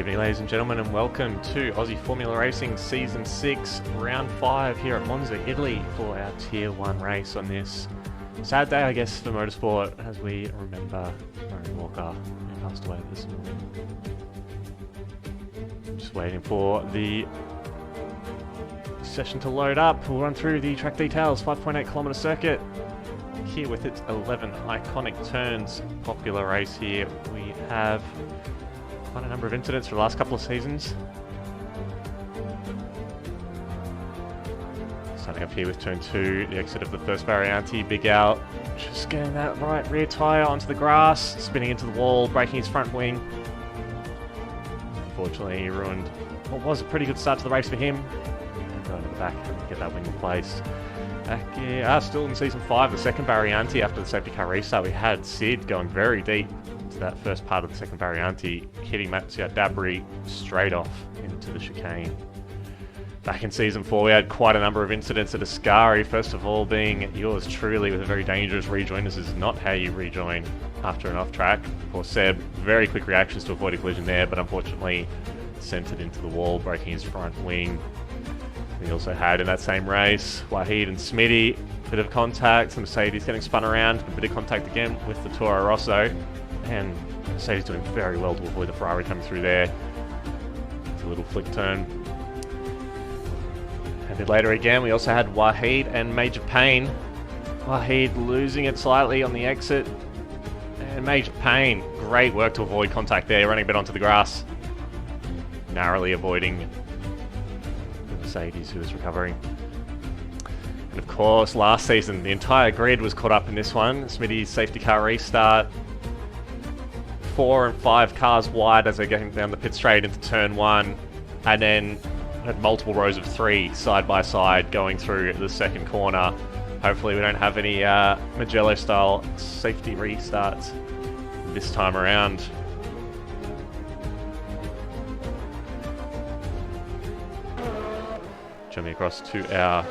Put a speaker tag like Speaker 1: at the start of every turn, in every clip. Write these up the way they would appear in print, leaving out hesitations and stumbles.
Speaker 1: evening, ladies and gentlemen, and welcome to Aussie Formula Racing Season 6, Round 5 here at Monza, Italy for our Tier 1 race on this sad day, I guess, for motorsport as we remember Murray Walker, who passed away this morning. Just waiting for the session to load up. We'll run through the track details. 5.8 kilometre circuit here with its 11 iconic turns. Popular race here. We have quite a number of incidents for the last couple of seasons. Starting up here with turn 2, the exit of the first variante. Big out, just getting that right rear tyre onto the grass, spinning into the wall, breaking his front wing. Unfortunately, he ruined what was a pretty good start to the race for him. And going to the back and get that wing replaced. Back here, still in Season 5, the second variante after the safety car restart. We had Sid going very deep into that first part of the second variante, hitting Mattia Dabri straight off into the chicane. Back in Season 4, we had quite a number of incidents at Ascari, first of all being yours truly with a very dangerous rejoin. This is not how you rejoin after an off-track. For Seb, very quick reactions to avoid a collision there, but unfortunately sent it into the wall, breaking his front wing. We also had in that same race, Wahid and Smitty, a bit of contact, Mercedes getting spun around, a bit of contact again with the Toro Rosso, and Mercedes doing very well to avoid the Ferrari coming through there. It's a little flick turn. A bit later again, we also had Wahid and Major Payne. Wahid losing it slightly on the exit, and Major Payne, great work to avoid contact there, running a bit onto the grass, narrowly avoiding Mercedes, who was recovering. And of course, last season, the entire grid was caught up in this one. Smitty's safety car restart. 4 and 5 cars wide as they're getting down the pit straight into turn 1. And then had multiple rows of 3 side by side going through the second corner. Hopefully we don't have any Magello style safety restarts this time around. Jumping across to our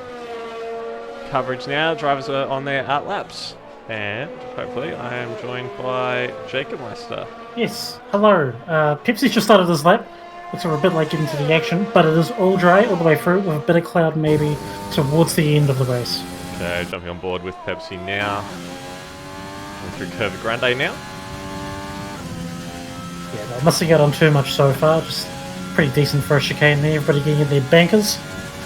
Speaker 1: coverage now. Drivers are on their out laps. And hopefully I am joined by Jacob Meister.
Speaker 2: Yes, hello. Pepsi's just started this lap, which we're a bit late getting to the action, but it is all dry all the way through with a bit of cloud maybe towards the end of the race.
Speaker 1: Okay, jumping on board with Pepsi now. Going through Curva Grande now.
Speaker 2: Yeah, not missing out on too much so far, just pretty decent for a chicane there, everybody getting in their bankers.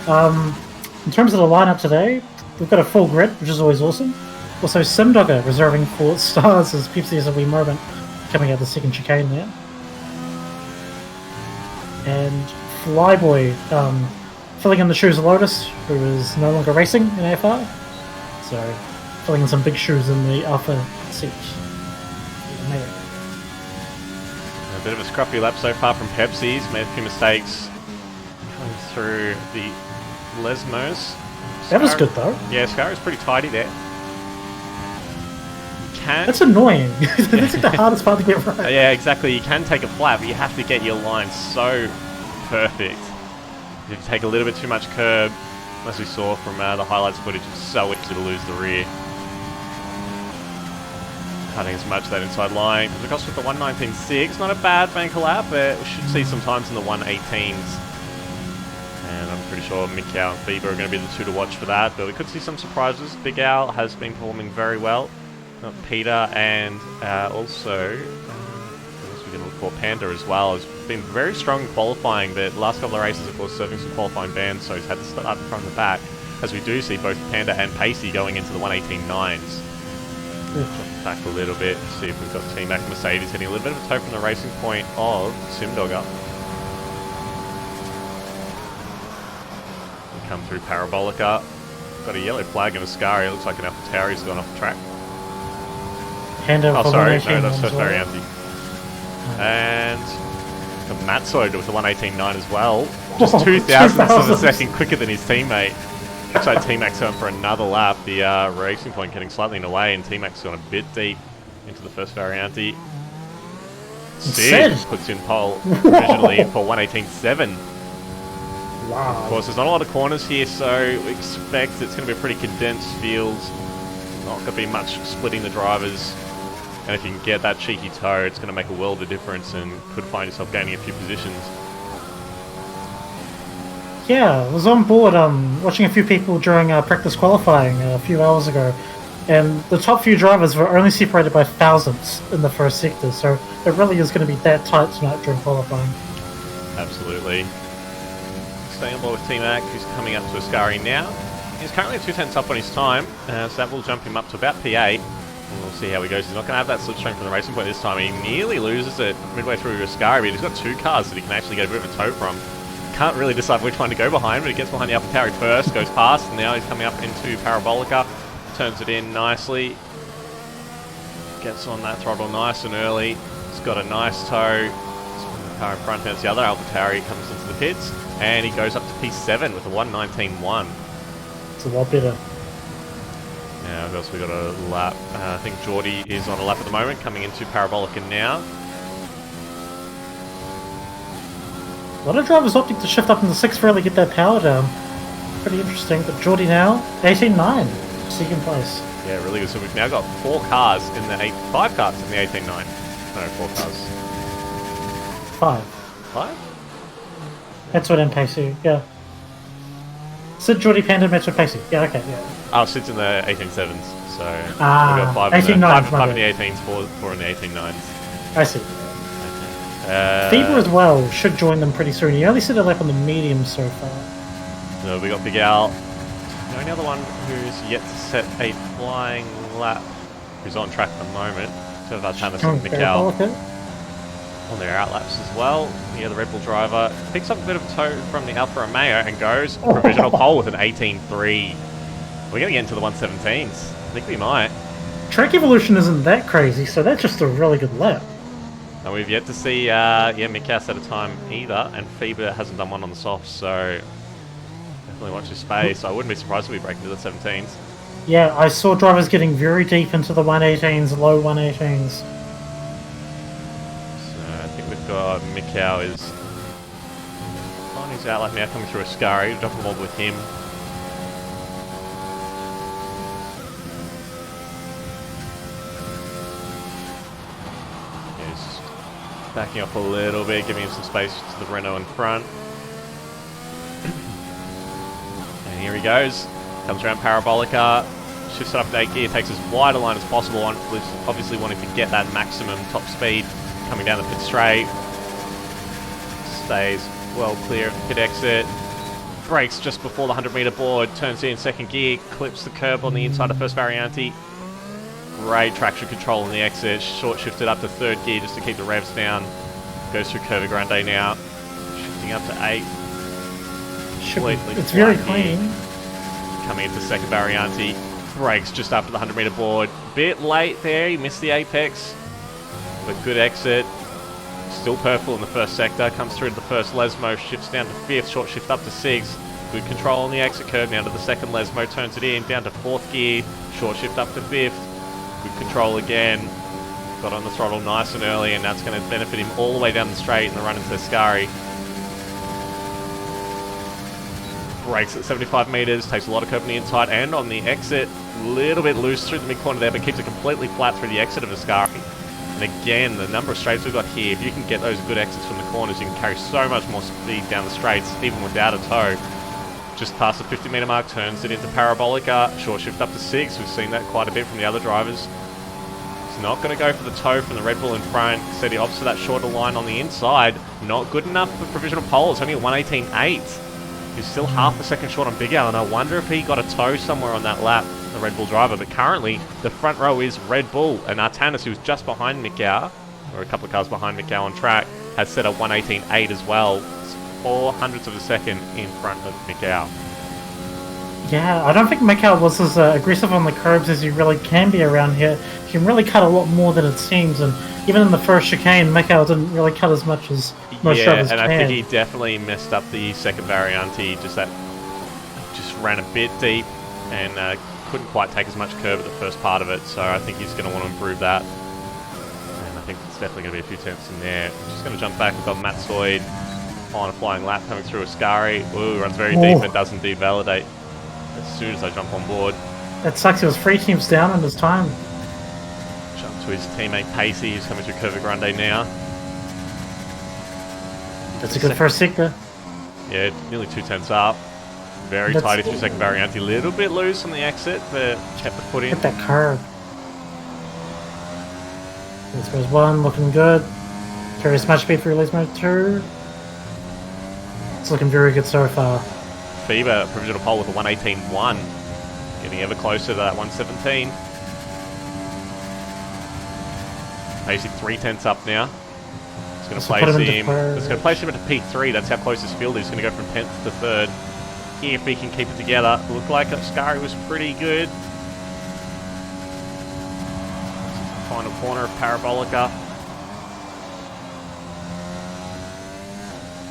Speaker 2: In terms of the lineup today, we've got a full grid, which is always awesome. Also, Simdogger reserving for stars as Pepsi has a wee moment coming out the second chicane there. And Flyboy filling in the shoes of Lotus, who is no longer racing in AFR. So, filling in some big shoes in the Alpha seat.
Speaker 1: A bit of a scruffy lap so far from Pepsi's. Made a few mistakes coming through the Lesmos.
Speaker 2: That was good though.
Speaker 1: Yeah, Scar is pretty tidy there.
Speaker 2: That's annoying. That's like the hardest part to get right.
Speaker 1: Yeah, exactly. You can take a flat, but you have to get your line so perfect. If you take a little bit too much curb, as we saw from the highlights footage, it's so easy to lose the rear. Cutting as much of that inside line. Comes across with the 119.6. Not a bad banker lap, but we should see some times in the 118s. And I'm pretty sure Mikau and Bieber are going to be the two to watch for that. But we could see some surprises. Big Al has been performing very well. Peter and also we're going to look for Panda as well. Has been very strong in qualifying, but last couple of races, of course, serving some qualifying bans, so he's had to start the front and the back. As we do see both Panda and Pacey going into the 118.9s. Back a little bit, see if we've got T-Mac Mercedes hitting a little bit of a toe from the racing point of Simdogger. We come through Parabolica. Got a yellow flag in Ascari. It looks like an AlphaTauri's gone off the track.
Speaker 2: Oh,
Speaker 1: sorry, no, that's first variante. And the Matsoda with the 118.9 as well. Just 2 thousandths of a second quicker than his teammate. Looks like T-Mac's going for another lap. The racing point getting slightly in the way, and T-Mac's gone a bit deep into the first variante. Sid puts in pole originally for 118.7.
Speaker 2: Wow.
Speaker 1: Of course, there's not a lot of corners here, so we expect it's going to be a pretty condensed field. Not going to be much splitting the drivers. And if you can get that cheeky toe, it's going to make a world of difference and could find yourself gaining a few positions.
Speaker 2: Yeah, I was on board watching a few people during practice qualifying a few hours ago, and the top few drivers were only separated by thousandths in the first sector, so it really is going to be that tight tonight during qualifying.
Speaker 1: Absolutely. Staying on board with T-Mac, who's coming up to Ascari now. He's currently 2/10 up on his time, so that will jump him up to about P8. And we'll see how he goes. He's not going to have that slipstream from the racing point this time. He nearly loses it midway through Ascari, but he's got two cars that he can actually get a bit of a tow from. Can't really decide which one to go behind, but he gets behind the AlphaTauri first, goes past, and now he's coming up into Parabolica. Turns it in nicely. Gets on that throttle nice and early. He's got a nice tow. The car in front turns the other. AlphaTauri comes into the pits, and he goes up to P7 with a 1:19.1.
Speaker 2: It's a lot better.
Speaker 1: Now, of course, we got a lap. I think Geordie is on a lap at the moment, coming into Parabolica now.
Speaker 2: A lot of drivers opting to shift up into 6th, really get that power down. Pretty interesting, but Geordie now, 18.9, second place.
Speaker 1: Yeah, really good. So we've now got five cars in the 18.9. No, 4 cars.
Speaker 2: 5.
Speaker 1: 5?
Speaker 2: That's what impacts you, yeah. Sid, Geordie, Panda, Metro, Pacey. Yeah, okay, yeah.
Speaker 1: Oh, Sid's in the 18.7s, so we've
Speaker 2: Ah,
Speaker 1: got
Speaker 2: 18.9s,
Speaker 1: five in the 18s, four in the 18.9s.
Speaker 2: I see. Fever as well should join them pretty soon. He only set a lap on the medium so far.
Speaker 1: So we got Big Al. The only other one who's yet to set a flying lap, who's on track at the moment, so that's Hannes and Mikkel on their outlaps as well. Yeah, the Red Bull driver picks up a bit of a tow from the Alfa Romeo and goes provisional pole with an 18.3. We're going to get into the 117s. I think we might.
Speaker 2: Track evolution isn't that crazy, so that's just a really good lap.
Speaker 1: And we've yet to see, Mikas at a time either, and Feber hasn't done one on the softs, so definitely watch his space. I wouldn't be surprised if we break into the 17s.
Speaker 2: Yeah, I saw drivers getting very deep into the 118s, low 118s.
Speaker 1: So I think we've got Mikau is on his outlap now, coming through Ascari. Jump on board with him. Backing up a little bit, giving him some space to the Renault in front. And here he goes. Comes around Parabolica, shifts it up to 8 gear, takes as wide a line as possible, obviously wanting to get that maximum top speed coming down the pit straight. Stays well clear of the pit exit. Brakes just before the 100 meter board, turns in second gear, clips the curb on the inside of first Variante. Great traction control on the exit, short shifted up to 3rd gear just to keep the revs down. Goes through Curva Grande now, shifting up to 8.
Speaker 2: It's very clean.
Speaker 1: Coming into second Variante, brakes just after the 100 meter board. Bit late there, he missed the apex, but good exit. Still purple in the first sector, comes through to the first Lesmo, shifts down to 5th, short shift up to 6th. Good control on the exit curve now to the second Lesmo, turns it in, down to 4th gear, short shift up to 5th. Good control again, got on the throttle nice and early, and that's going to benefit him all the way down the straight in the run into Ascari. Brakes at 75 metres, takes a lot of curve on the inside and on the exit. A little bit loose through the mid-corner there, but keeps it completely flat through the exit of Ascari. And again, the number of straights we've got here, if you can get those good exits from the corners, you can carry so much more speed down the straights, even without a tow. Just past the 50 metre mark, turns it into Parabolica, short shift up to 6. We've seen that quite a bit from the other drivers. He's not going to go for the tow from the Red Bull in front. Instead, he opts for that shorter line on the inside. Not good enough for provisional pole. It's only a 1:18.8. He's still half a second short on Big Al, and I wonder if he got a tow somewhere on that lap, the Red Bull driver. But currently, the front row is Red Bull, and Artanis, who's just behind Mikau, or a couple of cars behind Mikau on track, has set a 1:18.8 as well. 0.04 of a second in front of Mikau.
Speaker 2: Yeah, I don't think Mikau was as aggressive on the curbs as he really can be around here. He can really cut a lot more than it seems, and even in the first chicane, Mikau didn't really cut as much as most drivers can.
Speaker 1: Yeah, and I think he definitely messed up the second Variante, just ran a bit deep and couldn't quite take as much curve at the first part of it, so I think he's going to want to improve that. And I think it's definitely going to be a few tenths in there. Just going to jump back, we've got Matt Soyd on a flying lap coming through Ascari. Ooh, runs very deep and doesn't devalidate as soon as I jump on board.
Speaker 2: That sucks, he was 3 teams down in his time.
Speaker 1: Jumps To his teammate Pacey, who's coming through Curva Grande now.
Speaker 2: That's a good first sector.
Speaker 1: Yeah, nearly 2 tenths up. Very tidy through second variante. A little bit loose on the exit, but kept the foot in.
Speaker 2: Hit that curve. This was 1, looking good. Very smash speed for release mode 2. It's looking very good so far.
Speaker 1: FIBA provisional pole with a 118.1. Getting ever closer to that 117. Basically 3 tenths up now. It's going to place him. It's going to place him into P3. That's how close this field is. He's going to go from 10th to 3rd. Here, if he can keep it together. Looked like Scary was pretty good. Final corner of Parabolica.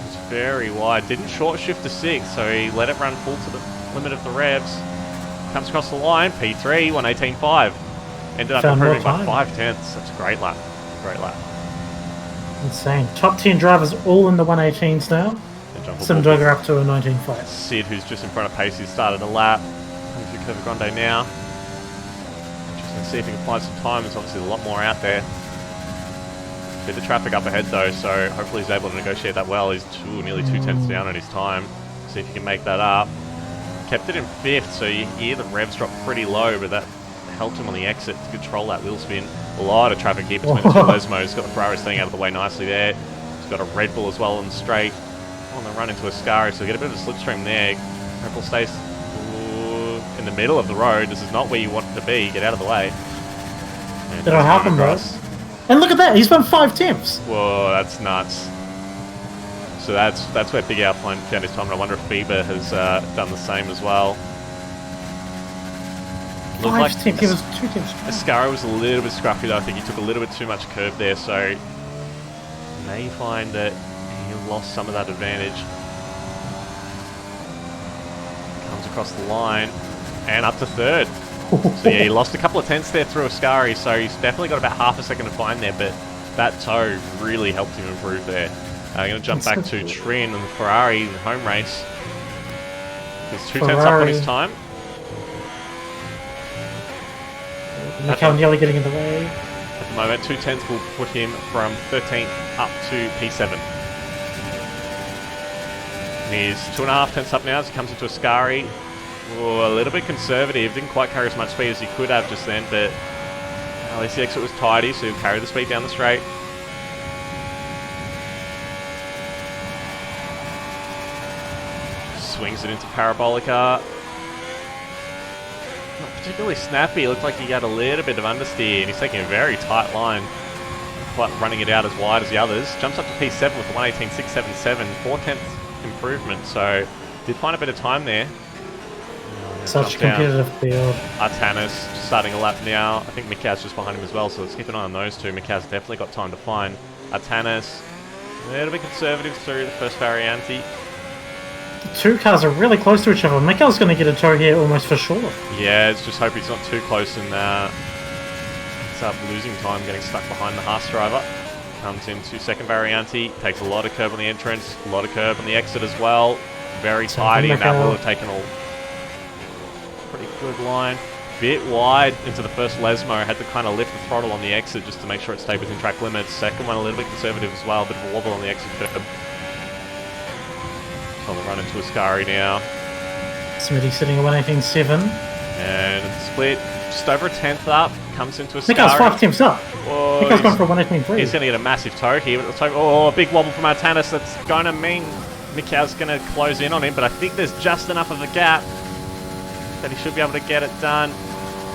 Speaker 1: It's very wide. Didn't short shift to 6, so he let it run full to the limit of the revs. Comes across the line. P3, 118.5. Ended up improving by 5 tenths. That's a great lap. Great lap.
Speaker 2: Insane. Top 10 drivers all in the 118s now. Some Dogger up to a 19.5.
Speaker 1: Sid, who's just in front of Pacey, started a lap. Coming through Curva Grande now. Just going to see if he can find some time. There's obviously a lot more out there. Bit of traffic up ahead though, so hopefully he's able to negotiate that well. He's nearly 2 tenths down on his time. See if he can make that up. Kept it in 5th, so you hear the revs drop pretty low, but that helped him on the exit to control that wheel spin. A lot of traffic here between the two Lesmos. He's got the Ferrari staying out of the way nicely there. He's got a Red Bull as well on the straight. On the run into Ascari, so we get a bit of a slipstream there. Red Bull stays in the middle of the road. This is not where you want it to be. Get out of the way.
Speaker 2: That'll happen, bro. And look at that, he's won 5 tenths.
Speaker 1: Whoa, that's nuts. So that's where Big Al found his time, and I wonder if FIBA has done the same as well.
Speaker 2: 5 tenths, he was 2 tenths.
Speaker 1: Ascari was a little bit scruffy though. I think he took a little bit too much curb there, so you may find that he lost some of that advantage. Comes across the line and up to 3rd. So yeah, he lost a couple of tenths there through Ascari, so he's definitely got about half a second to find there, but that toe really helped him improve there. I'm going to jump back to Trin and the Ferrari in the home race. He's 2 tenths up on his time.
Speaker 2: Mikhail nearly getting in the way.
Speaker 1: At the moment, 2 tenths will put him from 13th up to P7. He's 2.5 tenths up now as he comes into Ascari. A little bit conservative, didn't quite carry as much speed as he could have just then, but at least the exit was tidy, so he'll carry the speed down the straight. Swings it into Parabolica. Not particularly snappy, it looked like he had a little bit of understeer, and he's taking a very tight line, quite running it out as wide as the others. Jumps up to P7 with a 118.677, 4 tenths improvement, so did find a bit of time there.
Speaker 2: Such a competitive field.
Speaker 1: Artanis starting a lap now. I think Mikhail's just behind him as well, so let's keep an eye on those two. Mikhail's definitely got time to find. Artanis, a little bit conservative through the first variante.
Speaker 2: The 2 cars are really close to each other. Mikhail's going to get a toe here almost for sure.
Speaker 1: Yeah, let's just hope he's not too close and ends up losing time getting stuck behind the Haas driver. Comes into second variante, takes a lot of curb on the entrance, a lot of curb on the exit as well. Very tidy, and that will have taken a pretty good line. Bit wide into the first Lesmo, had to kind of lift the throttle on the exit just to make sure it stayed within track limits. Second one a little bit conservative as well, bit of a wobble on the exit curb. On the run into Ascari now.
Speaker 2: Smitty sitting at 118.7.
Speaker 1: And split just over a tenth up. Comes into Ascari.
Speaker 2: Mikhail's 5 tenths up.
Speaker 1: Whoa,
Speaker 2: Mikhail's gone for 118.3.
Speaker 1: He's going to get a massive toe here. But a big wobble from Artanis. That's going to mean Mikhail's going to close in on him. But I think there's just enough of a gap that he should be able to get it done.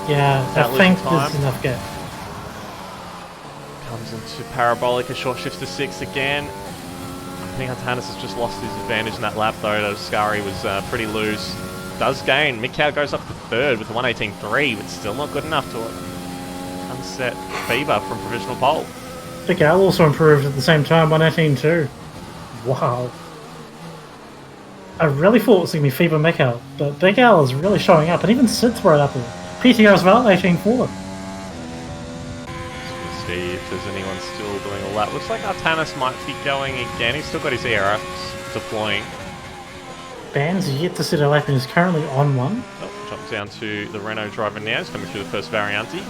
Speaker 2: Yeah, I think there's enough gap.
Speaker 1: Comes into Parabolic, a short shifts to 6 again. I think Artanis has just lost his advantage in that lap though. Ascari was pretty loose. Does gain. Mikhail goes up to 3rd with a 118.3, but still not good enough to unset FIBA from provisional pole.
Speaker 2: Big Al also improved at the same time, 118.2. Wow. I really thought it was going to be FIBA Mikhail, but Big Al is really showing up, and even Sid's right up there. PTO as well, 18.4.
Speaker 1: See if there's anyone still doing a lap. Looks like Artanis might be going again. He's still got his ERFs deploying.
Speaker 2: Ban's yet to set a lap and is currently on one.
Speaker 1: Oh, jumps down to the Renault driver now. He's coming through the first variante.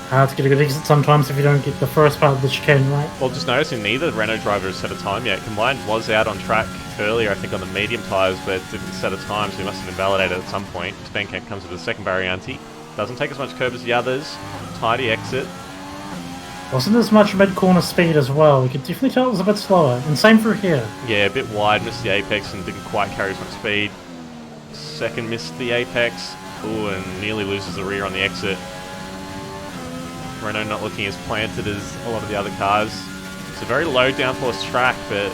Speaker 2: hard to get a good exit sometimes if you don't get the first part of the chicane right.
Speaker 1: Well, just noticing neither Renault driver has set a time yet. Combined was out on track earlier, I think, on the medium tyres, but didn't set a time, so he must have invalidated at some point. Benkamp comes with the second variante. Doesn't take as much curb as the others. Tidy exit.
Speaker 2: Wasn't as much mid-corner speed as well. You could definitely tell it was a bit slower. And same through here.
Speaker 1: Yeah, a bit wide, missed the apex and didn't quite carry as much speed. Second missed the apex. Ooh, and nearly loses the rear on the exit. Renault not looking as planted as a lot of the other cars. It's a very low downforce track, but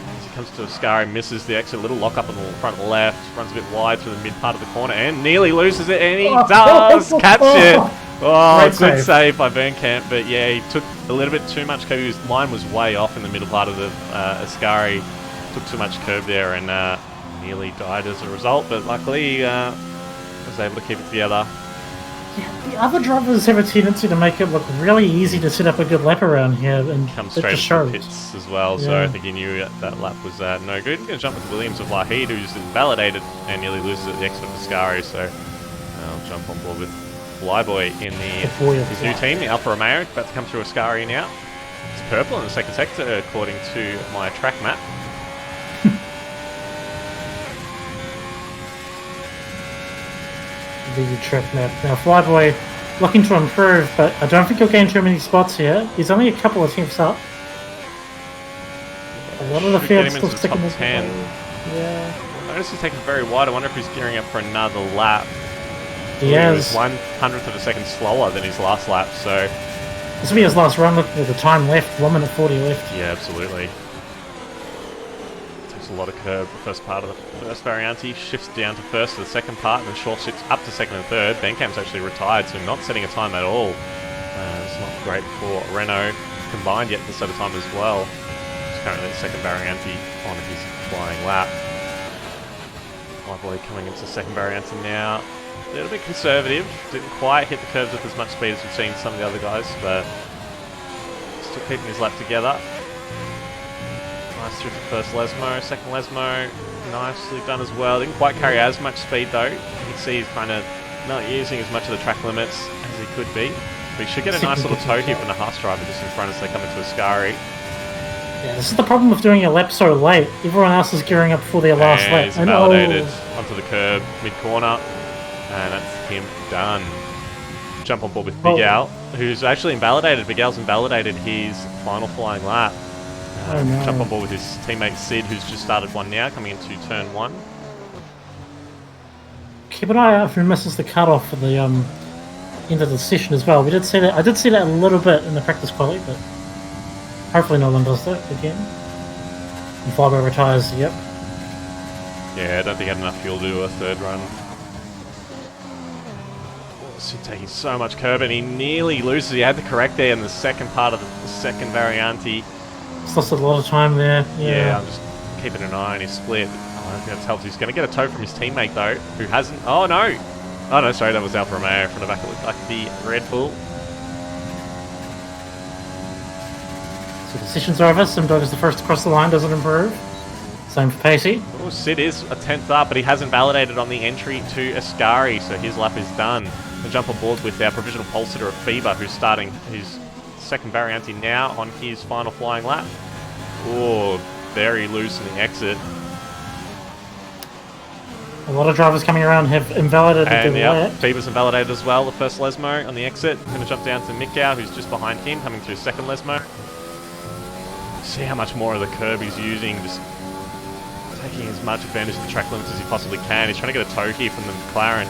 Speaker 1: as he comes to Ascari, misses the exit, a little lock up on the front left, runs a bit wide through the mid part of the corner, and nearly loses it, and he does catch it! Oh, good save by Benkamp, but yeah, he took a little bit too much curb. His line was way off in the middle part of the Ascari. Took too much curb there and nearly died as a result, but luckily was able to keep it together.
Speaker 2: Yeah, the other drivers have a tendency to make it look really easy to set up a good lap around here, and
Speaker 1: comes straight into the pits as well, so I think he knew that lap was no good. Going to jump with Williams of Lahid, who's invalidated and nearly loses at the exit of Ascari, so I'll jump on board with Flyboy in his new team, the Alfa Romeo, about to come through Ascari now. It's purple in the second sector, according to my track map.
Speaker 2: The track map. Now, Flyboy looking to improve, but I don't think he'll gain too many spots here. He's only a couple of tenths up. A lot of the field's still sticking with
Speaker 1: 10.
Speaker 2: Yeah.
Speaker 1: Notice he's taking very wide. I wonder if he's gearing up for another lap.
Speaker 2: He has
Speaker 1: 1/100th of a second slower than his last lap, so
Speaker 2: this will be his last run. Looking at the time left, 1 minute 40 left.
Speaker 1: Yeah, absolutely. Takes a lot of curb. The first part of the first variante shifts down to first for the second part, and then short shifts up to second and third. Benkamp's actually retired, so not setting a time at all. It's not great for Renault combined yet to set a time as well. He's currently the second variante on his flying lap. Flyboy coming into second variante now. A little bit conservative, didn't quite hit the curves with as much speed as we've seen some of the other guys, but still keeping his lap together. Nice through for first Lesmo, second Lesmo, nicely done as well. Didn't quite carry as much speed though. You can see he's kind of not using as much of the track limits as he could be. But he should get a nice little toe here from the Haas driver just in front as they come into Ascari.
Speaker 2: Yeah, this is the problem with doing a lap so late. Everyone else is gearing up for their last lap.
Speaker 1: He's invalidated onto the curb, mid-corner. And that's him done. Jump on board with Big Al, who's actually invalidated. Big Al's invalidated his final flying lap.
Speaker 2: No.
Speaker 1: Jump on board with his teammate Sid, who's just started one now, coming into turn 1.
Speaker 2: Keep an eye out if he misses the cutoff for the end of the session as well. We did see that. I did see that a little bit in the practice quality, but hopefully no one does that again. And Flyboy retires. Yep.
Speaker 1: Yeah, I don't think he had enough fuel to do a third run. Sid taking so much curb, and he nearly loses. He had the correct there in the second part of the second variante.
Speaker 2: He's lost a lot of time there.
Speaker 1: Yeah, I'm just keeping an eye on his split. I don't think that's helped. He's going to get a toe from his teammate though, who hasn't. Oh no! Oh no, sorry, that was Alfa Romeo from the back. It looked like the Red Bull.
Speaker 2: So the session's over. Simdog the first to cross the line. Doesn't improve. Same for Pacey.
Speaker 1: Oh, Sid is a 10th up, but he hasn't validated on the entry to Ascari, so his lap is done. We'll jump on board with our provisional pole sitter of Fever, who's starting his second variante now on his final flying lap. Oh, very loose in the exit.
Speaker 2: A lot of drivers coming around have invalidated their lap.
Speaker 1: Fever's invalidated as well, the first Lesmo on the exit. Going to jump down to Mikau, who's just behind him, coming through second Lesmo. See how much more of the curb he's using, just taking as much advantage of the track limits as he possibly can. He's trying to get a toe here from the McLaren.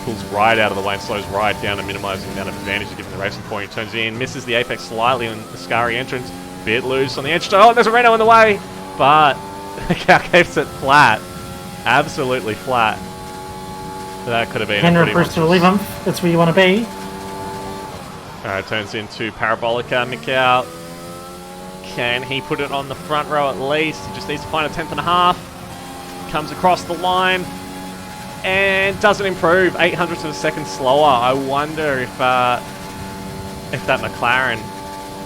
Speaker 1: Pulls right out of the way and slows right down to minimise the amount of advantage he's given the racing point. He turns in, misses the apex slightly on the Ascari entrance. Bit loose on the edge. Oh, there's a Renault in the way! But the car keeps it flat. Absolutely flat. That could have been
Speaker 2: Henry first to 11th. That's where you want to be.
Speaker 1: Alright, turns into Parabolica. Mikau. Can he put it on the front row at least? He just needs to find a 10th and a half. Comes across the line. And doesn't improve, 800ths of a second slower. I wonder if that McLaren,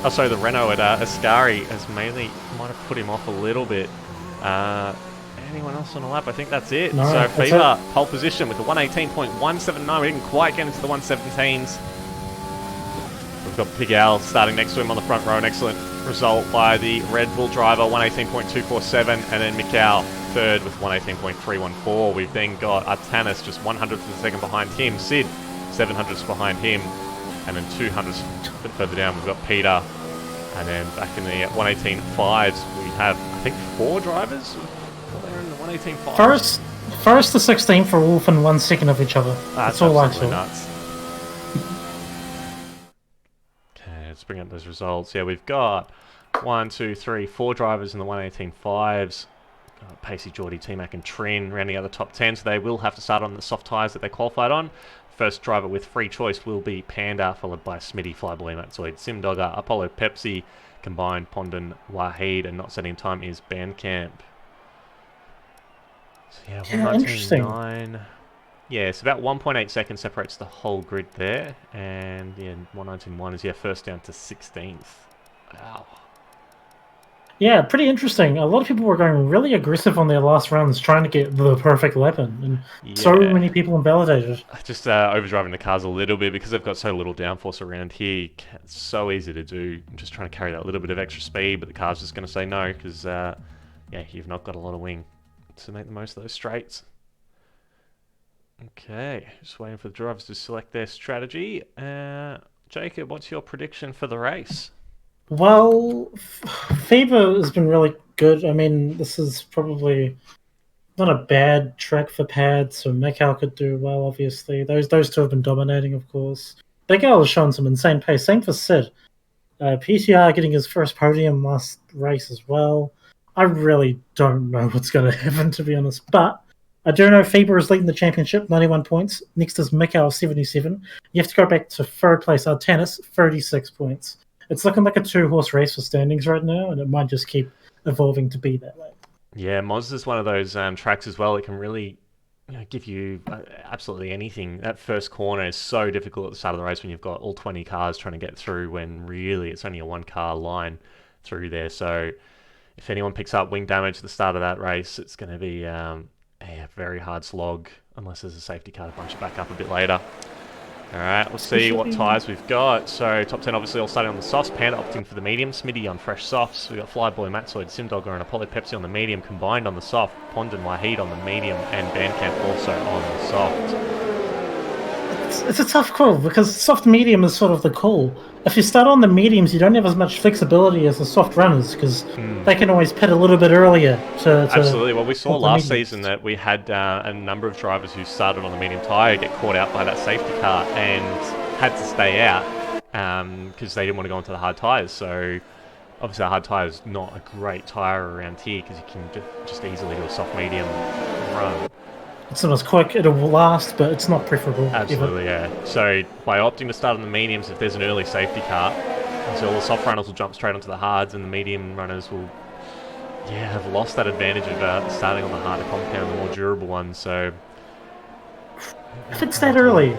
Speaker 1: oh sorry, the Renault at Ascari has might have put him off a little bit. And anyone else on the lap? I think that's it.
Speaker 2: No,
Speaker 1: so
Speaker 2: that's
Speaker 1: Fever, pole position with the 118.179. We didn't quite get into the 117s. We've got Big Al starting next to him on the front row. An excellent result by the Red Bull driver, 118.247. And then Mikal third with 118.314. We've then got Artanis just 100th of a second behind him. Sid, 700ths behind him. And then 200s a bit further down, we've got Peter. And then back in the 118.5s, we have, I think, 4 drivers. They're in the 118.5s.
Speaker 2: First to 16 for all within 1 second of each other. That's all I saw.
Speaker 1: Nuts. Okay, let's bring up those results. Yeah, we've got 1, 2, 3, 4 drivers in the 118.5s. Got Pacey, Geordie, T-Mac and Trin rounding out the top 10, so they will have to start on the soft tyres that they qualified on. First driver with free choice will be Panda, followed by Smitty, Flyboy, Matzoid, Simdogger, Apollo, Pepsi, Combined, Pondon, Wahid, and not setting time is Bandcamp. So yeah, 119.9. Yeah, it's about 1.8 seconds separates the whole grid there, and yeah, 119.1 is first down to 16th. Wow.
Speaker 2: Yeah, pretty interesting. A lot of people were going really aggressive on their last runs, trying to get the perfect lap in, and so many people invalidated.
Speaker 1: Just overdriving the cars a little bit because they've got so little downforce around here. It's so easy to do. I'm just trying to carry that little bit of extra speed, but the car's just going to say no because, yeah, you've not got a lot of wing to make the most of those straights. Okay, just waiting for the drivers to select their strategy. Jacob, what's your prediction for the race?
Speaker 2: Well, Fever has been really good. I mean, this is probably not a bad track for pads, so Mikal could do well, obviously. Those two have been dominating, of course. Big Al has shown some insane pace. Same for Sid. PTR getting his first podium last race as well. I really don't know what's going to happen, to be honest. But I do know Fever is leading the championship, 91 points. Next is Mikal, 77. You have to go back to third place, Artanis, 36 points. It's looking like a 2-horse race for standings right now, and it might just keep evolving to be that way.
Speaker 1: Yeah, Monza is one of those tracks as well. It can really give you absolutely anything. That first corner is so difficult at the start of the race when you've got all 20 cars trying to get through when really it's only a 1-car line through there. So if anyone picks up wing damage at the start of that race, it's going to be a very hard slog unless there's a safety car to bunch it back up a bit later. Alright, we'll see what tyres we've got. So, top 10 obviously all starting on the softs. Panda opting for the medium. Smitty on fresh softs. We've got Flyboy, Matzoid, Simdogger and Apollo Pepsi on the medium. Combined on the soft. Pond and Wahid on the medium. And Bandcamp also on the soft.
Speaker 2: It's a tough call because soft medium is sort of the call. If you start on the mediums, you don't have as much flexibility as the soft runners because they can always pit a little bit earlier.
Speaker 1: Absolutely. Well, we saw last season that we had a number of drivers who started on the medium tyre get caught out by that safety car and had to stay out because they didn't want to go into the hard tyres. So obviously the hard tyre is not a great tyre around here because you can just easily do a soft medium run.
Speaker 2: It's not as quick, it'll last, but it's not preferable.
Speaker 1: Absolutely, yeah. So by opting to start on the mediums, if there's an early safety car, so all the soft runners will jump straight onto the hards and the medium runners will have lost that advantage of starting on the harder compound, the more durable ones. So
Speaker 2: if it's that early,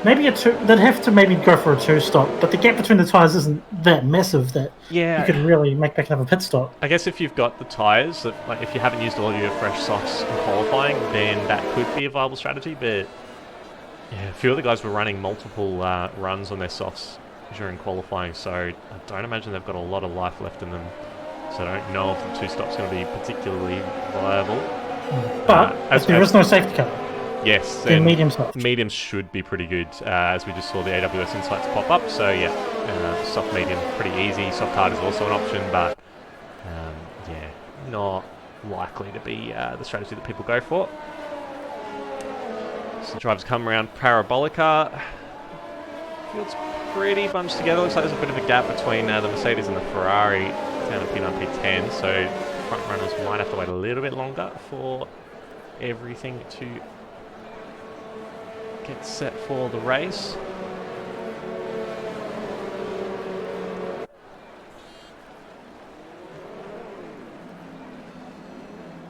Speaker 2: maybe they'd have to maybe go for a 2-stop, but the gap between the tyres isn't that massive that you could really make back another pit stop.
Speaker 1: I guess if you've got the tyres, like if you haven't used all of your fresh softs in qualifying, then that could be a viable strategy. But yeah, a few of the guys were running multiple runs on their softs during qualifying, so I don't imagine they've got a lot of life left in them. So I don't know if the 2-stop's going to be particularly viable.
Speaker 2: But if there is no safety car,
Speaker 1: yes,
Speaker 2: then
Speaker 1: mediums should be pretty good, as we just saw the AWS insights pop up. So yeah, soft medium pretty easy. Soft hard is also an option, but not likely to be the strategy that people go for. So the drivers come around Parabolica. Field's pretty bunched together. Looks like there's a bit of a gap between the Mercedes and the Ferrari down at P9, P10. So front runners might have to wait a little bit longer for everything to get set for the race.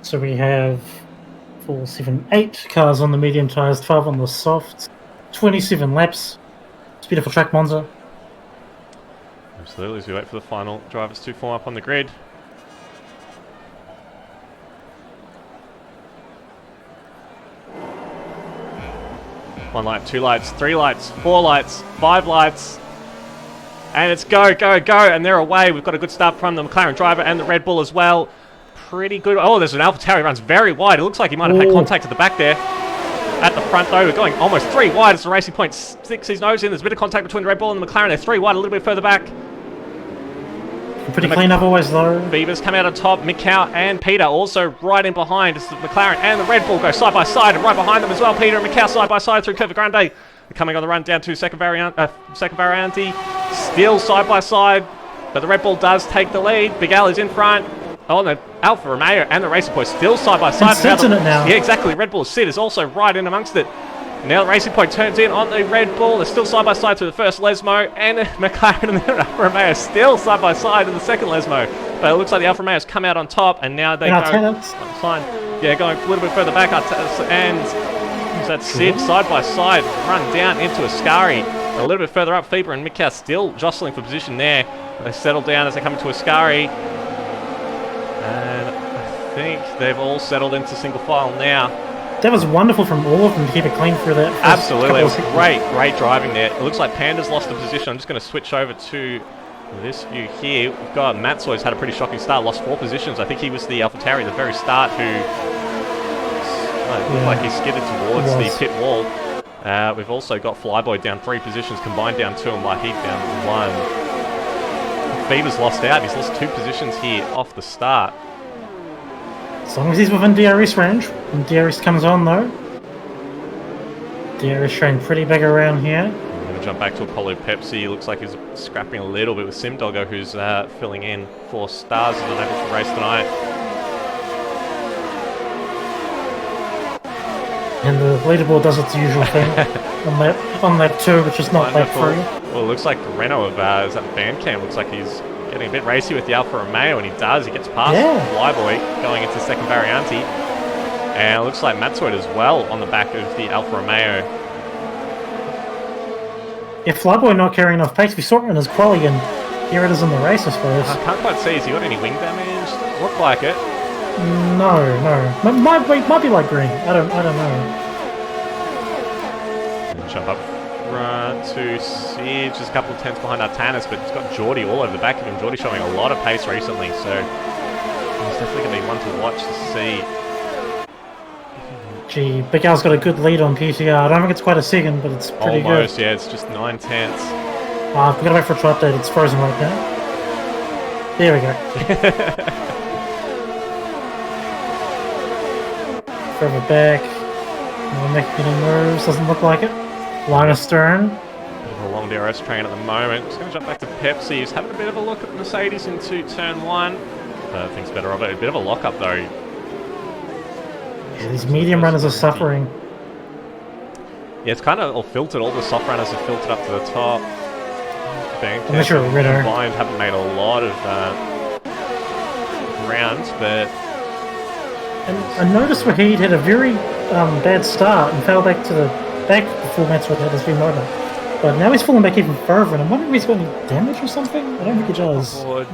Speaker 2: So we have 4, 7, 8 cars on the medium tyres, 12 on the soft, 27 laps. It's a beautiful track, Monza.
Speaker 1: Absolutely, as we wait for the final drivers to form up on the grid. 1 light, 2 lights, 3 lights, 4 lights, 5 lights. And it's go, go, go, and they're away. We've got a good start from the McLaren driver and the Red Bull as well. Pretty good. Oh, there's an AlphaTauri runs very wide. It looks like he might have had contact at the back there. At the front, though, we're going almost 3 wide as the Racing Point sticks his nose in. There's a bit of contact between the Red Bull and the McLaren. They're 3 wide, a little bit further back.
Speaker 2: Pretty clean otherwise, though.
Speaker 1: Beavers come out on top. Mick Cow and Peter also right in behind. It's the McLaren and the Red Bull go side by side, and right behind them as well. Peter and Mick Cow side by side through Curva Grande. They're coming on the run down to second Variante. Still side by side, but the Red Bull does take the lead. Big Al is in front. Oh, and the Alfa Romeo and the Racing Point still side by side.
Speaker 2: Sid's in it now.
Speaker 1: Yeah, exactly. Red Bull Sid is also right in amongst it. Now the Racing Point turns in on the Red Bull. They're still side by side through the first Lesmo, and the McLaren and the Alfa Romeo still side by side in the second Lesmo. But it looks like the Alfa Romeo's come out on top, and now they go. Fine. Yeah, going a little bit further back, and that's Sid side by side, run down into Ascari. A little bit further up, Fieber and Mick still jostling for position there. They settle down as they come into Ascari. And I think they've all settled into single file now.
Speaker 2: That was wonderful from all of them to keep it clean through that.
Speaker 1: Absolutely, it was great driving there. It looks like Panda's lost the position. I'm just going to switch over to this view here. We've got Matsoy's had a pretty shocking start, lost 4 positions. I think he was the AlphaTauri at the very start who looked like he skidded towards the pit wall. We've also got Flyboy down 3 positions, combined down 2, and Wahid down 1. Beaver's lost out. He's lost 2 positions here off the start.
Speaker 2: As long as he's within DRS range. When DRS comes on, though. DRS showing pretty big around here.
Speaker 1: I'm going to jump back to Apollo Pepsi. Looks like he's scrapping a little bit with Simdoggo, who's filling in 4 stars and unable to race tonight.
Speaker 2: And the leaderboard does its usual thing on lap 2, which is not lap 3.
Speaker 1: Well, it looks like Renault is at Bandcamp. Looks like he's getting a bit racy with the Alfa Romeo, and he does. He gets past Flyboy going into second Variante. And it looks like Matsoid as well on the back of the Alfa Romeo.
Speaker 2: Yeah, Flyboy not carrying enough pace. We saw it in his quali, and here it is in the race, I suppose.
Speaker 1: I can't quite see. Has he got any wing damage? Look like it.
Speaker 2: No. Might be like green. I don't know.
Speaker 1: Jump up front to Sid, just a couple of tenths behind Artanis, but he's got Geordie all over the back of him. Geordie showing a lot of pace recently, so he's definitely going to be one to watch to see.
Speaker 2: Gee, Big Al's got a good lead on PTR. I don't think it's quite a second, but it's pretty good.
Speaker 1: Almost, yeah, it's just 9 tenths.
Speaker 2: We've got to wait for it to update. It's frozen right now. There we go. Further back. Not making any moves. Doesn't look like it. Line astern.
Speaker 1: A long DRS train at the moment. Just going to jump back to Pepsi. He's having a bit of a look at the Mercedes into turn 1. Thinks better of it. A bit of a lock-up though.
Speaker 2: Yeah, these medium runners are suffering.
Speaker 1: Yeah, it's kind of all filtered. All the soft runners are filtered up to the top.
Speaker 2: Unless you're a Ritter.
Speaker 1: Combined haven't made a lot of rounds, but...
Speaker 2: And I noticed Wahid had a very bad start and fell back to the back before Mansfield had his V-motor. But now he's falling back even further, and I'm wondering if he's got any damage or something? I don't think he does.
Speaker 1: Both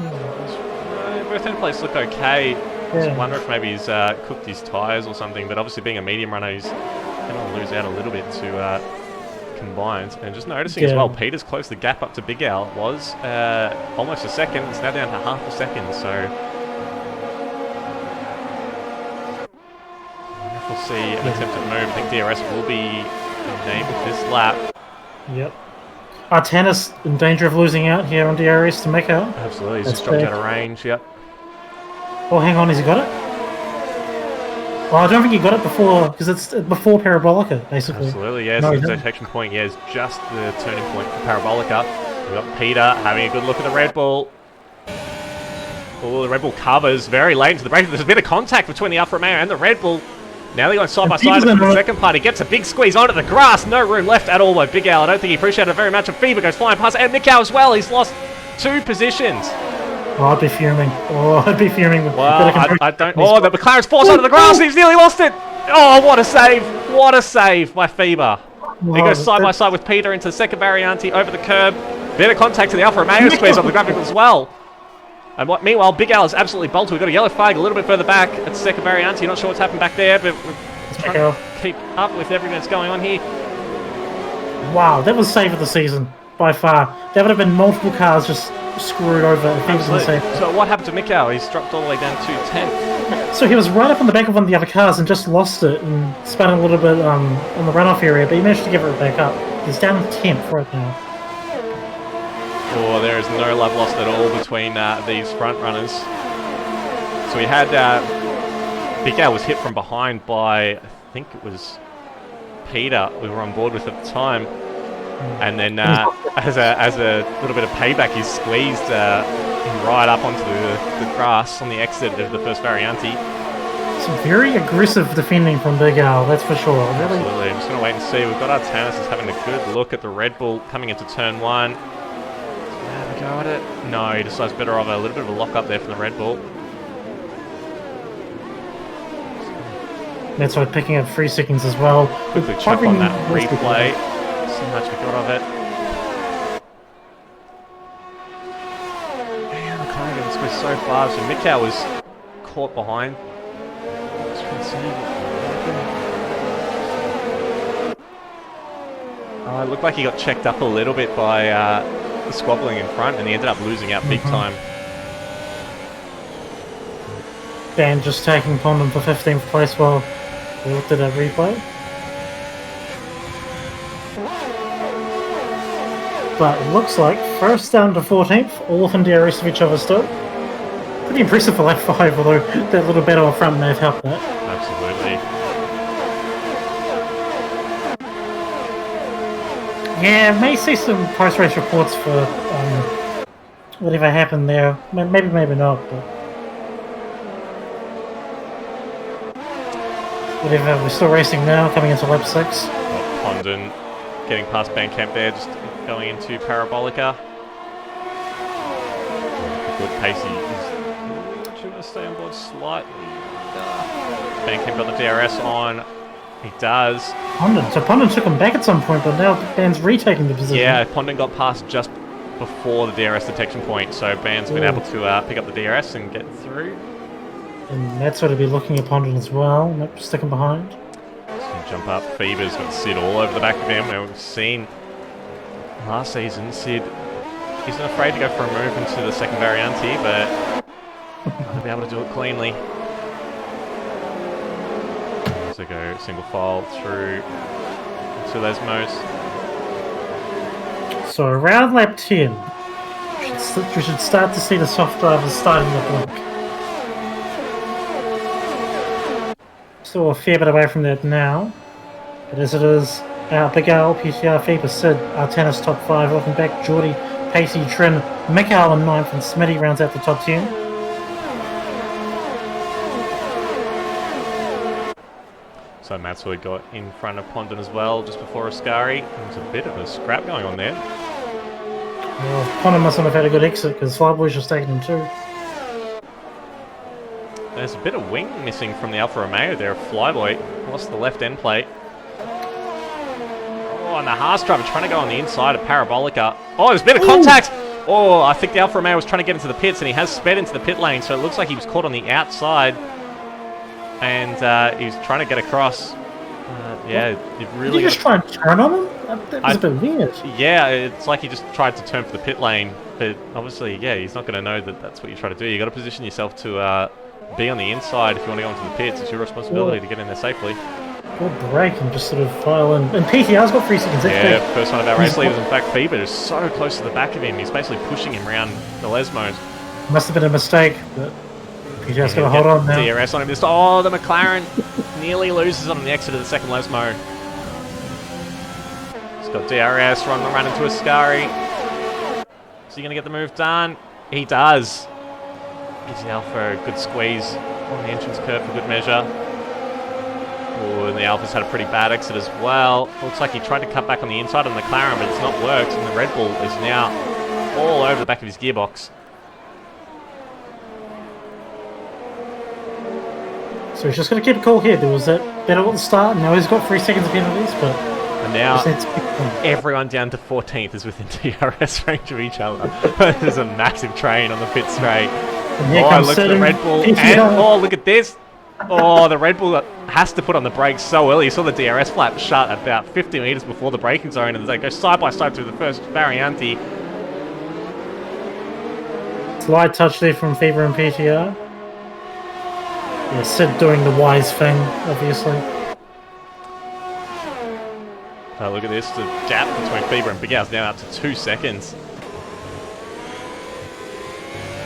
Speaker 1: end plates look okay. I just wonder if maybe he's cooked his tyres or something, but obviously being a medium runner, he's going to lose out a little bit to combined. And just noticing as well, Peter's closed the gap up to Big Al. It was almost a second. It's now down to half a second, so... We'll see an attempt at move. I think DRS will be named with this lap.
Speaker 2: Yep. Artanis in danger of losing out here on DRS to make out.
Speaker 1: Absolutely, he's just dropped out of range, yep.
Speaker 2: Oh, hang on, has he got it? Oh, I don't think he got it before, because it's before Parabolica, basically.
Speaker 1: Absolutely, yes. No, the detection point, is just the turning point for Parabolica. We've got Peter having a good look at the Red Bull. Oh, the Red Bull covers very late into the break. There's a bit of contact between the Alfa Romeo and the Red Bull. Now they're going side by side for the second part. He gets a big squeeze onto the grass. No room left at all by Big Al. I don't think he appreciated it very much. And Fever goes flying past. And Mikau as well. He's lost 2 positions.
Speaker 2: Oh, I'd be fuming. I
Speaker 1: don't... Oh, the McLaren's forced onto the grass. He's nearly lost it. Oh, what a save. What a save by Fever. He goes side by side with Peter into the second Variante over the curb. Bit of contact to the Alfa Romeo squeeze on the graphic as well. And meanwhile, Big Al is absolutely bolted. We've got a yellow flag a little bit further back at the second Variante. Not sure what's happened back there, but we're trying to keep up with everything that's going on here.
Speaker 2: Wow, that was save of the season, by far. That would have been multiple cars just screwed over if he was in the save.
Speaker 1: So what happened to Mikhail? He's dropped all the way down to 10th.
Speaker 2: So he was right up on the back of one of the other cars and just lost it and spun a little bit on the runoff area, but he managed to give it back up. He's down 10th right now.
Speaker 1: Oh, there is no love lost at all between these front runners. So we had Mikhail was hit from behind by, I think it was Peter we were on board with at the time. And then as a little bit of payback, he squeezed him right up onto the grass on the exit of the first Variante.
Speaker 2: Some very aggressive defending from Big Al, that's for sure. Really.
Speaker 1: Absolutely. I'm just going to wait and see. We've got our Tannis is having a good look at the Red Bull coming into turn 1. Have a go at it. No, he decides better off a little bit of a lock up there from the Red Bull.
Speaker 2: That's why picking up 3 seconds as well.
Speaker 1: Quickly check on that replay. See how much we got of it. Man, the car gets squeezed so far. So Mikhail was caught behind. Just trying to see what happened. It looked like he got checked up a little bit by the squabbling in front, and he ended up losing out big time.
Speaker 2: Dan just taking Pondon for 15th place while we looked at that replay. But it looks like first down to 14th, all within DRS of each other still. Pretty impressive for lap 5, although that little battle up front may have helped that.
Speaker 1: Absolutely.
Speaker 2: Yeah, may see some post-race reports for whatever happened there. Maybe, maybe not, but whatever. We're still racing now, coming into lap 6.
Speaker 1: Pondon getting past Bandcamp there, just going into Parabolica. Good Pacey is trying to stay on board slightly. Bandcamp got the DRS on. He does.
Speaker 2: So Pondon took him back at some point, but now Band's retaking the position.
Speaker 1: Yeah, Pondon got past just before the DRS detection point, so Band's been able to pick up the DRS and get through.
Speaker 2: And that's what he'll be looking at Pondon as well. Nope, sticking behind.
Speaker 1: Jump up. Fever's got Sid all over the back of him. Now we've seen last season Sid isn't afraid to go for a move into the second Variante, but he'll be able to do it cleanly. So go single file through to Lesmos.
Speaker 2: So around lap 10, we should start to see the soft drivers starting to blink. Still a fair bit away from that now, but as it is, Big Al, PTR, Fever, Sid, our tennis top 5, looking back, Geordie, Pacey, Trin, Mikhail in 9th, and Smitty rounds out the top 10.
Speaker 1: So Matsui got in front of Pondon as well, just before Ascari. There's a bit of a scrap going on there.
Speaker 2: Well, Pondon must not have had a good exit, because Flyboy's just taking him too.
Speaker 1: There's a bit of wing missing from the Alfa Romeo there. Flyboy lost the left end plate. Oh, and the Haas driver trying to go on the inside of Parabolica. Oh, there's a bit of contact! Oh, I think the Alfa Romeo was trying to get into the pits, and he has sped into the pit lane, so it looks like he was caught on the outside. And he was trying to get across. Yeah, it really...
Speaker 2: Did you just try and turn on him? That was a bit weird.
Speaker 1: Yeah, it's like he just tried to turn for the pit lane, but obviously, yeah, he's not going to know that that's what you try to do. You got to position yourself to be on the inside if you want to go into the pits. It's your responsibility to get in there safely.
Speaker 2: Good break and just sort of file in. And PTR's got 3 seconds.
Speaker 1: Yeah, first one of our race leaders. In fact, Fever is so close to the back of him. He's basically pushing him around the Lesmos.
Speaker 2: Must have been a mistake, but PTR's got to hold on now.
Speaker 1: DRS on him. Oh, the McLaren nearly loses on the exit of the second Lesmo. He's got DRS, run into Ascari. Is he going to get the move done? He does. Gives the Alpha a good squeeze on the entrance curve for good measure. Oh, and the Alpha's had a pretty bad exit as well. Looks like he tried to cut back on the inside of the McLaren, but it's not worked, and the Red Bull is now all over the back of his gearbox.
Speaker 2: So he's just going to keep a cool head. There was that battle at the start, and now he's got 3 seconds of penalties, but...
Speaker 1: And now everyone down to 14th is within DRS range of each other. There's a massive train on the pit straight.
Speaker 2: And here comes
Speaker 1: look at the Red Bull.
Speaker 2: PTR.
Speaker 1: And, oh, look at this. Oh, the Red Bull has to put on the brakes so early. You saw the DRS flap shut about 50 metres before the braking zone, and they go side by side through the first variante.
Speaker 2: Slight touch there from Fever and PTR. Yeah, Sid doing the wise thing, obviously.
Speaker 1: Look at this, the gap between Fever and Big Al's now up to 2 seconds.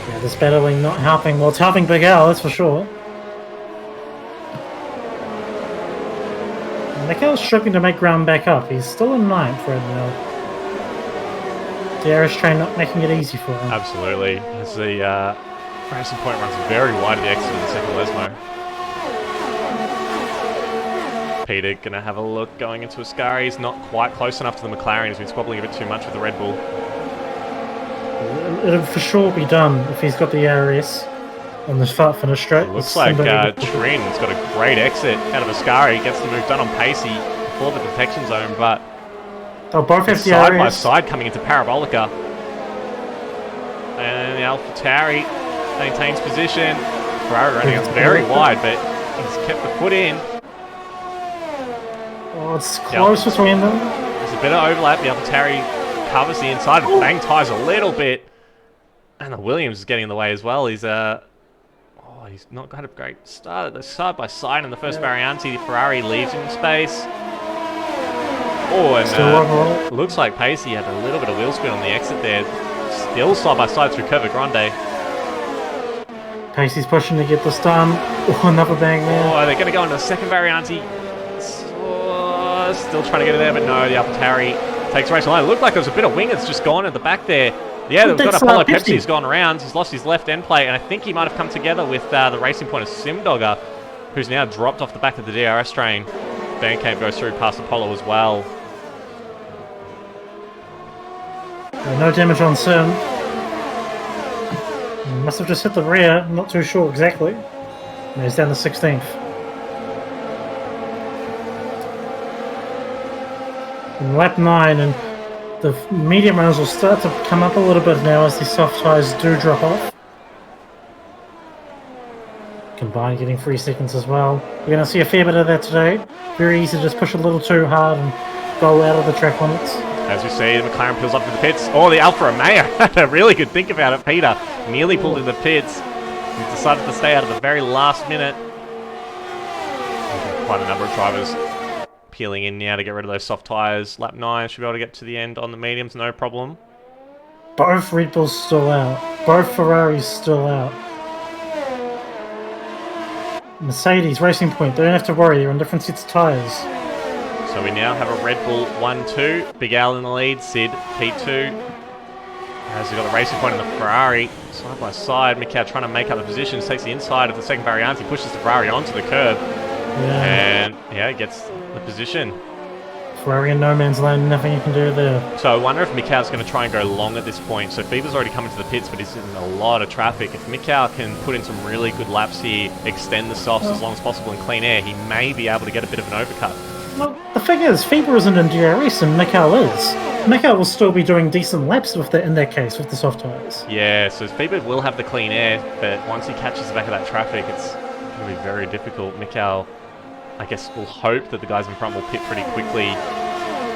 Speaker 2: Yeah, this battling not helping. Well, it's helping Big Al, that's for sure. Mikhail's struggling to make ground back up. He's still in 9th right now. The Irish train not making it easy for him.
Speaker 1: Absolutely. As the racing point runs very wide at the exit of the second Lesmo. Peter gonna have a look going into Ascari. He's not quite close enough to the McLaren. He's been squabbling a bit too much with the Red Bull.
Speaker 2: It'll for sure be done if he's got the ARS on the start finish straight.
Speaker 1: It looks like Trin's got a great exit out of Ascari. Gets the move done on Pacey before the detection zone, but
Speaker 2: they'll both have the
Speaker 1: side by
Speaker 2: ARS.
Speaker 1: side coming into Parabolica. And the AlphaTauri maintains position. Ferrari running out very wide, but he's kept the foot in.
Speaker 2: Oh, it's close between them.
Speaker 1: There's a bit of overlap. The AlphaTauri covers the inside and bang tires a little bit. And the Williams is getting in the way as well. He's he's not got a great start. They're side by side in the first variante. The Ferrari leaves him in space. Oh, and looks like Pacey had a little bit of wheel spin on the exit there. Still side by side through Curva Grande.
Speaker 2: Pacey's pushing to get this done. Oh, another bang there.
Speaker 1: Oh, they're going to go into the second variante. Still trying to get it there, but no, the AlphaTauri takes race line. It looked like there was a bit of wing that's just gone at the back there. Yeah, they've got Apollo Pepsi. He's gone around. He's lost his left end plate, and I think he might have come together with the Racing Point of Simdogger, who's now dropped off the back of the DRS train. Bandcamp goes through past Apollo as well.
Speaker 2: No damage on Sim. Must have just hit the rear. I'm not too sure exactly. And he's down to 16th. In lap 9, and the medium runners will start to come up a little bit now as these soft tyres do drop off. Combined getting 3 seconds as well. We're going to see a fair bit of that today. Very easy to just push a little too hard and go out of the track limits.
Speaker 1: As we see, the McLaren peels up to the pits. Oh, the Alfa Romeo had a really good think about it. Peter nearly pulled in the pits. He decided to stay out at the very last minute. Quite a number of drivers peeling in now to get rid of those soft tyres. Lap 9 should be able to get to the end on the mediums, no problem.
Speaker 2: Both Red Bulls still out. Both Ferraris still out. Mercedes, Racing Point, they don't have to worry, they're on different sets of tyres.
Speaker 1: So we now have a Red Bull 1-2. Big Al in the lead, Sid P2. As we've got the Racing Point and the Ferrari side by side. Mikau trying to make up the positions, takes the inside of the second variant. He pushes the Ferrari onto the curb. And yeah, gets the position.
Speaker 2: Ferrari in no man's land, nothing you can do there.
Speaker 1: So I wonder if Mikau's going to try and go long at this point. So Fever's already come into the pits, but he's in a lot of traffic. If Mikau can put in some really good laps here, extend the softs as long as possible in clean air, he may be able to get a bit of an overcut.
Speaker 2: Well, the thing is, Fever isn't in DRS and Mikau is. Mikau will still be doing decent laps with in that case, with the soft tyres.
Speaker 1: Yeah, so Fever will have the clean air, but once he catches the back of that traffic, it's going to be very difficult. Mikau, I guess, will hope that the guys in front will pit pretty quickly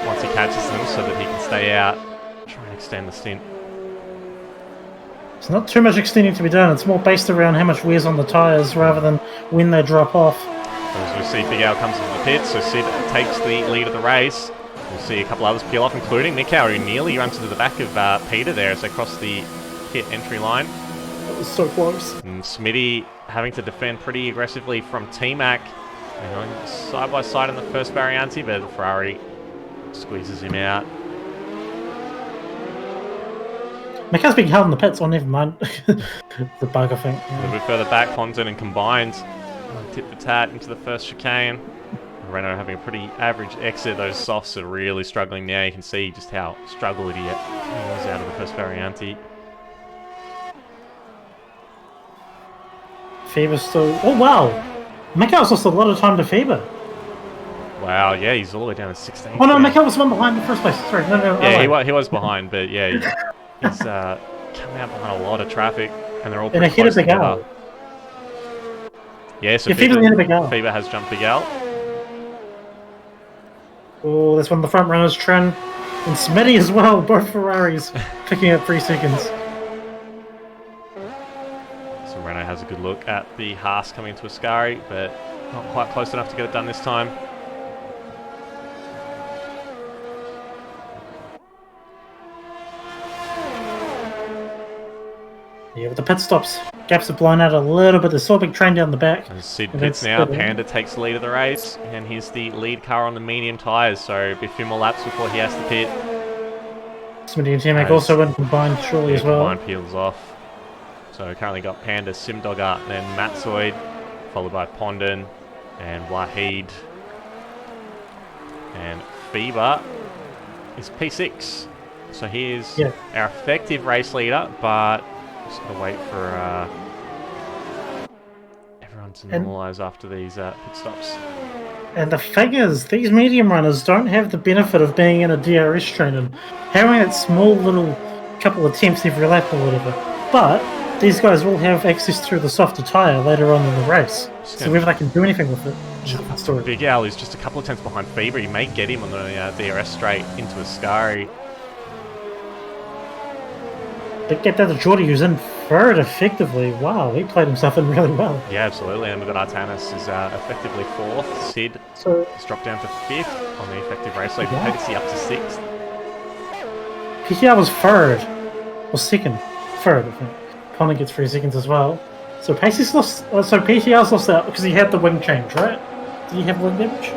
Speaker 1: once he catches them so that he can stay out, try and extend the stint.
Speaker 2: It's not too much extending to be done. It's more based around how much wears on the tyres rather than when they drop off.
Speaker 1: As we see, Big Al comes into the pits, so Sid takes the lead of the race. We'll see a couple others peel off, including Mikau, who nearly runs into the back of Peter there as they cross the pit entry line.
Speaker 2: That was so close.
Speaker 1: And Smitty having to defend pretty aggressively from T-Mac. They're going side by side in the first variante, but Ferrari squeezes him out.
Speaker 2: Mikau's being held in the pits. Oh, never mind. The bug, I think.
Speaker 1: A little bit further back, Ponton and combined. Tip for tat into the first chicane. Renault having a pretty average exit. Those softs are really struggling now. You can see just how struggled he was out of the first variante.
Speaker 2: Fever's still... Oh, wow! Mikau's lost a lot of time to Fever.
Speaker 1: Wow, yeah, he's all the way down to 16.
Speaker 2: Oh, no, Mikau was one behind in the first place. Sorry, no.
Speaker 1: Yeah, he was behind, but yeah, he's coming out behind a lot of traffic, and they're all pretty close together. Yeah, so
Speaker 2: Yeah, Fever's in a Big Al.
Speaker 1: Fever has jumped Big Al.
Speaker 2: Oh, that's one of the front runners, Trin. And Smitty as well, both Ferraris picking up 3 seconds.
Speaker 1: So Renault has a good look at the Haas coming into Ascari, but not quite close enough to get it done this time.
Speaker 2: Yeah, with the pit stops, gaps have blown out a little bit. There's still a big train down the back.
Speaker 1: And Sid pits now. Panda takes the lead of the race, and he's the lead car on the medium tyres, so it'll be a few more laps before he has to pit.
Speaker 2: Smitty and T-Mac also went combined shortly as well.
Speaker 1: Combined peels off. So currently got Panda, Simdogger, then Matzoid, followed by Pondon and Wahid. And Fever is P6. So he is our effective race leader, but just got to wait for everyone to normalise after these pit stops.
Speaker 2: And the figures, these medium runners don't have the benefit of being in a DRS train and having that small little couple attempts every lap or whatever. But these guys will have access to the softer tyre later on in the race. So whether they can do anything with it,
Speaker 1: Big Al is just a couple of tenths behind Fever. He may get him on the DRS straight into Ascari.
Speaker 2: Big gap down to Geordie, who's in third effectively. Wow, he played himself in really well.
Speaker 1: Yeah, absolutely. And we've got Artanis is effectively fourth. Sid has dropped down to fifth on the effective race lead. Pacey up to sixth.
Speaker 2: PTR was third. Or second. Third, I think. Pondon gets 3 seconds as well. So Pacey's lost. So PTR's lost out because he had the wing change, right? Did he have wing damage?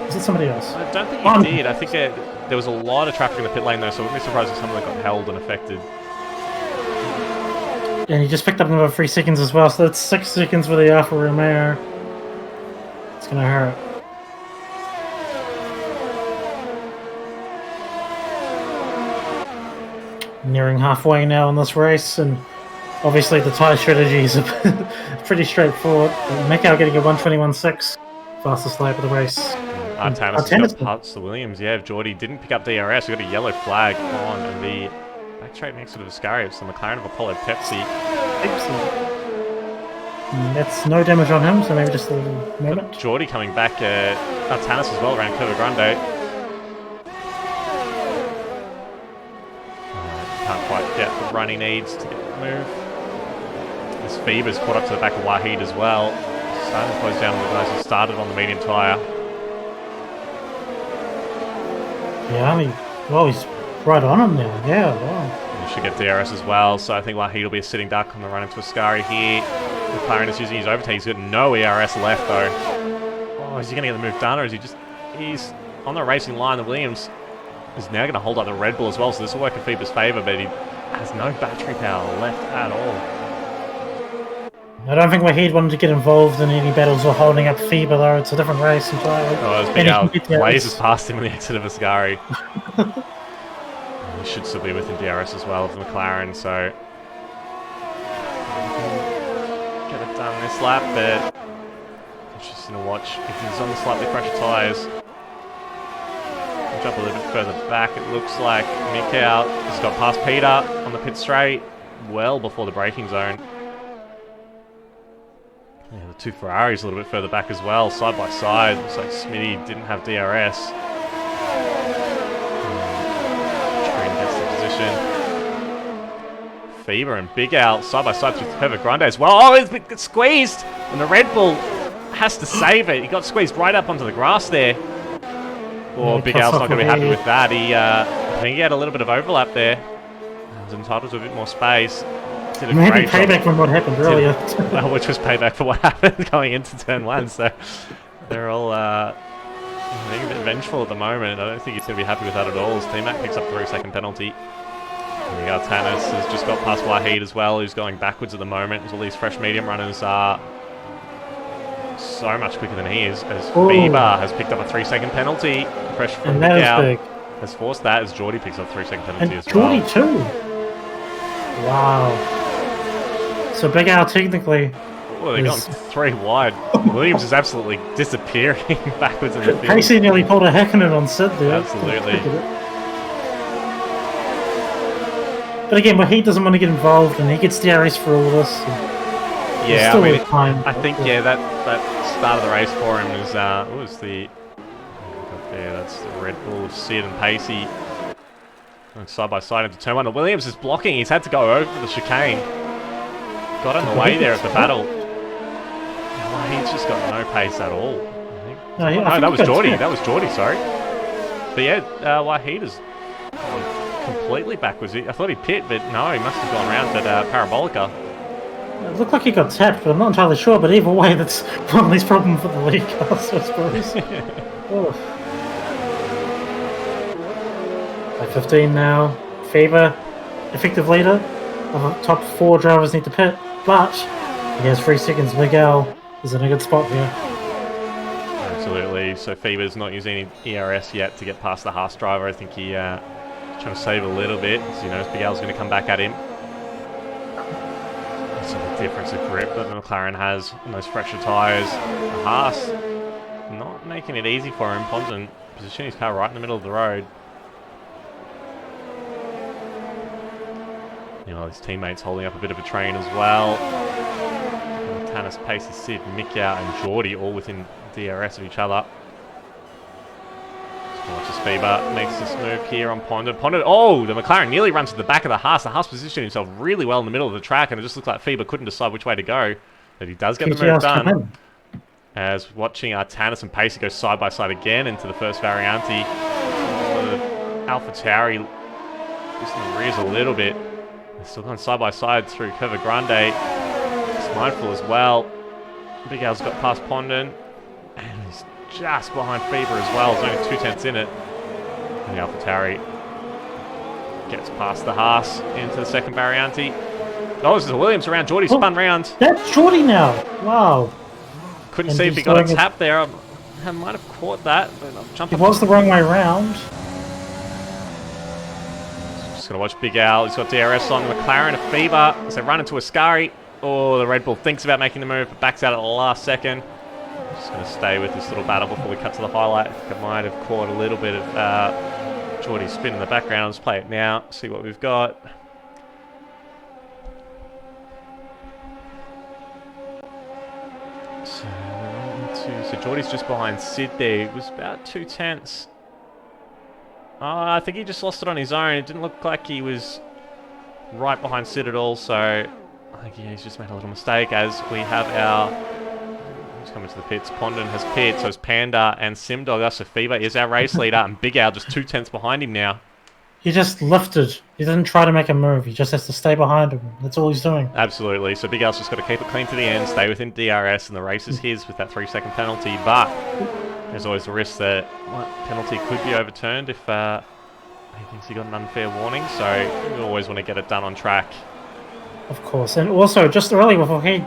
Speaker 2: Is it somebody else?
Speaker 1: I don't think he did. I think there was a lot of traffic in the pit lane though, so I wouldn't be surprised if someone got held and affected.
Speaker 2: And he just picked up another 3 seconds as well, so that's 6 seconds for the Alfa Romeo. It's gonna hurt. Nearing halfway now in this race, and obviously the tyre strategies are pretty straightforward. Macau getting a 1:21.6, fastest lap of the race.
Speaker 1: Artanis has got past the Williams. Yeah, if Geordie didn't pick up DRS, we got a yellow flag on the back straight next to the Ascari. It's the McLaren of Apollo Pepsi.
Speaker 2: That's no damage on him, so maybe just a little moment.
Speaker 1: Geordie coming back at Artanis as well around Curva Grande. Can't quite get the run he needs to get the move. This Fever's caught up to the back of Wahid as well. Starting to close down the guys who started on the medium tyre.
Speaker 2: Yeah, I mean, well, he's right on him now. Yeah, wow.
Speaker 1: He should get DRS as well, so I think Wahid will be a sitting duck on the run into Ascari here. McLaren is using his overtake. He's got no ERS left though. Oh, is he going to get the move done, or is he just... He's on the racing line. The Williams is now going to hold up the Red Bull as well, so this will work in Fever's favour, but he has no battery power left at all.
Speaker 2: I don't think Wahid wanted to get involved in any battles or holding up Fever though. It's a different race entirely.
Speaker 1: Oh, it's Big Al blazes past him on the exit of Ascari. He should still be within DRS as well of the McLaren, so get it done this lap, but interesting to watch if he's on the slightly fresher tyres. Jump a little bit further back, it looks like Mikau has got past Peter on the pit straight well before the braking zone. Yeah, the two Ferraris a little bit further back as well, side by side. Looks like Smitty didn't have DRS. Train gets the position. Fever and Big Al side by side with Curva Grande as well. Oh, it's been squeezed! And the Red Bull has to save it. He got squeezed right up onto the grass there. Oh, Big Al's not going to be happy with that. I think he had a little bit of overlap there. He was entitled to a bit more space.
Speaker 2: Maybe payback from what happened earlier.
Speaker 1: Well, which was payback for what happened going into turn one. So they're all being a bit vengeful at the moment. I don't think he's going to be happy with that at all. His teammate picks up the 3-second penalty. And we got Tanis has just got past Wahid as well, who's going backwards at the moment. As all these fresh medium runners are so much quicker than he is. As Fever has picked up a 3-second penalty. Pressure from Big Al has forced that as Geordie picks up a 3-second penalty as well.
Speaker 2: Geordie too. Wow. So Big Al technically...
Speaker 1: Oh, they're going 3 wide. Williams is absolutely disappearing backwards in the field.
Speaker 2: Pacey nearly pulled a Hakkinen on Sid there.
Speaker 1: Absolutely.
Speaker 2: But again, Wahid doesn't want to get involved and he gets DRS for all this.
Speaker 1: Yeah,
Speaker 2: still
Speaker 1: I mean,
Speaker 2: fine.
Speaker 1: I think that start of the race for him was what was the there? That's the Red Bull of Sid and Pacey going side by side into turn 1. And Williams is blocking. He's had to go over the chicane. Got in the way there at the battle. Well, he's just got no pace at all. I think. No, that was Geordie. That was Geordie. Sorry. But yeah, Wahid has gone completely backwards. I thought he'd pit, but no, he must have gone around at Parabolica.
Speaker 2: It looked like he got tapped, but I'm not entirely sure. But either way, that's one of these problems for the league, I suppose. Like 15 now. Faber, effective leader. The top 4 drivers need to pit, but he has 3 seconds. Miguel is in a good spot there.
Speaker 1: Absolutely. So Faber's not using any ERS yet to get past the Haas driver. I think he trying to save a little bit. So, you know, Miguel's going to come back at him. So the difference of grip that the McLaren has on those fresher tyres. The Haas not making it easy for him. Ponton positioning his car right in the middle of the road. You know, his teammates holding up a bit of a train as well. Tannis, Pacey, Sid, Mick and Geordie all within DRS of each other. Watch as Faber makes this move here on Pondon. Oh, the McLaren nearly runs to the back of the Haas. The Haas positioned himself really well in the middle of the track, and it just looked like Faber couldn't decide which way to go. But he does get the move done. As watching Tannis and Pacey go side by side again into the first Varianti. Alpha Tauri just in the rears a little bit. They're still going side by side through Curva Grande. It's mindful as well. Big Al's got past Pondon. And he's just behind Faber as well. There's only 2 tenths in it. And the Alpha Tauri gets past the Haas into the second Varianti. Oh, this is a Williams around. Geordie spun round.
Speaker 2: That's Geordie now. Wow.
Speaker 1: Couldn't see if he got a tap there. I might have caught that, but I'm jumping.
Speaker 2: It was the wrong way round.
Speaker 1: Just going to watch Big Al. He's got DRS on the McLaren. A Faber as they run into Ascari. Oh, the Red Bull thinks about making the move, but backs out at the last second. Just going to stay with this little battle before we cut to the highlight. I think I might have caught a little bit of Geordie's spin in the background. Let's play it now, see what we've got. So Geordie's just behind Sid there. It was about 2 tenths. I think he just lost it on his own. It didn't look like he was right behind Sid at all, so I think he's just made a little mistake as we have our... Who's coming to the pits? Pondon has pit, so it's Panda and Simdogger. So Faber is our race leader, and Big Al just 2 tenths behind him now.
Speaker 2: He just lifted. He didn't try to make a move. He just has to stay behind him. That's all he's doing.
Speaker 1: Absolutely. So Big Al's just got to keep it clean to the end, stay within DRS, and the race is his with that 3-second penalty. But there's always the risk that penalty could be overturned if he thinks he got an unfair warning. So you always want to get it done on track.
Speaker 2: Of course. And also, just earlier before he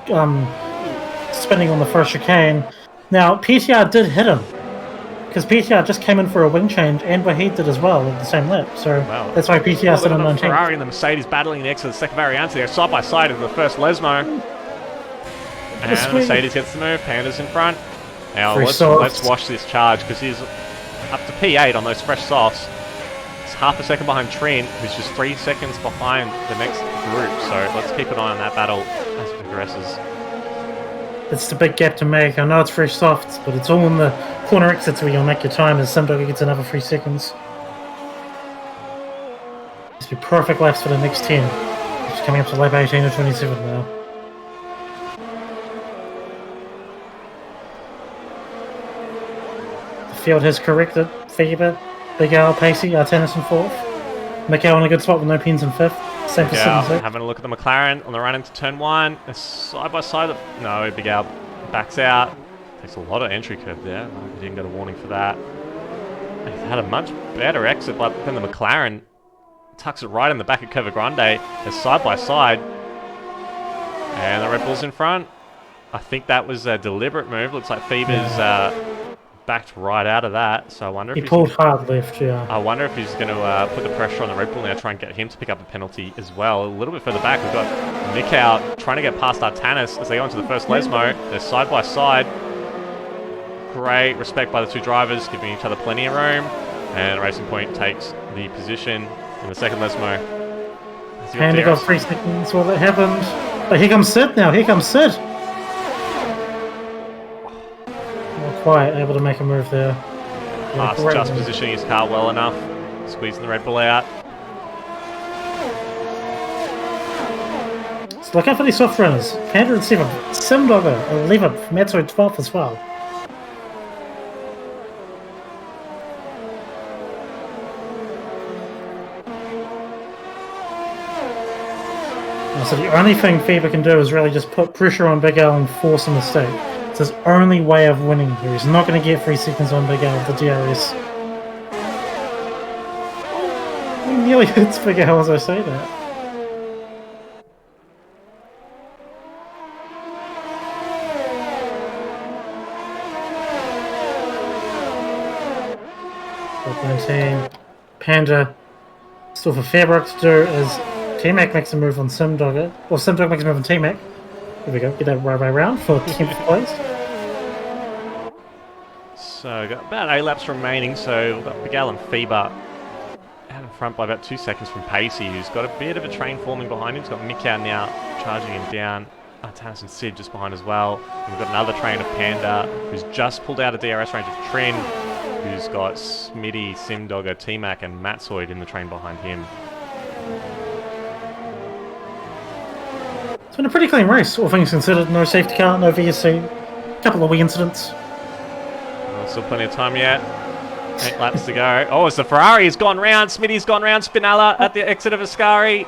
Speaker 2: spinning on the first chicane, now PTR did hit him. Because PTR just came in for a wing change, and Wahid did as well at the same lap. So that's why PTR stood on 19.
Speaker 1: Ferrari and the Mercedes battling the exit of the second Variante. They're side by side in the first Lesmo. And Mercedes gets the move. Panda's in front. Now let's watch this charge because he's up to P8 on those fresh softs. It's half a second behind Trent, who's just 3 seconds behind the next group. So let's keep an eye on that battle as it progresses.
Speaker 2: It's the big gap to make. I know it's fresh softs, but it's all in the corner exits where you'll make your time as Simdogger gets another 3 seconds. It's be perfect laps for the next 10. It's coming up to lap 18 or 27 now. The field has corrected. Faber, Big Al, Pacey, Tennis in 4th. Mick in a good spot with no pins in 5th. Same for
Speaker 1: having a look at the McLaren on the run into turn 1. They're side by side. No, Big Al backs out. Takes a lot of entry curve there. He didn't get a warning for that. And he's had a much better exit than the McLaren. Tucks it right in the back of Curva Grande. They're side by side. And the Red Bull's in front. I think that was a deliberate move. Looks like Faber's backed right out of that. So I wonder if
Speaker 2: he pulled hard left, yeah.
Speaker 1: I wonder if he's going to put the pressure on the Red Bull now, try and get him to pick up a penalty as well. A little bit further back, we've got Mick out trying to get past Artanis as they go into the first Lesmo. They're side by side. Great respect by the 2 drivers, giving each other plenty of room. And Racing Point takes the position in the second Lesmo.
Speaker 2: And he got 3 seconds while that happened. But here comes Sid now. Here comes Sid. quite able to make a move there.
Speaker 1: Haas
Speaker 2: great
Speaker 1: just
Speaker 2: move.
Speaker 1: positioning his car well enough, squeezing the Red Bull out.
Speaker 2: So look out for these soft runners. Panda and 7. Simdogger 11th. Matzo 12th as well. So the only thing FIBA can do is really just put pressure on Big Al and force a mistake. It's his only way of winning here. He's not going to get 3 seconds on Big Al with the DRS. He nearly hits Big Al as I say that. Top 19. Panda still for Fairbrooke to do is T-Mac makes a move on Simdogger. Well, Simdogger makes a move on T-Mac. Here we go, get that right way around for 10th place.
Speaker 1: So, got about 8 laps remaining, so we've got Bigal and FIBA out in front by about 2 seconds from Pacey, who's got a bit of a train forming behind him. He's got Mikau now charging him down. Tannis and Sid just behind as well. And we've got another train of Panda, who's just pulled out of DRS range of Trin, who's got Smitty, Simdogger, T-Mac, and Matzoid in the train behind him.
Speaker 2: It's been a pretty clean race, all things considered. No safety car, no VSC, a couple of wee incidents.
Speaker 1: Well, still plenty of time yet. 8 laps to go. Oh, it's the Ferrari. He's gone round. Smitty's gone round. Spinella at the exit of Ascari.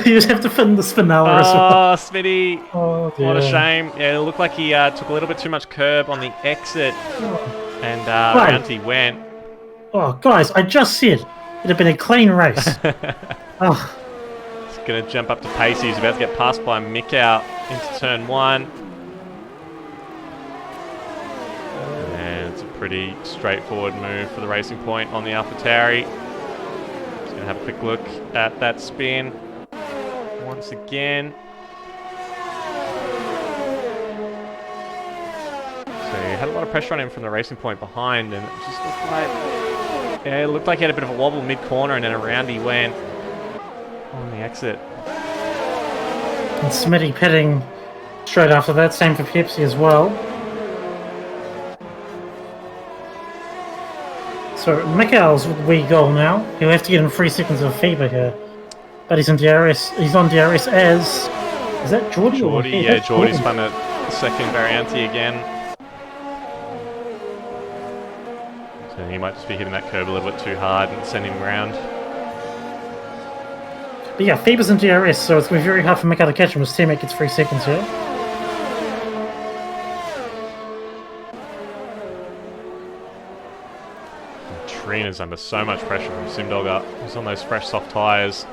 Speaker 2: You just have to fin the Spinella as well.
Speaker 1: Oh, Smitty.
Speaker 2: Oh, dear.
Speaker 1: What a shame. Yeah, it looked like he took a little bit too much curb on the exit. And
Speaker 2: Right.
Speaker 1: round he went.
Speaker 2: Oh, guys, I just said it had been a clean race. Oh,
Speaker 1: He's going to jump up to Pacey. He's about to get passed by Mikau into turn 1. And it's a pretty straightforward move for the Racing Point on the AlphaTauri. Just going to have a quick look at that spin once again. So he had a lot of pressure on him from the Racing Point behind, and it just looked like, yeah, it looked like he had a bit of a wobble mid-corner, and then around he went on the exit.
Speaker 2: and Smitty pitting straight after that. Same for Pepsi as well. So Mikhail's with wee goal now. He'll have to get him 3 seconds of FIBA here. But he's in DRS. He's on DRS as... Is that Geordie?
Speaker 1: Geordie, yeah, Geordie's spun a second Varianti again. So he might just be hitting that curb a little bit too hard and sending him around.
Speaker 2: But yeah, FIBA's in DRS, so it's going to be very hard for Mikhail to catch him. His teammate gets 3 seconds here.
Speaker 1: Trina's under so much pressure from Simdogger. He's on those fresh soft tyres.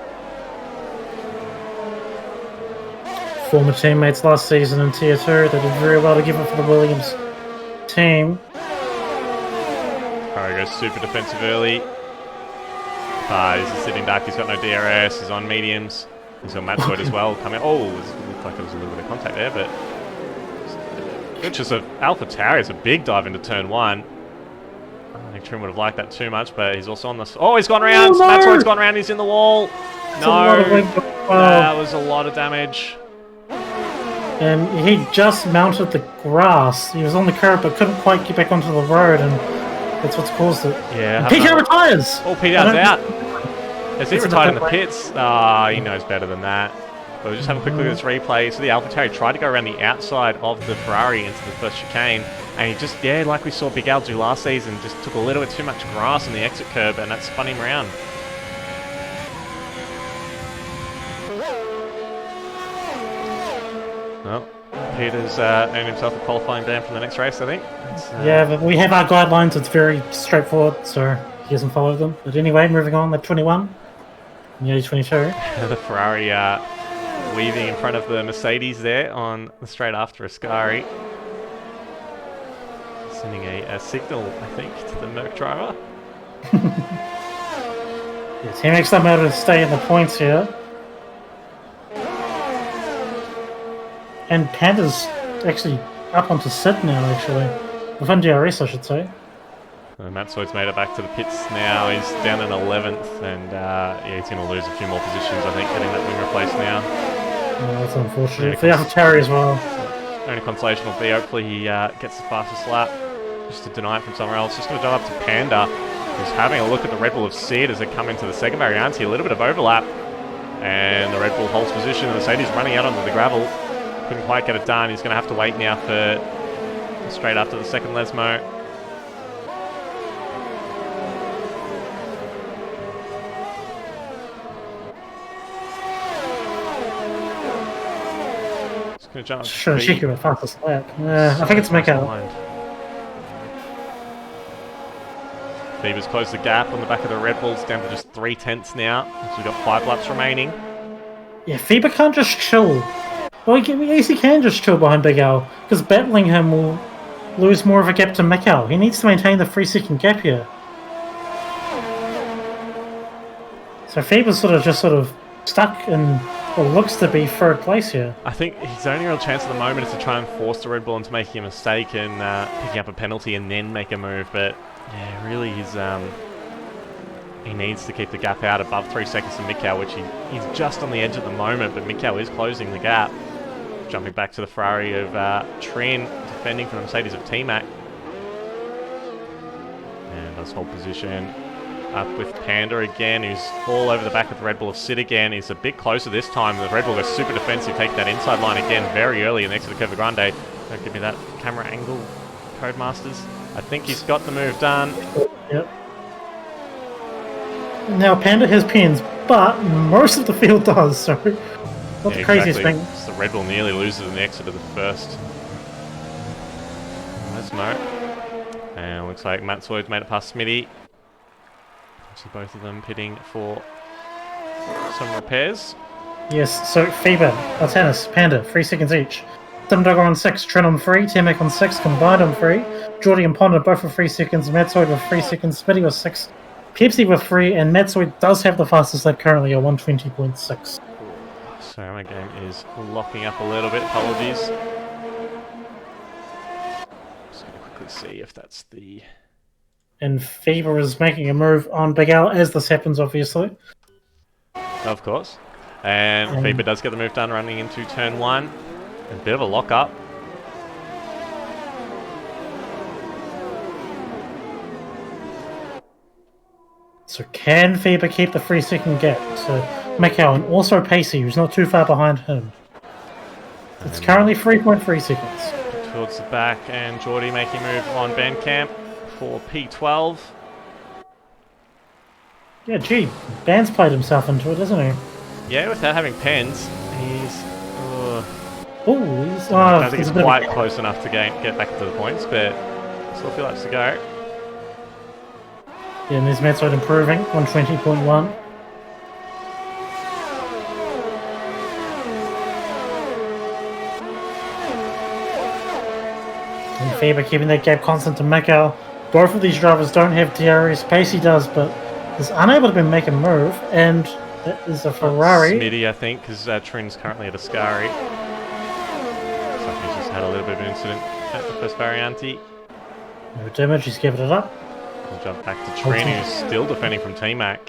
Speaker 2: Former teammates last season in Tier 2. They did very well to give it for the Williams team.
Speaker 1: Curry goes super defensive early. He's just sitting back. He's got no DRS. He's on mediums. He's on Matzoid as well. Coming. Oh, it looked like there was a little bit of contact there, but it's just an AlphaTauri. It's a big dive into turn 1. I don't think Trim would have liked that too much, but he's also on the... Oh, he's gone round.
Speaker 2: Oh, no!
Speaker 1: Matzoid's gone round. He's in the wall.
Speaker 2: That's a lot of wing-
Speaker 1: That was a lot of damage.
Speaker 2: And he just mounted the grass. He was on the curb but couldn't quite get back onto the road, and that's what's caused it.
Speaker 1: Yeah.
Speaker 2: Peter retires!
Speaker 1: Oh, Peter's out. Has he
Speaker 2: It's
Speaker 1: retired in
Speaker 2: another
Speaker 1: the pits? Ah, he knows better than that. But we'll just have a quick look at this replay. So the AlphaTauri tried to go around the outside of the Ferrari into the first chicane, and he just, yeah, like we saw Big Al do last season, just took a little bit too much grass on the exit curb, and that spun him around. Well, Peter's earned himself a qualifying ban from the next race, I think.
Speaker 2: Yeah, but we have our guidelines. It's very straightforward, so he doesn't follow them. But anyway, moving on, lap 21. Nearly 22.
Speaker 1: The Ferrari weaving in front of the Mercedes there on the straight after Ascari. Sending a signal, I think, to the Merc driver.
Speaker 2: Yes, he makes them able to stay in the points here. And Panda's actually up onto Sid now, actually. Within DRS, I should say.
Speaker 1: Matzoid's made it back to the pits now. He's down in 11th, and yeah, he's going to lose a few more positions, I think, getting that wing replaced now.
Speaker 2: Oh, that's unfortunate.
Speaker 1: Yeah,
Speaker 2: For the AlphaTauri as well.
Speaker 1: only consolation will be hopefully he gets the fastest lap, just to deny it from somewhere else. Just going to jump up to Panda, who's having a look at the Red Bull of Sid as they come into the second variante. A little bit of overlap, and the Red Bull holds position. The Mercedes running out onto the gravel. Couldn't quite get it done. He's going to have to wait now for straight after the second Lesmo. Just going to jump.
Speaker 2: Sure, cheeky with fastest lap. I think it's Mikhail.
Speaker 1: Beaver's closed the gap on the back of the Red Bulls down to just 3/10 now. So we've got 5 laps remaining.
Speaker 2: Yeah, Fever can't just chill. Well, he can just chill behind Big Al, because battling him will lose more of a gap to Mikhail. He needs to maintain the 3-second gap here. So Fever's sort of stuck in what looks to be third place here.
Speaker 1: I think his only real chance at the moment is to try and force the Red Bull into making a mistake and picking up a penalty and then make a move, but yeah, really he needs to keep the gap out above 3 seconds to Mikhail, which he's just on the edge at the moment, but Mikhail is closing the gap. Jumping back to the Ferrari of Trin, defending from the Mercedes of T-Mac. And does hold position up with Panda again, who's all over the back of the Red Bull of Sid again. He's a bit closer this time. The Red Bull goes super defensive, taking that inside line again very early next to the Curva Grande. Don't give me that camera angle, Codemasters. I think he's got the move done.
Speaker 2: Yep. Now Panda has pins, but most of the field does, so not the craziest thing.
Speaker 1: So the Red Bull nearly loses in the exit of the first. Lesmo. And looks like Matt Soyd's made it past Smitty. See both of them pitting for some repairs.
Speaker 2: Yes, so Fever, Altanis, Panda, 3 seconds each. Simdugger on 6, Trin on 3, T-Mac on 6, combined on 3. Geordie and Ponda both with 3 seconds, Matsoid with 3 seconds, Smitty with 6, Pepsi with 3, and Matsoid does have the fastest lap currently at 120.6.
Speaker 1: So my game is locking up a little bit, apologies. Just going to quickly see if that's the...
Speaker 2: And Fever is making a move on Big Al as this happens, obviously.
Speaker 1: Of course. And Fever does get the move done running into turn 1. A bit of a lock-up.
Speaker 2: So can Fever keep the 3 second gap to Mikhail and also Pacey, who's not too far behind him? It's currently 3.3 seconds.
Speaker 1: Towards the back, and Geordie making a move on Bandcamp for P12.
Speaker 2: Yeah, gee, Band's played himself into it, hasn't he?
Speaker 1: Yeah, without having pens, he's...
Speaker 2: I
Speaker 1: don't think he's quite close enough to get back to the points, but still a few laps to go.
Speaker 2: Yeah, and there's Matsoid improving, 120.1. And Fever keeping that gap constant to Mikhail. Both of these drivers don't have DRS. Pacey does, but is unable to make a move, and that is a Ferrari.
Speaker 1: Smitty, I think, because Trin's currently at Ascari. Looks like he's just had a little bit of an incident at the first Variante.
Speaker 2: No damage, he's giving it up.
Speaker 1: We'll jump back to Trin, who's still defending from T-Mac.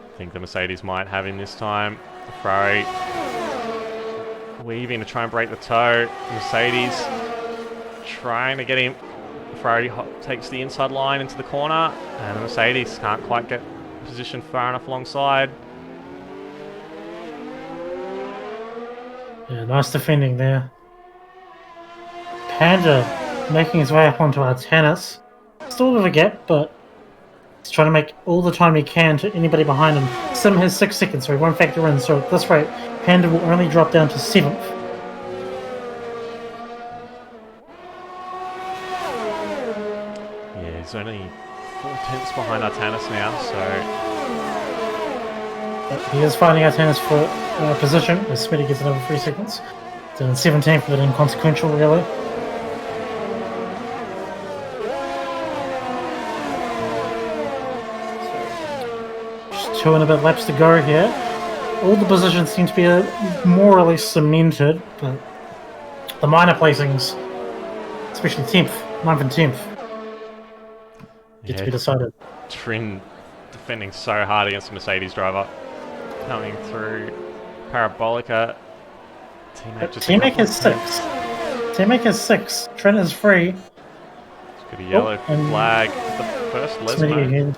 Speaker 1: I think the Mercedes might have him this time. The Ferrari weaving to try and break the toe. Mercedes trying to get him. The Ferrari takes the inside line into the corner, and the Mercedes can't quite get positioned far enough alongside.
Speaker 2: Yeah, nice defending there. Panda making his way up onto Artanis. Still a bit of a gap, but he's trying to make all the time he can to anybody behind him. Sim has 6 seconds, so he won't factor in. So at this rate, Panda will only drop down to 7th.
Speaker 1: Yeah, he's only 4/10 behind Artanis now, so...
Speaker 2: But he is finding Artanis for position, as Smitty gets another 3 seconds. So in 17th, but inconsequential, really. Just 2 and a bit laps to go here. All the positions seem to be more or less cemented, but the minor placings, especially 10th, 9th and 10th, Yet to be decided.
Speaker 1: Trin defending so hard against the Mercedes driver. Coming through Parabolica.
Speaker 2: Teammate has 6. Teammate has 6. Trent is 3.
Speaker 1: It's got a yellow flag. The first
Speaker 2: Smitty
Speaker 1: Lesmo.
Speaker 2: again.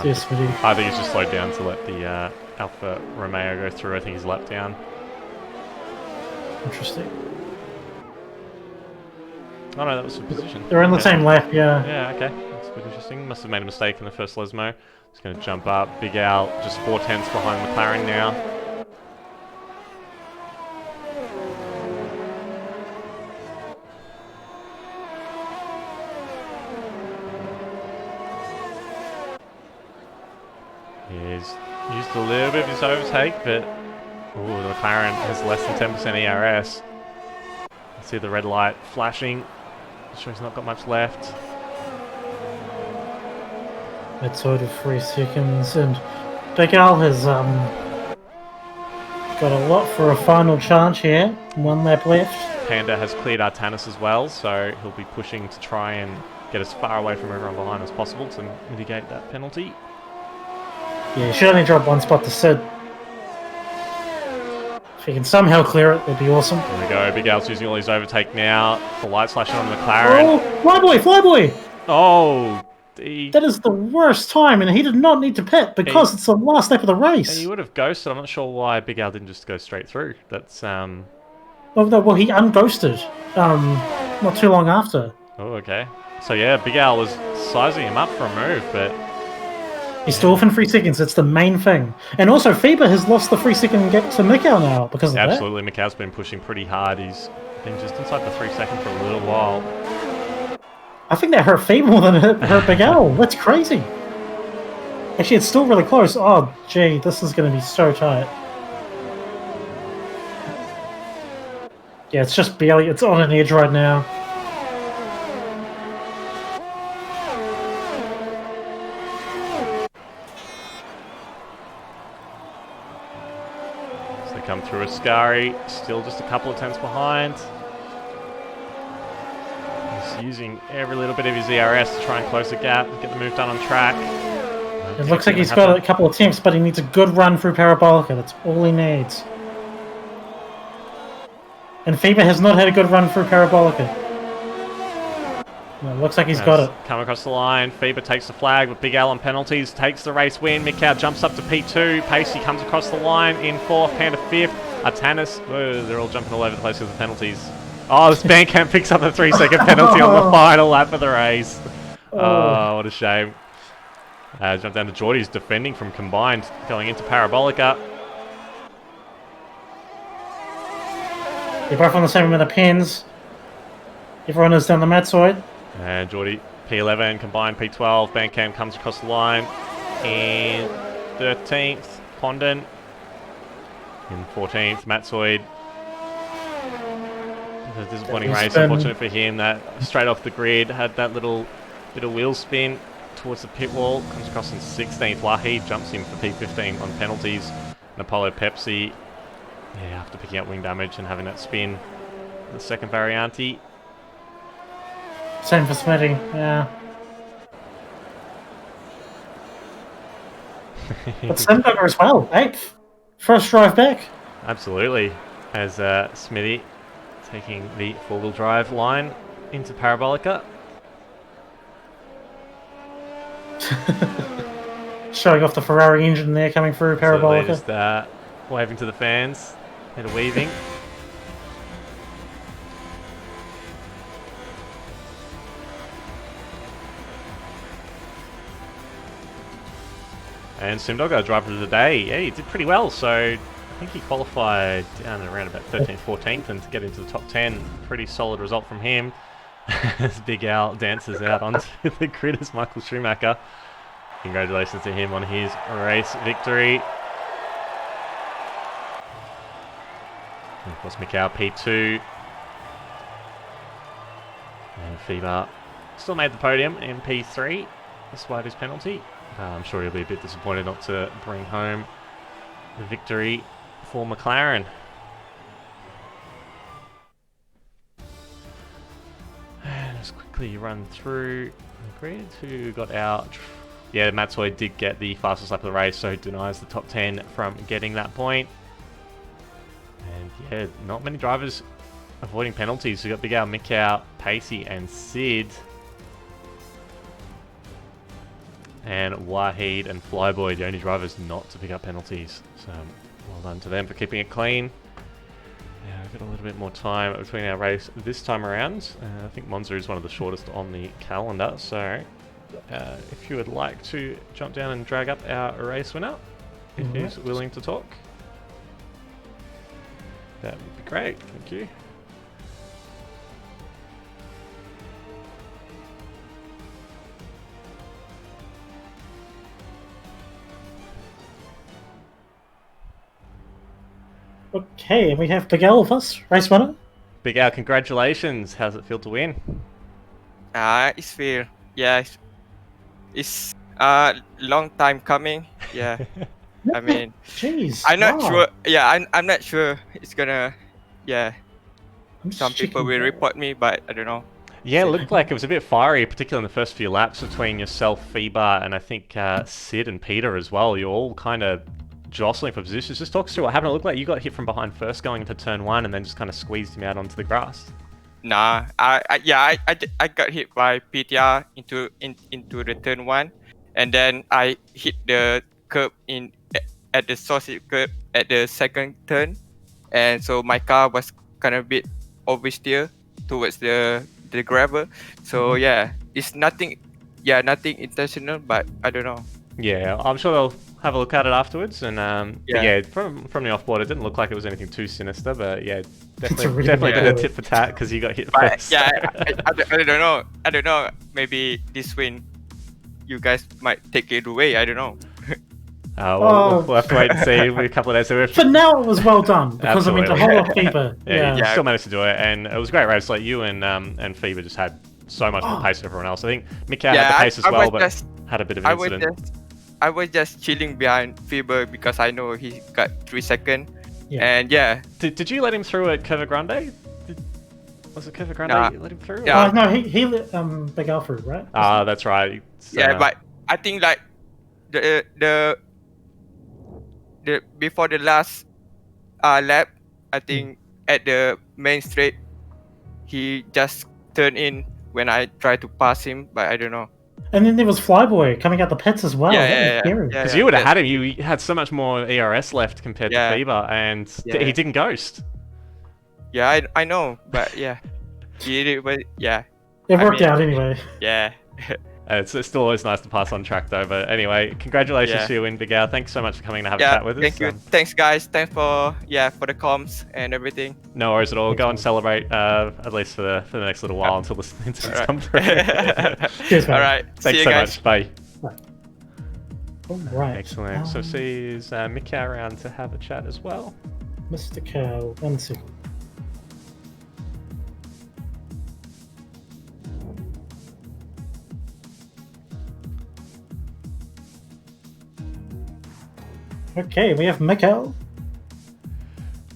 Speaker 2: Yes, Smitty.
Speaker 1: I think he's just slowed down to let the Alfa Romeo go through. I think he's lapped down.
Speaker 2: Interesting.
Speaker 1: Oh no, that was the position.
Speaker 2: They're in the same lap, yeah.
Speaker 1: Yeah, okay. That's quite interesting. Must have made a mistake in the first Lesmo. He's going to jump up. Big Al just 4/10 behind McLaren now. He's used a little bit of his overtake, but ooh, the McLaren has less than 10% ERS. I see the red light flashing. Sure he's not got much left.
Speaker 2: It's sort of 3 seconds, and Big Al has got a lot for a final chance here. 1 lap left.
Speaker 1: Panda has cleared Artanis as well, so he'll be pushing to try and get as far away from everyone behind as possible to mitigate that penalty.
Speaker 2: Yeah, he should only drop 1 spot to Sid. If he can somehow clear it, that'd be awesome.
Speaker 1: There we go. Big Al's using all his overtake now. The light's flashing on the McLaren.
Speaker 2: Oh, Flyboy! Flyboy!
Speaker 1: Oh,
Speaker 2: that is the worst time, and he did not need to pit because it's the last lap of the race.
Speaker 1: And he would have ghosted. I'm not sure why Big Al didn't just go straight through. That's
Speaker 2: Oh, no, well, he unghosted not too long after.
Speaker 1: Oh, okay. So yeah, Big Al was sizing him up for a move, but
Speaker 2: he's still off in 3 seconds. That's the main thing. And also, Faber has lost the 3-second gap to Mikau now because of that.
Speaker 1: Absolutely, Mikau's been pushing pretty hard. He's been just inside the 3 second for a little while.
Speaker 2: I think that hurt Faber more than it hurt Big Al. That's crazy. Actually, it's still really close. Oh, gee, this is going to be so tight. Yeah, it's just barely. It's on an edge right now.
Speaker 1: So they come through Ascari, still just a couple of tenths behind. He's using every little bit of his ERS to try and close the gap, get the move done on track.
Speaker 2: It looks like he's got a couple of attempts, but he needs a good run through Parabolica. That's all he needs. And Faber has not had a good run through Parabolica. No, it looks like he's got it.
Speaker 1: Come across the line. Faber takes the flag with Big Al on penalties, takes the race win. Mikau jumps up to P2. Pacey comes across the line in 4th, Panda 5th. Artanis, they're all jumping all over the place with the penalties. Oh, this Bandcamp picks up the 3-second penalty on the final lap of the race. Oh, what a shame. Jump down to Geordie's defending from combined, going into Parabolica.
Speaker 2: They're both on the same amount of pins. Everyone is down the mat side.
Speaker 1: And Geordie P11, combined P12. Bandcamp comes across the line in 13th. Condon in 14th. Matsoid. A disappointing race, unfortunate for him. That straight off the grid, had that little bit of wheel spin towards the pit wall. Comes across in 16th. Wahid jumps him for P15 on penalties. And Apollo Pepsi, yeah, after picking up wing damage and having that spin, the second Varianti.
Speaker 2: Same for Smitty, yeah. But Simdogger as well, 8th. First drive back.
Speaker 1: Absolutely. As Smitty taking the 4-wheel drive line into Parabolica.
Speaker 2: Showing off the Ferrari engine there coming through Parabolica.
Speaker 1: Just waving to the fans. Bit of weaving. And Simdogger, driver of the day, yeah, he did pretty well. So I think he qualified down around about 13th, 14th, and to get into the top 10, pretty solid result from him. As Big Al dances out onto the grid as Michael Schumacher. Congratulations to him on his race victory. And of course, Mikau P2. And Faber still made the podium in P3, despite his penalty. I'm sure he'll be a bit disappointed not to bring home the victory for McLaren. And let's quickly run through Agreed. Who got out? Yeah, Matsoy did get the fastest lap of the race, so denies the top 10 from getting that point. And yeah, not many drivers avoiding penalties. We got Big Al, Mikau, Pacey, and Sid. And Wahid and Flyboy, the only drivers not to pick up penalties. So well done to them for keeping it clean. Yeah, we've got a little bit more time between our race this time around. I think Monza is one of the shortest on the calendar, so if you would like to jump down and drag up our race winner, if he's willing to talk, that would be great. Thank you.
Speaker 2: Okay, and we have Big Al with us, race winner.
Speaker 1: Big Al, congratulations. How's it feel to win?
Speaker 3: It's fair. Yeah, it's long time coming. Yeah, I mean,
Speaker 2: Jeez,
Speaker 3: I'm not
Speaker 2: wow.
Speaker 3: sure. Yeah, I'm not sure it's gonna. Yeah,
Speaker 2: I'm just
Speaker 3: some people
Speaker 2: checking
Speaker 3: will
Speaker 2: that.
Speaker 3: report me, but I don't know.
Speaker 1: Yeah, it looked like it was a bit fiery, particularly in the first few laps between yourself, Feebar, and I think Sid and Peter as well. You're all kind of jostling for positions. Just talk us through what happened. It looked like you got hit from behind first going into turn 1 and then just kind of squeezed him out onto the grass.
Speaker 3: Nah, I got hit by PTR into the turn 1, and then I hit the curb at the sausage curb at the second turn, and so my car was kind of a bit oversteer towards the gravel. So yeah, it's nothing intentional, but I don't know.
Speaker 1: Yeah, I'm sure they'll have a look at it afterwards. And
Speaker 3: Yeah.
Speaker 1: yeah, from the offboard, it didn't look like it was anything too sinister. But yeah,
Speaker 2: It's a
Speaker 1: definitely,
Speaker 2: really
Speaker 1: definitely
Speaker 2: bad
Speaker 1: been a
Speaker 2: word.
Speaker 1: tit for tat because you got hit
Speaker 3: But
Speaker 1: first.
Speaker 3: yeah, I don't know. I don't know. Maybe this win, you guys might take it away. I don't know.
Speaker 1: We'll have to wait and see in a couple of days. So we're
Speaker 2: For now, it was well done because I mean to
Speaker 1: Absolutely.
Speaker 2: hold off Fever.
Speaker 1: Yeah, you
Speaker 3: Yeah.
Speaker 1: still managed to do it, and it was a great race. Like you and Fever just had so much more pace than everyone else. I think Mikau had the pace as well, but had a bit of an incident.
Speaker 3: I was just chilling behind Faber because I know he got 3 seconds.
Speaker 2: Yeah.
Speaker 3: And yeah,
Speaker 1: Did you let him through at Curva Grande? Was it Curva Grande
Speaker 3: Nah.
Speaker 1: you let him through?
Speaker 3: Yeah.
Speaker 2: No, he let Big Al through, right?
Speaker 1: Ah, that's right. So,
Speaker 3: yeah, but I think like the before the last lap, I think at the main straight, he just turned in when I tried to pass him, but I don't know.
Speaker 2: And then there was Flyboy coming out the pits as well.
Speaker 3: Yeah,
Speaker 2: That was
Speaker 3: yeah,
Speaker 2: scary.
Speaker 3: yeah.
Speaker 1: Because you would have had him, you had so much more ERS left compared
Speaker 3: Yeah.
Speaker 1: to Fever, and
Speaker 3: Yeah.
Speaker 1: he didn't ghost.
Speaker 3: Yeah, I know, but yeah, he did, but yeah,
Speaker 2: It
Speaker 3: I
Speaker 2: worked
Speaker 3: mean-
Speaker 2: out anyway.
Speaker 3: yeah.
Speaker 1: It's still always nice to pass on track though. But anyway, congratulations
Speaker 3: Yeah.
Speaker 1: to you, Big Al. Thanks so much for coming to have a
Speaker 3: Yeah,
Speaker 1: chat with us.
Speaker 3: thank you. Thanks, guys. Thanks for the comms and everything.
Speaker 1: No worries at all. Go and
Speaker 2: Thanks,
Speaker 1: celebrate at least for the next little while until the incidents
Speaker 3: Alright.
Speaker 1: come through.
Speaker 2: Cheers, man.
Speaker 3: All right.
Speaker 1: Thanks
Speaker 3: See you
Speaker 1: so
Speaker 3: guys.
Speaker 1: much. Bye.
Speaker 2: All right.
Speaker 1: Excellent. So sees Mikau around to have a chat as well.
Speaker 2: Mr. Cow, 1 second. Okay, we have Mikkel.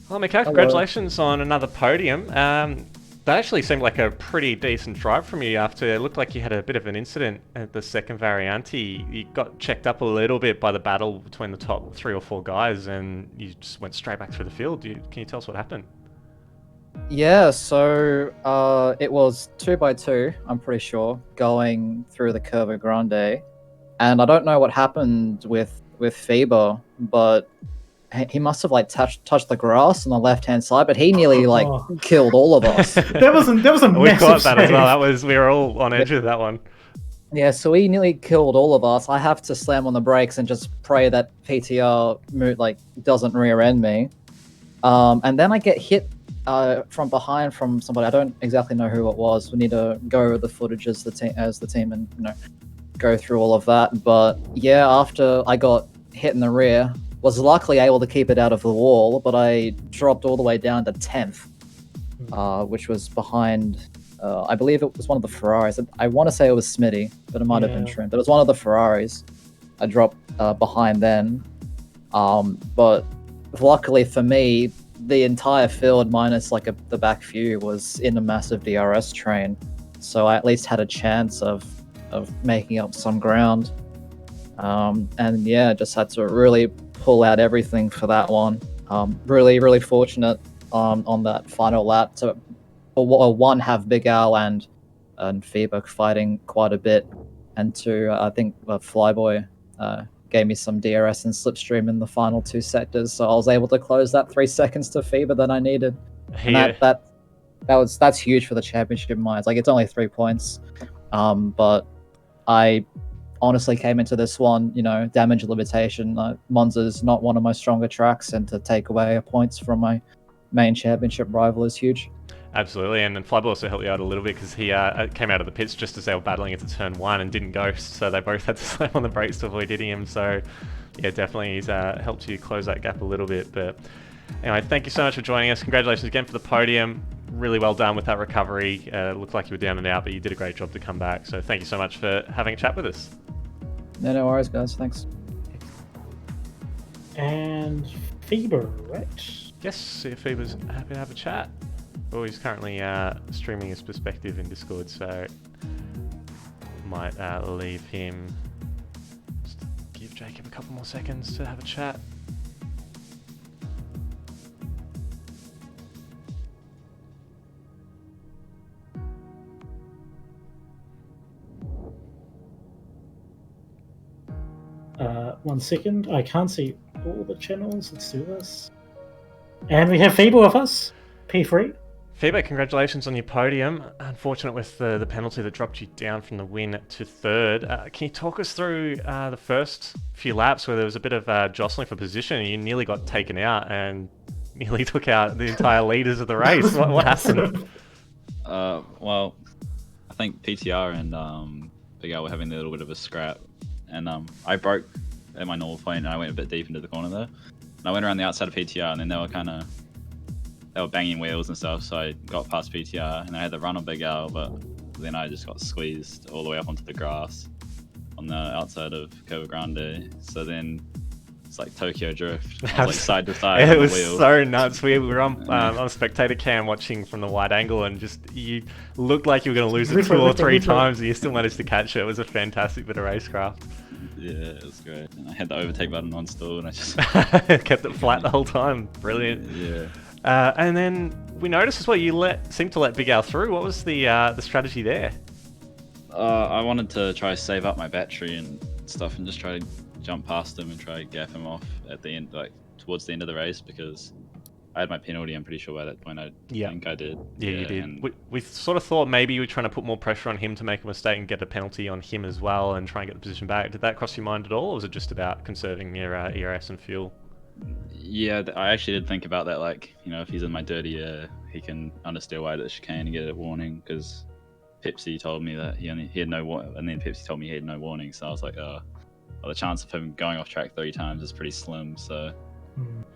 Speaker 1: Well, Mikau, congratulations on another podium. That actually seemed like a pretty decent drive from you after it looked like you had a bit of an incident at the second Variante. You got checked up a little bit by the battle between the top 3 or 4 guys and you just went straight back through the field. Can you tell us what happened?
Speaker 4: Yeah, so it was 2x2, I'm pretty sure, going through the Curva Grande. And I don't know what happened with Faber, but he must have like touched the grass on the left-hand side, but he nearly like
Speaker 2: Oh.
Speaker 4: killed all of us.
Speaker 2: That was a
Speaker 1: We
Speaker 2: massive
Speaker 1: caught that as
Speaker 2: save.
Speaker 1: well. We were all on edge with that one.
Speaker 4: Yeah, so he nearly killed all of us. I have to slam on the brakes and just pray that PTR doesn't rear end me. And then I get hit from behind from somebody. I don't exactly know who it was. We need to go over the footage as the team and go through all of that. But yeah, after I got hit in the rear, was luckily able to keep it out of the wall, but I dropped all the way down to 10th, which was behind. I believe it was one of the Ferraris. I want to say it was Smitty, but it might have been
Speaker 2: Yeah.
Speaker 4: Trim. But it was one of the Ferraris. I dropped behind then. But luckily for me, the entire field minus the back few was in a massive DRS train. So I at least had a chance of of making up some ground. And yeah, just had to really pull out everything for that one. Really fortunate on that final lap to one have Big Al and Feeber fighting quite a bit, and two, I think Flyboy gave me some DRS and slipstream in the final 2 sectors, so I was able to close that 3 seconds to Feeber that I needed. And that's huge for the championship in my eyes. Like, it's only 3 points, but I honestly came into this one, damage limitation. Monza's not one of my stronger tracks, and to take away points from my main championship rival is huge.
Speaker 1: Absolutely, and then Flyball also helped you out a little bit because he came out of the pits just as they were battling into turn 1 and didn't ghost, so they both had to slam on the brakes to avoid hitting him. So yeah, definitely he's helped you close that gap a little bit. But anyway, thank you so much for joining us. Congratulations again for the podium. Really well done with that recovery. It looked like you were down and out, but you did a great job to come back. So thank you so much for having a chat with us.
Speaker 4: No worries, guys. Thanks.
Speaker 2: And Feeber, right?
Speaker 1: Yes, if he was happy to have a chat. Well, he's currently streaming his perspective in Discord, so might leave him. Just give Jacob a couple more seconds to have a chat.
Speaker 2: One second. I can't see all the channels. Let's do this. And we have Feeber with us. P3.
Speaker 1: Feeber, congratulations on your podium. Unfortunate with the penalty that dropped you down from the win to third. Can you talk us through the first few laps where there was a bit of jostling for position and you nearly got taken out and nearly took out the entire leaders of the race? What happened?
Speaker 5: Well, I think PTR and Big Al were having a little bit of a scrap, and I broke at my normal point and I went a bit deep into the corner there. And I went around the outside of PTR, and then they were banging wheels and stuff, so I got past PTR and I had to run on Big Al, but then I just got squeezed all the way up onto the grass on the outside of Cova Grande. So then it's like Tokyo Drift. I was like side to side.
Speaker 1: It
Speaker 5: on the
Speaker 1: was
Speaker 5: wheel.
Speaker 1: so nuts. We were on spectator cam watching from the wide angle, and just you looked like you were going to lose it 2 or 3 times, and you still managed to catch it. It was a fantastic bit of racecraft.
Speaker 5: Yeah, it was great. And I had the overtake button on still, and I just
Speaker 1: kept it flat the whole time. Brilliant.
Speaker 5: Yeah.
Speaker 1: And then we noticed as well you seemed to let Big Al through. What was the strategy there?
Speaker 5: I wanted to try to save up my battery and stuff, and just try to jump past him and try to gaff him off at the end, like towards the end of the race, because I had my penalty. I'm pretty sure by that point. I think I did.
Speaker 1: Yeah, you did. We sort of thought maybe you were trying to put more pressure on him to make a mistake and get a penalty on him as well, and try and get the position back. Did that cross your mind at all, or was it just about conserving your ERS and fuel?
Speaker 5: Yeah, I actually did think about that. Like, if he's in my dirty air, he can understeer wide at the chicane and get a warning. Because Pepsi told me that he had no warning, and then Pepsi told me he had no warning. So I was like, well, the chance of him going off track 3 times is pretty slim. So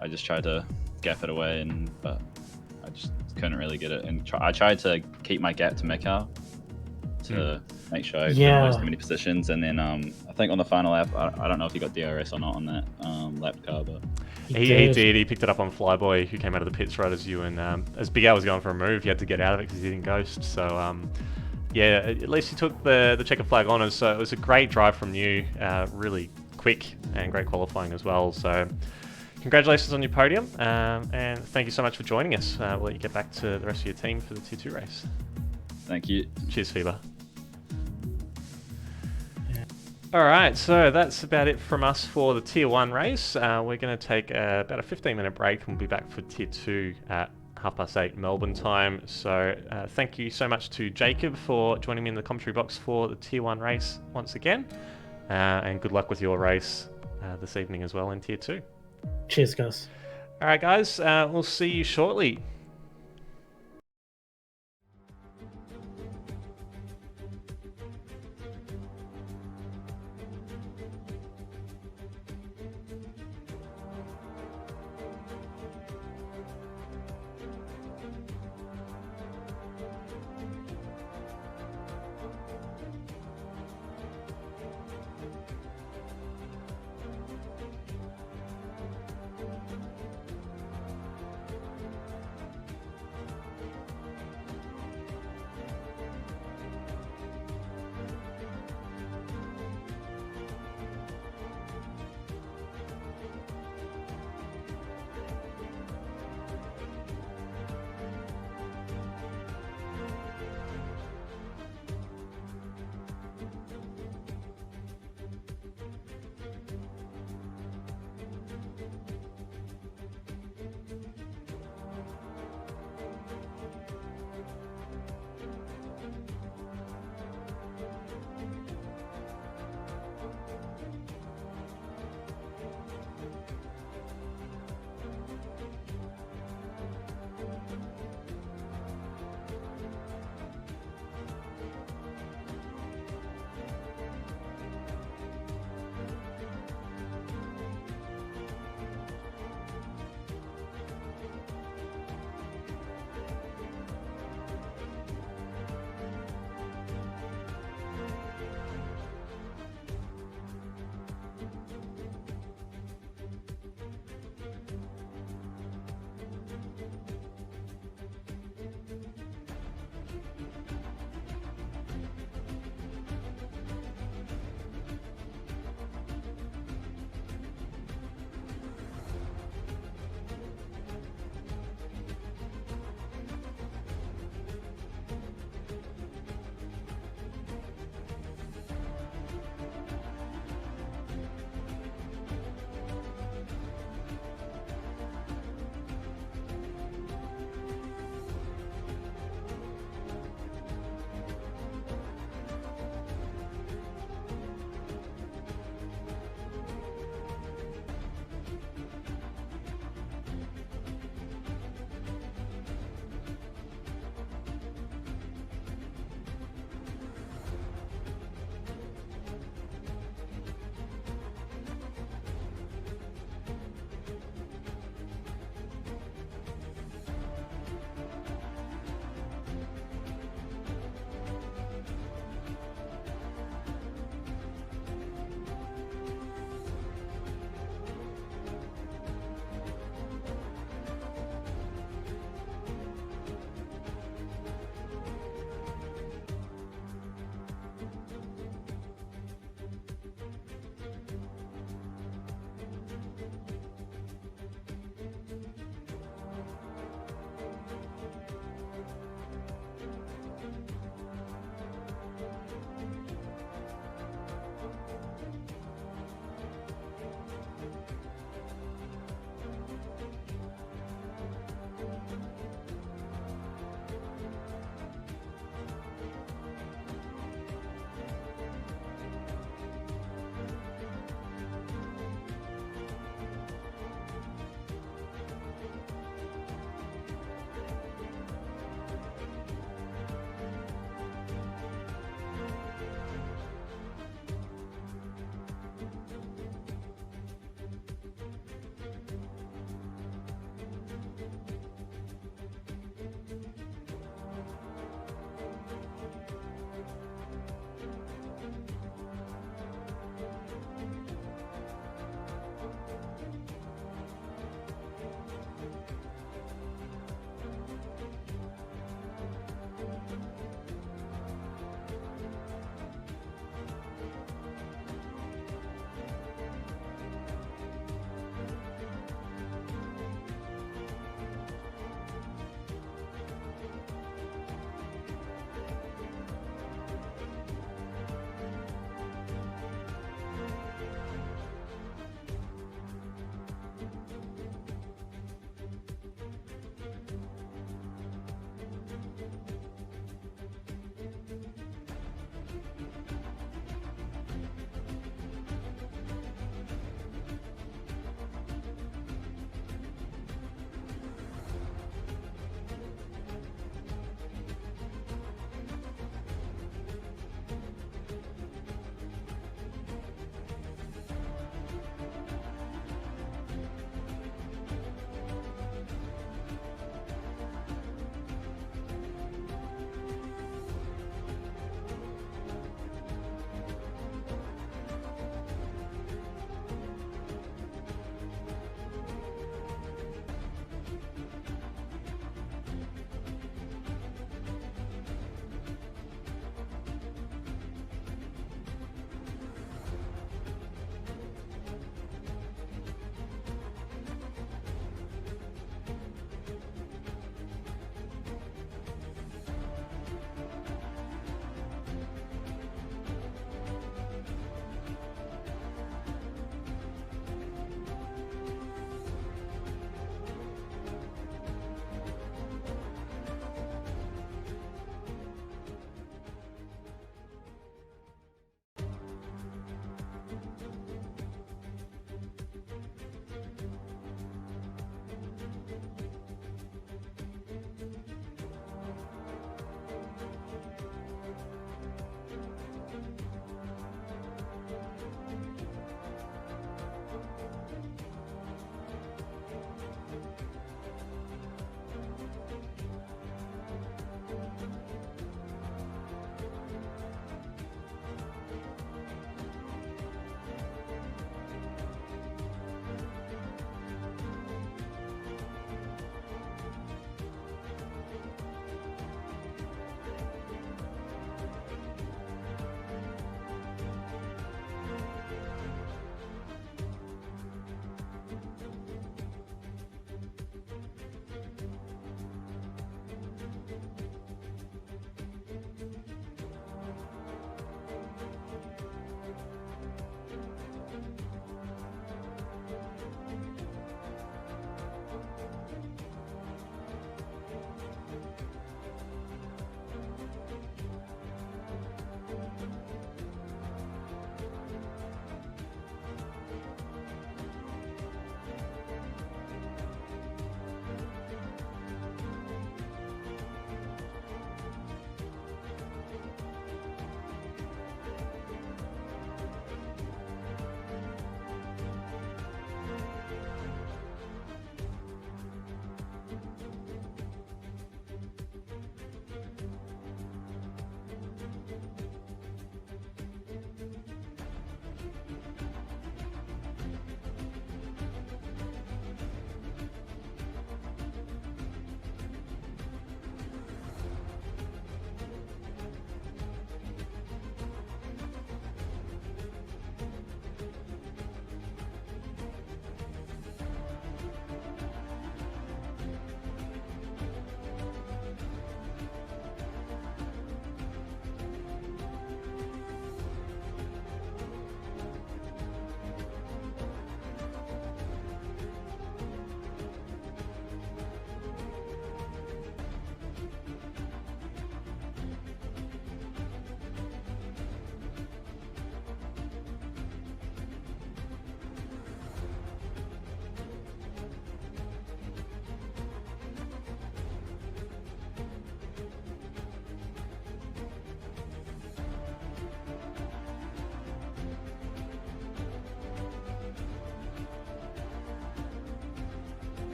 Speaker 5: I just tried to gap it away, but I just couldn't really get it. And I tried to keep my gap to Mekau to make sure I didn't lose too many positions. And then I think on the final lap, I don't know if he got DRS or not on that lap car, but
Speaker 1: he did. He picked it up on Flyboy, who came out of the pits right as you, and as Big Al was going for a move, he had to get out of it because he didn't ghost. So yeah, at least he took the checker flag honours. So it was a great drive from you, really quick and great qualifying as well. So congratulations on your podium, and thank you so much for joining us. We'll let you get back to the rest of your team for the Tier 2 race.
Speaker 5: Thank you.
Speaker 1: Cheers, Feeber. Alright, so that's about it from us for the Tier 1 race. We're going to take about a 15-minute break, and we'll be back for Tier 2 at 8:30 Melbourne time. So thank you so much to Jacob for joining me in the commentary box for the Tier 1 race once again. And good luck with your race this evening as well in Tier 2.
Speaker 2: Cheers, guys.
Speaker 1: Alright guys, we'll see you shortly.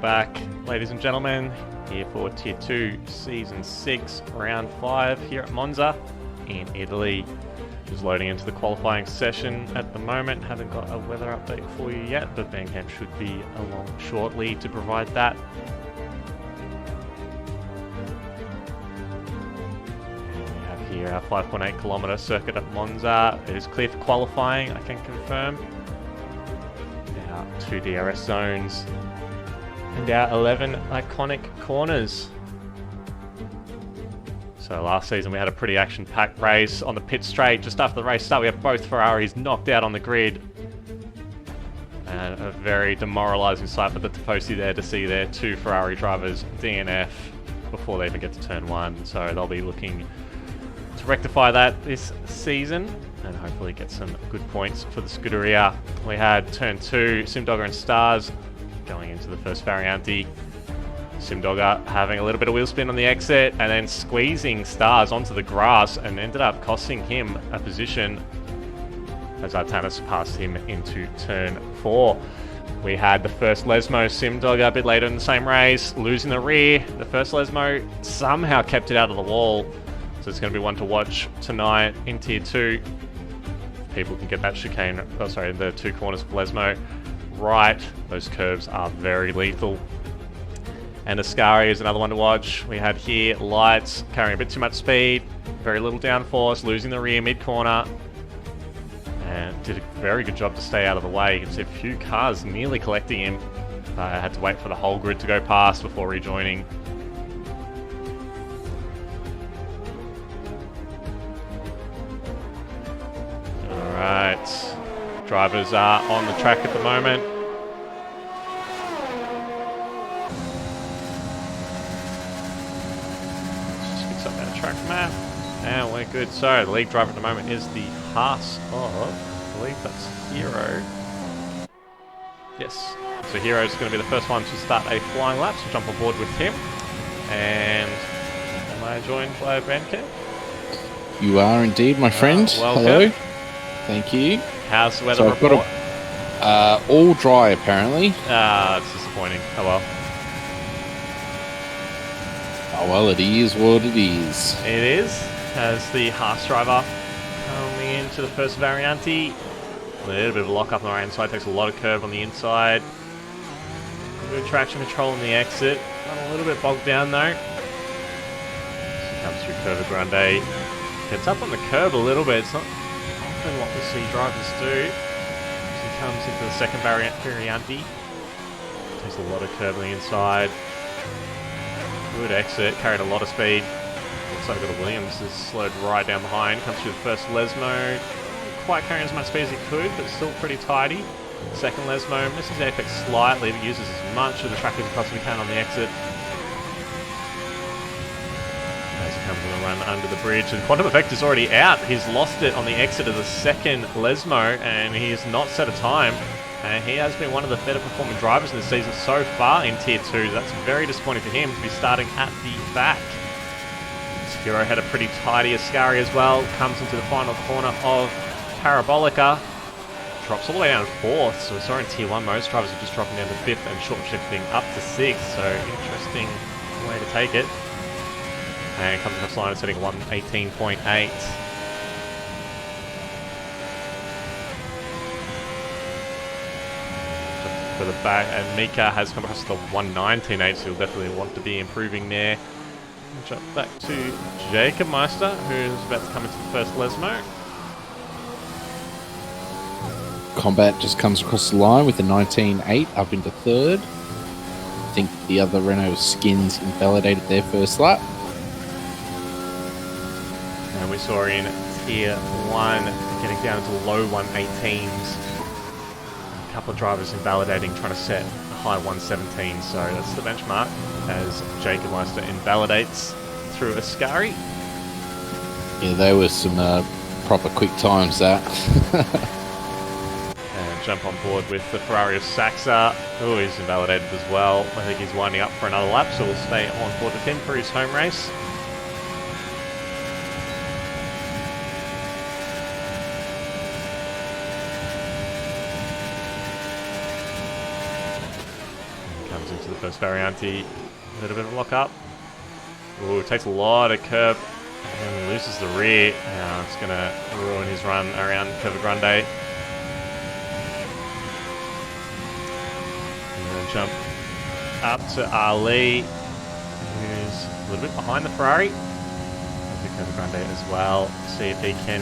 Speaker 1: back, ladies and gentlemen, here for Tier 2, Season 6, Round 5 here at Monza in Italy. Just loading into the qualifying session at the moment. Haven't got a weather update for you yet, but Bandcamp should be along shortly to provide that. And we have here our 5.8 kilometre circuit at Monza. It is clear for qualifying, I can confirm. Our 2 DRS zones and our 11 iconic corners. So last season we had a pretty action-packed race on the pit straight. Just after the race start, we have both Ferraris knocked out on the grid. And a very demoralising sight for the Tifosi there to see their 2 Ferrari drivers DNF before they even get to turn 1. So they'll be looking to rectify that this season and hopefully get some good points for the Scuderia. We had turn 2, Simdogger and Stars going into the first Variante. Simdogger having a little bit of wheel spin on the exit and then squeezing Stars onto the grass and ended up costing him a position as Artanis passed him into turn 4. We had the first Lesmo Simdogger a bit later in the same race, losing the rear. The first Lesmo somehow kept it out of the wall, so it's going to be one to watch tonight in Tier 2. People can get that chicane, the 2 corners of Lesmo right. Those curves are very lethal. And Ascari is another one to watch. We had here Lights carrying a bit too much speed, very little downforce, losing the rear mid-corner. And did a very good job to stay out of the way. You can see a few cars nearly collecting him. Had to wait for the whole grid to go past before rejoining. Alright, drivers are on the track at the moment. Just fix up that track map, and we're good. So the lead driver at the moment is the Haas of, I believe that's Hero. Yes, so Hero is going to be the first one to start a flying lap, so jump on board with him. And am I joined by Bandcamp?
Speaker 6: You are indeed, my friend. Hello. Thank you.
Speaker 1: How's the weather report?
Speaker 6: All dry, apparently.
Speaker 1: It's disappointing. Oh well.
Speaker 6: Oh well, it is what it is.
Speaker 1: It is. As the Haas driver coming into the first Variante. A little bit of a lock up on the right hand side. Takes a lot of curve on the inside. Good traction control on the exit. Got a little bit bogged down though. So comes through Curva Grande. Gets up on the curb a little bit. It's not often what we see drivers do. As he comes into the second Variante. Takes a lot of curve on the inside. Good exit. Carried a lot of speed. Looks like the Williams has slowed right down behind. Comes through the first Lesmo. Quite carrying as much speed as he could, but still pretty tidy. Second Lesmo misses the apex slightly, but uses as much of the track as he possibly can on the exit. As he comes on the run under the bridge, and Quantum Effect is already out. He's lost it on the exit of the second Lesmo, and he has not set a time. And he has been one of the better performing drivers in the season so far in Tier 2. That's very disappointing for him to be starting at the back. Hero had a pretty tidy Ascari as well. Comes into the final corner of Parabolica. Drops all the way down to 4th. So we saw in Tier 1 most drivers are just dropping down to 5th and short shifting up to 6th. So interesting way to take it. And comes across the line setting 118.8. For the back, and Mika has come across the 119.8, so he'll definitely want to be improving there. Jump back to Jacob Meister, who's about to come into the first Lesmo.
Speaker 6: Combat just comes across the line with the 19.8 up into 3rd. I think the other Renault skins invalidated their first lap.
Speaker 1: And we saw in Tier 1 getting down into low 118s. A couple of drivers invalidating, trying to set a high 117, so that's the benchmark as Jacob Meister invalidates through Ascari.
Speaker 6: Yeah, they were some proper quick times, that.
Speaker 1: And jump on board with the Ferrari of Saxa. Oh, he's invalidated as well. I think he's winding up for another lap, so we'll stay on board with him for his home race. First Varianti, a little bit of a lock up. Ooh, takes a lot of curb and loses the rear. Now it's going to ruin his run around Curva Grande. And then jump up to Ali, who's a little bit behind the Ferrari. Curva Grande as well. See if he can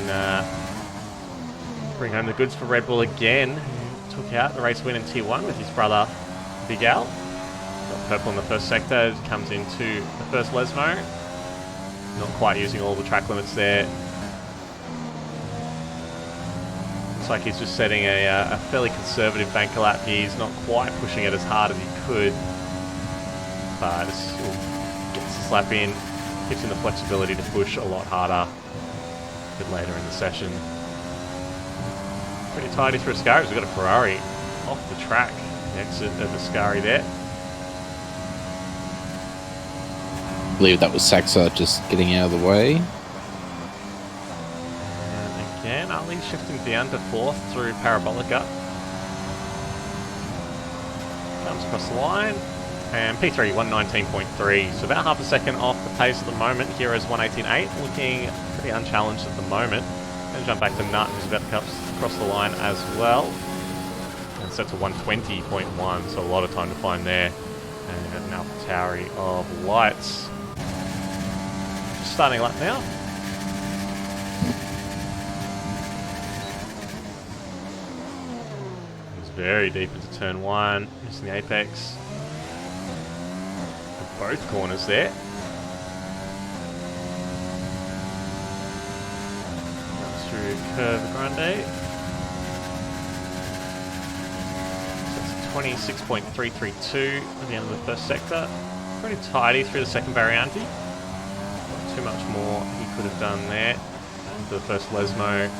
Speaker 1: bring home the goods for Red Bull again. He took out the race win in T1 with his brother Big Al. Got purple in the first sector, comes into the first Lesmo. Not quite using all the track limits there. Looks like he's just setting a fairly conservative banker lap here. He's not quite pushing it as hard as he could, but still gets his lap in. Gives him the flexibility to push a lot harder a bit later in the session. Pretty tidy through Ascari. We've got a Ferrari off the track. The exit of Ascari there.
Speaker 6: I believe that was Saxa just getting out of the way.
Speaker 1: And again, Ali shifting down to 4th through Parabolica. Comes across the line. And P3, 119.3. So about half a second off the pace at the moment. Heroes 118.8. Looking pretty unchallenged at the moment. And jump back to Nut, who's about to cross the line as well. And set to 120.1. So a lot of time to find there. And an AlphaTauri of lights. Just starting lap now. He's very deep into turn 1. Missing the apex. Both corners there. Comes through Curva Grande. So it's 26.332 at the end of the first sector. Pretty tidy through the second Varianti. Not too much more he could have done there. Into the first Lesmo.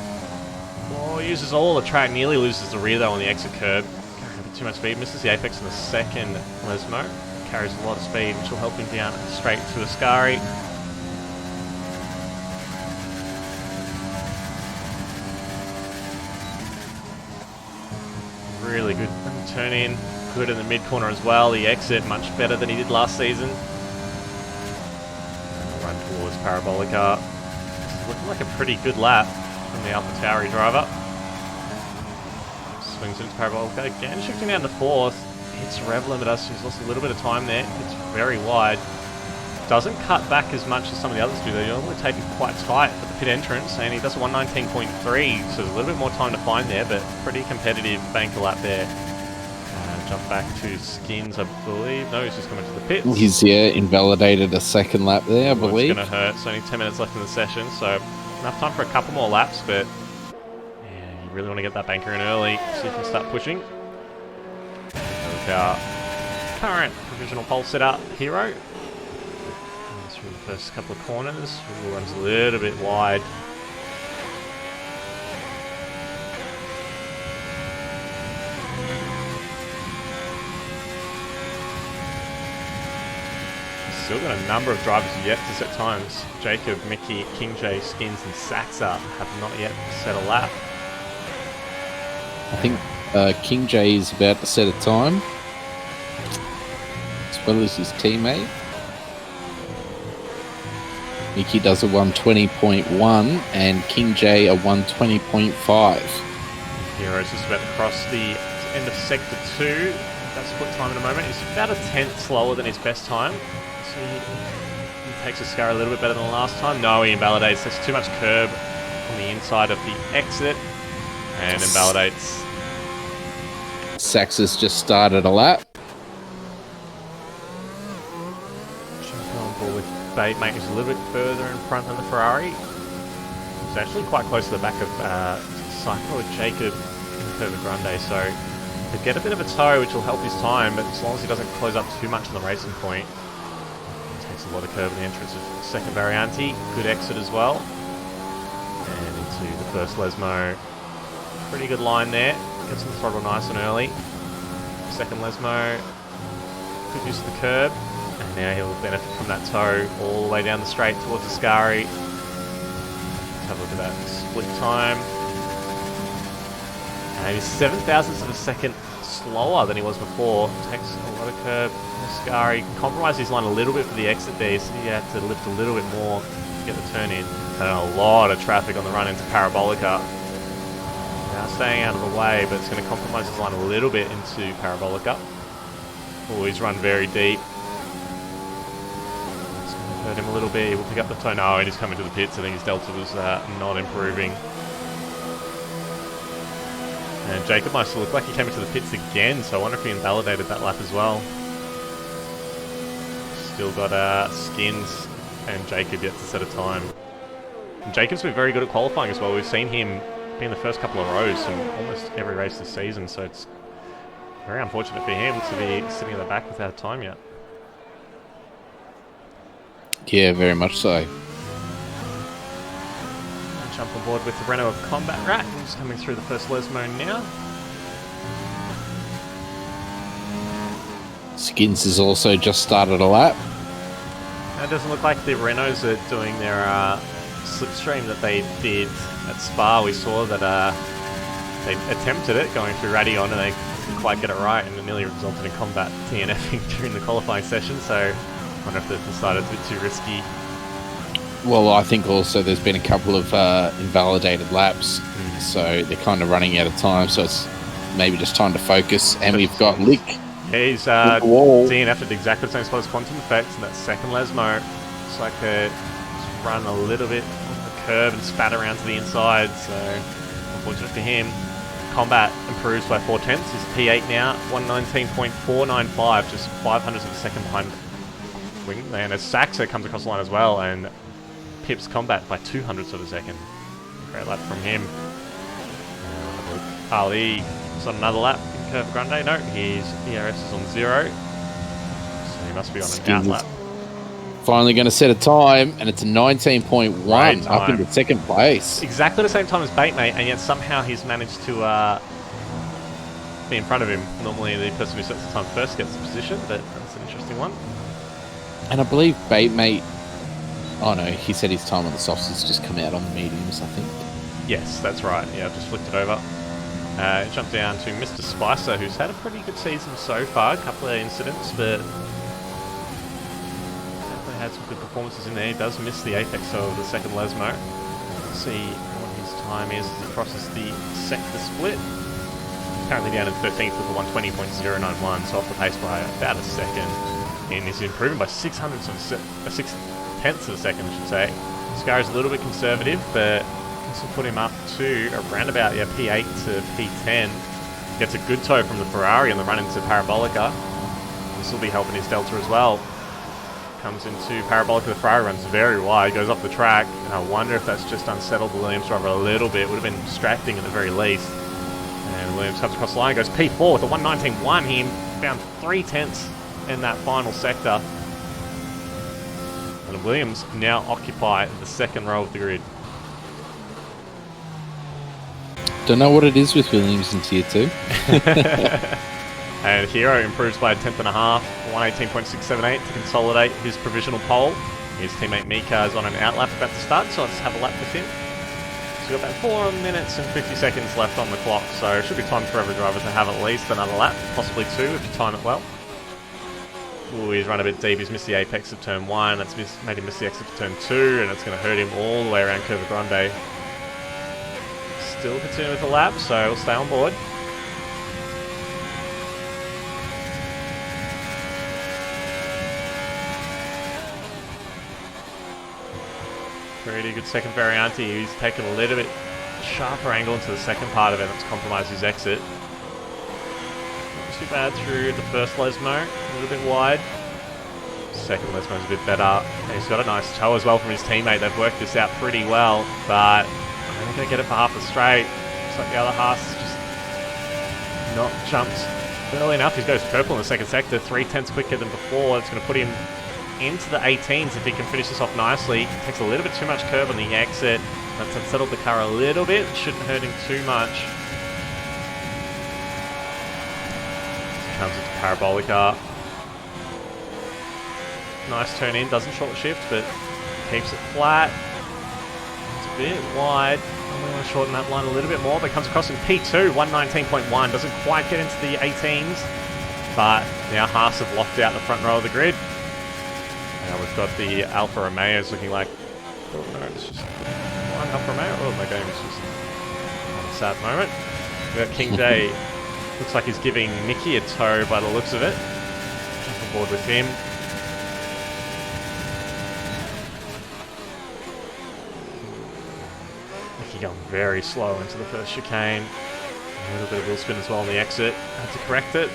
Speaker 1: Oh, uses all the track, nearly loses the rear though on the exit curb. Carrying a bit too much speed, misses the apex in the second Lesmo. Carries a lot of speed, which will help him down straight to Ascari. Really good turn in, good in the mid corner as well. The exit much better than he did last season. Run towards Parabolica. This is looking like a pretty good lap from the AlphaTauri driver. Swings into Parabolica again, shifting down to 4th. Hits rev limiter, so he's lost a little bit of time there. It's very wide. Doesn't cut back as much as some of the others do. They normally take it quite tight at the pit entrance, and he does a 119.3, so there's a little bit more time to find there, but pretty competitive banker lap there. Jump back to Skins, I believe. No, he's just coming to the pits.
Speaker 6: He's, invalidated a second lap there, I believe.
Speaker 1: It's going to hurt. It's only 10 minutes left in the session, so enough time for a couple more laps, but yeah, you really want to get that banker in early so you can start pushing. Our current provisional pole setter, Hero. Through the first couple of corners, runs a little bit wide. Still got a number of drivers yet to set times. Jacob, Mickey, King J, Skins, and Saxa have not yet set a lap.
Speaker 6: I think King J is about to set a time, as well as his teammate. Mickey does a 120.1 and King J a 120.5.
Speaker 1: Hero's just about to cross the end of sector 2. That's split time in a moment. He's about a tenth slower than his best time. So he takes a scar a little bit better than last time. No, he invalidates. There's too much curb on the inside of the exit and invalidates.
Speaker 6: Saxa's just started a lap.
Speaker 1: Jumping on board with Batemate, who's a little bit further in front than the Ferrari. He's actually quite close to the back of Cycle with Jacob in the Curva Grande, so he'll get a bit of a tow, which will help his time, but as long as he doesn't close up too much on the racing point. He takes a lot of curb in the entrance of the second Varianti. Good exit as well. And into the first Lesmo. Pretty good line there. Gets on the throttle nice and early. Second Lesmo. Good use of the curb. And now he'll benefit from that tow all the way down the straight towards Ascari. Let's have a look at that split time. And he's 7 thousandths of a second slower than he was before. Takes a a lot of curb. Mascari can compromise his line a little bit for the exit there, so he had to lift a little bit more to get the turn in. And a lot of traffic on the run into Parabolica. Now staying out of the way, but it's going to compromise his line a little bit into Parabolica. Oh, he's run very deep. It's going to hurt him a little bit. He will pick up the toe. No, and he's coming to the pits. I think his delta was not improving. And Jacob Meister looked like he came into the pits again, so I wonder if he invalidated that lap as well. Still got Skins and Jacob yet to set a time. And Jacob's been very good at qualifying as well. We've seen him be in the first couple of rows in almost every race this season, so it's very unfortunate for him to be sitting at the back without a time yet.
Speaker 6: Yeah, very much so.
Speaker 1: Jump on board with the Renault of Combat Rat, who's coming through the first Lesmo now.
Speaker 6: Skins has also just started a lap.
Speaker 1: It doesn't look like the Renaults are doing their slipstream that they did at Spa. We saw that they attempted it going through Radion and they didn't quite get it right, and it nearly resulted in combat TNFing during the qualifying session, so I wonder if they've decided it's a bit too risky.
Speaker 6: Well, I think also there's been a couple of invalidated laps, so they're kind of running out of time, so it's maybe just time to focus. And we've got Lick.
Speaker 1: Yeah, he's DNF'd at exactly the same spot as Quantum Effects in that second Lesmo. Looks like they just run a little bit on the curb and spat around to the inside, so unfortunate for him. Combat improves by 0.4. He's P8 now, 119.495, just 500ths of a second behind Wingman. As Saxa comes across the line as well, and Pips Combat by 200ths of a second. Great lap from him. Ali is on another lap in Curve Grande. No, his ERS is on 0. So he must be on an out lap.
Speaker 6: Finally going to set a time, and it's a 19.1 up into second place.
Speaker 1: Exactly the same time as Batemate, and yet somehow he's managed to be in front of him. Normally the person who sets the time first gets the position, but that's an interesting one.
Speaker 6: And I believe Batemate... Oh no, he said his time on the softs has just come out on the mediums, I think.
Speaker 1: Yes, that's right. Yeah, I've just flicked it over. Jump down to Mr. Spicer, who's had a pretty good season so far. A couple of incidents, but definitely had some good performances in there. He does miss the apex of the second Lesmo. Let's see what his time is as he crosses the sector split. Currently down in 13th with a 120.091, so off the pace by about a second. And he's improving by 6/10ths of a second, I should say. Scar's a little bit conservative, but this will put him up to around about P8 to P10. Gets a good toe from the Ferrari on the run into Parabolica. This will be helping his Delta as well. Comes into Parabolica, the Ferrari runs very wide, goes off the track. And I wonder if that's just unsettled the Williams driver a little bit. Would have been distracting at the very least. And Williams comes across the line, goes P4 with a 119.1. He found 0.3 in that final sector. And Williams now occupy the second row of the grid.
Speaker 6: Don't know what it is with Williams in Tier 2.
Speaker 1: And Hero improves by 1/10.5, 118.678 to consolidate his provisional pole. His teammate Mika is on an outlap about to start, so let's have a lap with him. So we've got about 4 minutes and 50 seconds left on the clock, so it should be time for every driver to have at least another lap, possibly 2 if you time it well. Ooh, he's run a bit deep. He's missed the apex of turn 1. That's made him miss the exit of turn 2, and it's going to hurt him all the way around Curva Grande. Still continuing with the lap, so we'll stay on board. Pretty good second Variante. He's taken a little bit sharper angle into the second part of it. That's compromised his exit. Not too bad through the first Lesmo. A little bit wide. Second Lesmo's a bit better. And he's got a nice toe as well from his teammate. They've worked this out pretty well, but I'm only going to get it for half the straight. Looks like the other half's just not jumped early enough. He goes purple in the second sector, 0.3 quicker than before. It's going to put him into the 18s if he can finish this off nicely. Takes a little bit too much curve on the exit. That's unsettled the car a little bit. Shouldn't hurt him too much. Comes into Parabolica. Nice turn in, doesn't short shift, but keeps it flat. It's a bit wide. I'm going to shorten that line a little bit more, but comes across in P2, 119.1. Doesn't quite get into the 18s. But now Haas have locked out the front row of the grid. Now we've got the Alfa Romeos looking like... Oh no, it's just one Alfa Romeo. Oh, my game is just on a sad moment. We've got King J. Looks like he's giving Mickey a tow by the looks of it. Jump aboard with him. Mickey going very slow into the first chicane. A little bit of wheel spin as well on the exit. Had to correct it.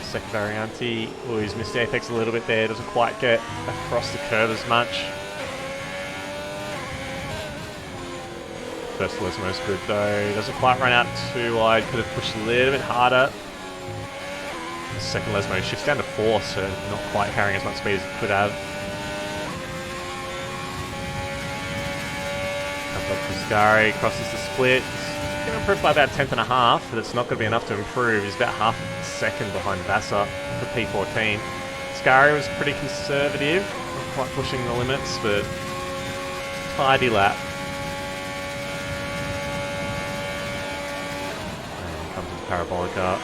Speaker 1: Second Varianti. Oh, he's missed the apex a little bit there. Doesn't quite get across the curve as much. First Lesmo's good though. Doesn't quite run out too wide. Could have pushed a little bit harder. The second Lesmo shifts down to 4, so not quite carrying as much speed as it could have. Comes up to Scari, crosses the split. Going to improve by about 10.5, but it's not going to be enough to improve. He's about half a second behind Vassar for P14. Scari was pretty conservative, not quite pushing the limits, but tidy lap. And comes into Parabolica.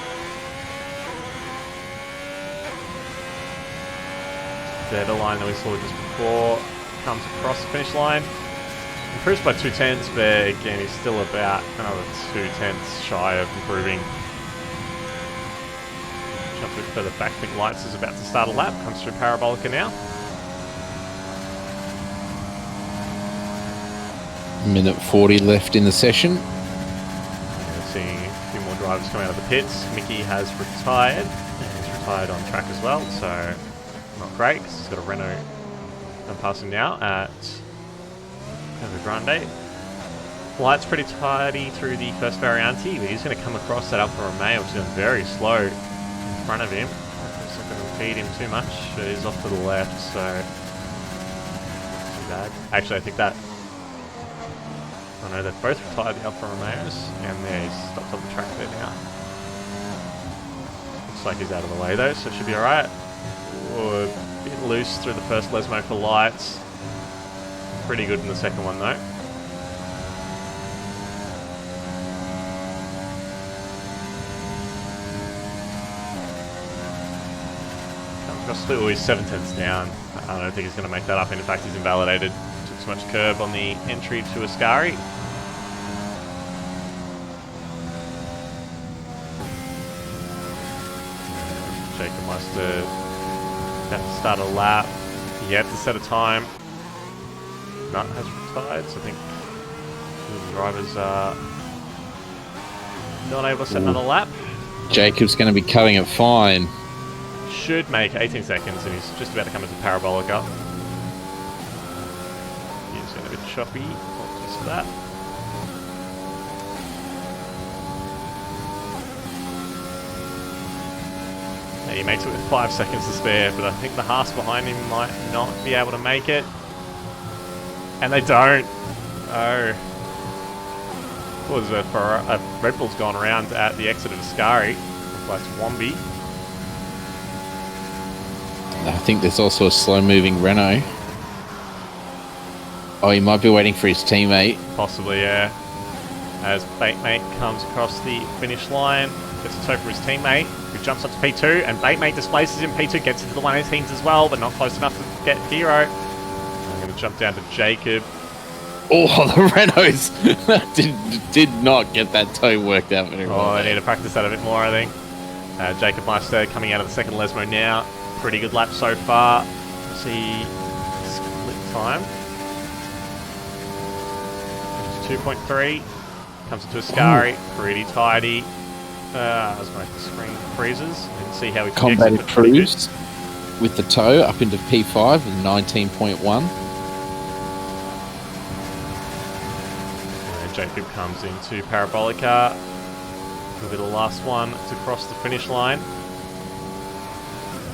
Speaker 1: There, the line that we saw just before comes across the finish line. Improves by 2/10, but again, he's still about another 2/10 shy of improving. Jumps a bit further back. I think Lights is about to start a lap. Comes through Parabolica now.
Speaker 6: Minute 40 left in the session.
Speaker 1: Yeah, seeing a few more drivers coming out of the pits. Mickey has retired. And he's retired on track as well, so not great because he's got a Renault. I'm passing now at Grande. Light's pretty tidy through the first Varianti, but he's going to come across that Alfa Romeo, which is going very slow in front of him. It's not going to impede him too much, but he's off to the left, so not too bad. Actually, I think that... Oh no, they've both retired the Alfa Romeos, and there he's stopped on the track there now. Looks like he's out of the way though, so it should be alright. A bit loose through the first Lesmo for Lights. Pretty good in the second one though. Oh, he's 7/10 down. I don't think he's going to make that up, and in fact he's invalidated. Took too much curb on the entry to Ascari. Jacob Meister about to start a lap. He had to set a time. Nut has retired, so I think the drivers are not able to set another lap.
Speaker 6: Jacob's going to be cutting it fine.
Speaker 1: Should make 18 seconds, and he's just about to come into Parabolica. He's going to be choppy. Apologies for that. And he makes it with 5 seconds to spare, but I think the Haas behind him might not be able to make it. And they don't. Oh. What was it? Red Bull's gone around at the exit of Ascari. Replaced Wombi.
Speaker 6: I think there's also a slow-moving Renault. Oh, he might be waiting for his teammate.
Speaker 1: Possibly, yeah. As Batemate comes across the finish line, gets a tow for his teammate, who jumps up to P2, and Batemate displaces him. P2 gets into the 118s as well, but not close enough to get Hero. I'm going to jump down to Jacob.
Speaker 6: Oh, the Renaults did not get that toe worked out very well.
Speaker 1: Oh, I need to practice that a bit more, I think. Jacob Meister coming out of the second Lesmo now. Pretty good lap so far. We'll see split time. 2.3. Comes into Ascari. Pretty tidy. As my screen freezes. You can see how we
Speaker 6: combated cruise with the toe up into P5 and 19.1.
Speaker 1: And Jacob comes into Parabolica. Will be the last one to cross the finish line.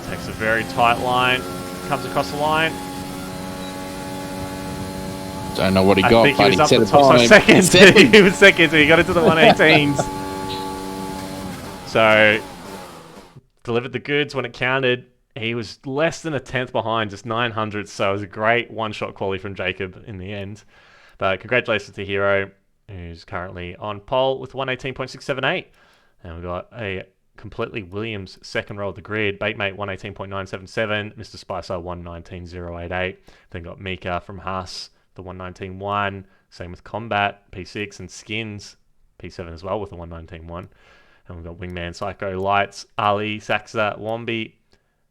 Speaker 1: Takes a very tight line. Comes across the line.
Speaker 6: Don't know what he got, but he set a
Speaker 1: time. Seconds. He was second, so he got into the 118s. So, delivered the goods when it counted. He was less than a tenth behind, just 900. So it was a great one-shot quality from Jacob in the end. But congratulations to Hero, who's currently on pole with 118.678. And we've got a completely Williams second row of the grid. Baitmate 118.977. Mr. Spicer 119.088. Then got Mika from Haas, the 119.1. Same with Combat, P6, and Skins, P7 as well with the 119.1. And we've got Wingman, Psycho, Lights, Ali, Saxa, Wombi,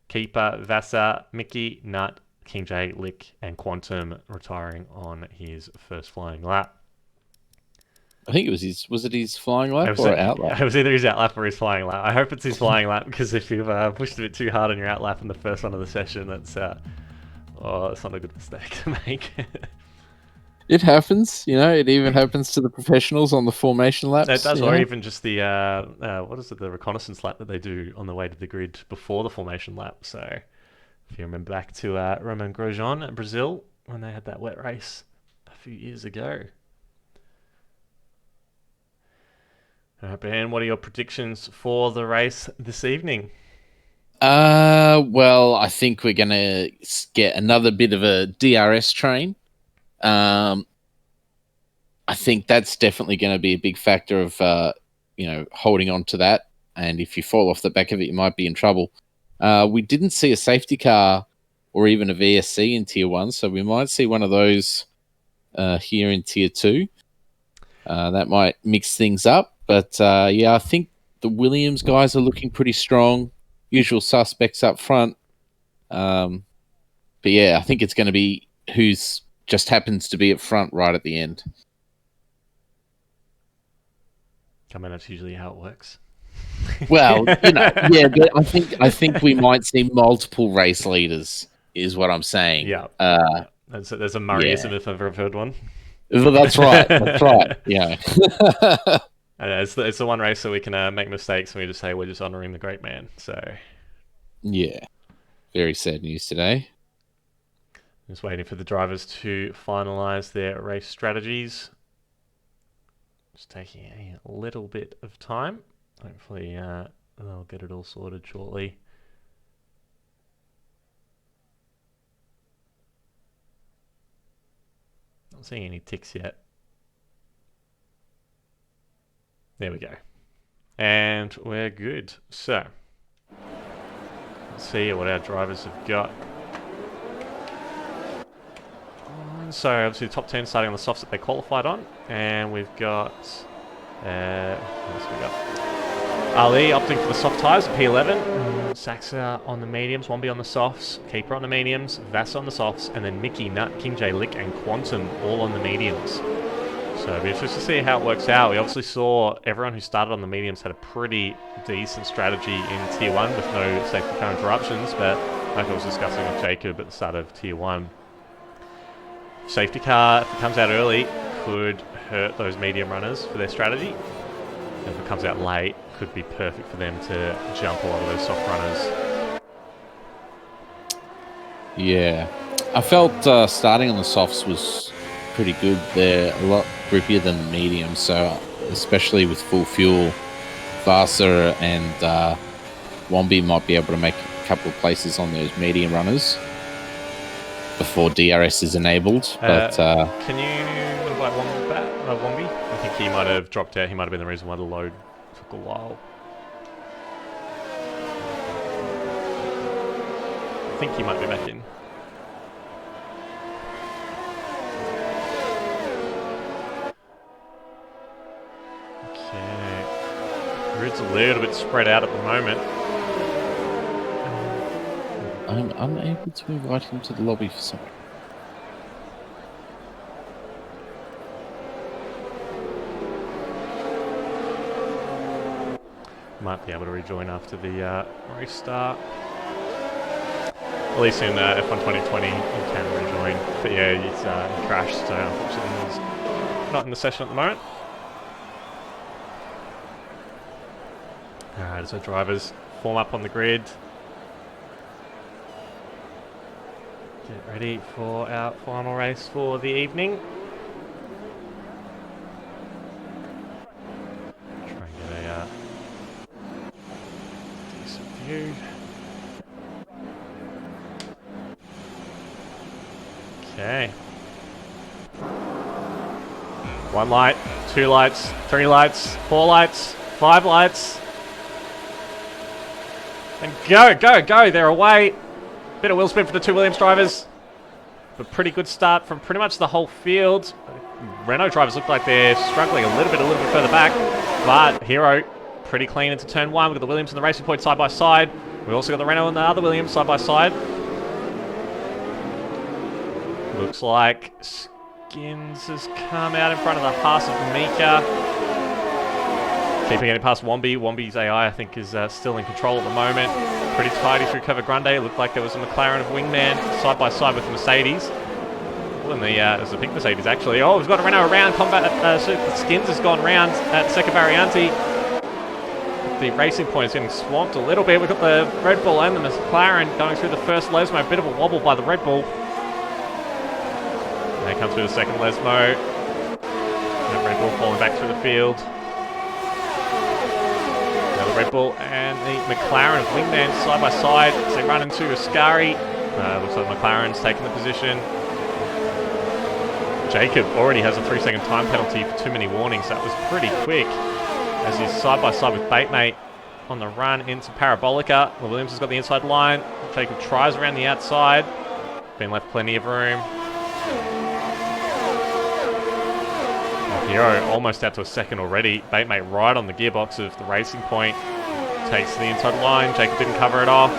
Speaker 1: Keeper, Vasa, Mickey, Nut, King J, Lick, and Quantum retiring on his first flying lap.
Speaker 6: I think it was his flying lap or out lap?
Speaker 1: It was either his out lap or his flying lap. I hope it's his flying lap, because if you've pushed a bit too hard on your out lap in the first one of the session, that's it's not a good mistake to make.
Speaker 6: It happens, it even happens to the professionals on the formation laps.
Speaker 1: It does, or even just the, the reconnaissance lap that they do on the way to the grid before the formation lap. So if you remember back to Romain Grosjean at Brazil, when they had that wet race a few years ago. All right, Ben, what are your predictions for the race this evening?
Speaker 6: Well, I think we're going to get another bit of a DRS train. I think that's definitely going to be a big factor of, holding on to that. And if you fall off the back of it, you might be in trouble. We didn't see a safety car or even a VSC in Tier 1, so we might see one of those here in Tier 2. That might mix things up. But, I think the Williams guys are looking pretty strong. Usual suspects up front. But, I think it's going to be who's just happens to be up front right at the end.
Speaker 1: I mean, that's usually how it works.
Speaker 6: Well, but I think we might see multiple race leaders, is what I'm saying.
Speaker 1: Yeah. There's a Murrayism if I've ever heard one.
Speaker 6: Well, that's right. That's right. Yeah.
Speaker 1: It's the one race that we can make mistakes and we just say we're just honouring the great man. So.
Speaker 6: Yeah. Very sad news today.
Speaker 1: Just waiting for the drivers to finalise their race strategies. Just taking a little bit of time. Hopefully they'll get it all sorted shortly. Not seeing any ticks yet. There we go. And we're good. So, let's see what our drivers have got. So, obviously the top 10 starting on the softs that they qualified on. And we've got... what else we got? Ali opting for the soft tyres at P11. Saxa on the mediums, Wombi on the softs, Keeper on the mediums, Vass on the softs, and then Mickey, Nut, King J, Lick, and Quantum all on the mediums. So it'll be interesting to see how it works out. We obviously saw everyone who started on the mediums had a pretty decent strategy in Tier 1 with no safety car interruptions, but like I was discussing with Jacob at the start of Tier 1, safety car, if it comes out early, could hurt those medium runners for their strategy. If it comes out late, could be perfect for them to jump a lot of those soft runners.
Speaker 6: Yeah. I felt starting on the softs was pretty good. They're a lot grippier than the mediums, so especially with full fuel, Vasa and Wombi might be able to make a couple of places on those medium runners before DRS is enabled. But
Speaker 1: can you invite Wombi back? Wombi? I think he might have dropped out. He might have been the reason why the load took a while. I think he might be back in. Okay. Grid's a little bit spread out at the moment.
Speaker 6: I'm unable to invite him to the lobby for some.
Speaker 1: Might be able to rejoin after the restart. At least in F1 2020 you can rejoin. But yeah, he crashed, so unfortunately he's not in the session at the moment. Alright, so drivers form up on the grid. Get ready for our final race for the evening. Try and get a decent view. Okay. 1 light, 2 lights, 3 lights, 4 lights, 5 lights. And go, go, go. They're away. Bit of wheel spin for the 2 Williams drivers. But pretty good start from pretty much the whole field. Renault drivers look like they're struggling a little bit further back. But Hero pretty clean into turn 1. We've got the Williams and the Racing Point side by side. We've also got the Renault and the other Williams side by side. Looks like Skins has come out in front of the Haas of Mika. Keeping getting past Wombi. Wombi's AI, I think, is still in control at the moment. Pretty tidy through Curva Grande. It looked like there was a McLaren of Wingman side by side with the Mercedes. Well, and there's a pink Mercedes, actually. Oh, we've got a Renault around. Skins has gone round at Second Variante. The Racing Point is getting swamped a little bit. We've got the Red Bull and the McLaren going through the first Lesmo. A bit of a wobble by the Red Bull. And they come through the second Lesmo. And Red Bull falling back through the field. Now the Red Bull and the McLaren of Wingman side by side as they run into Ascari. Looks like the McLaren's taking the position. Jacob already has a 3-second time penalty for too many warnings. That was pretty quick. As he's side by side with Batemate on the run into Parabolica. The Williams has got the inside line. Jacob tries around the outside. Been left plenty of room. Hero almost out to a second already. Batemate right on the gearbox of the Racing Point. Takes the inside line. Jacob didn't cover it off.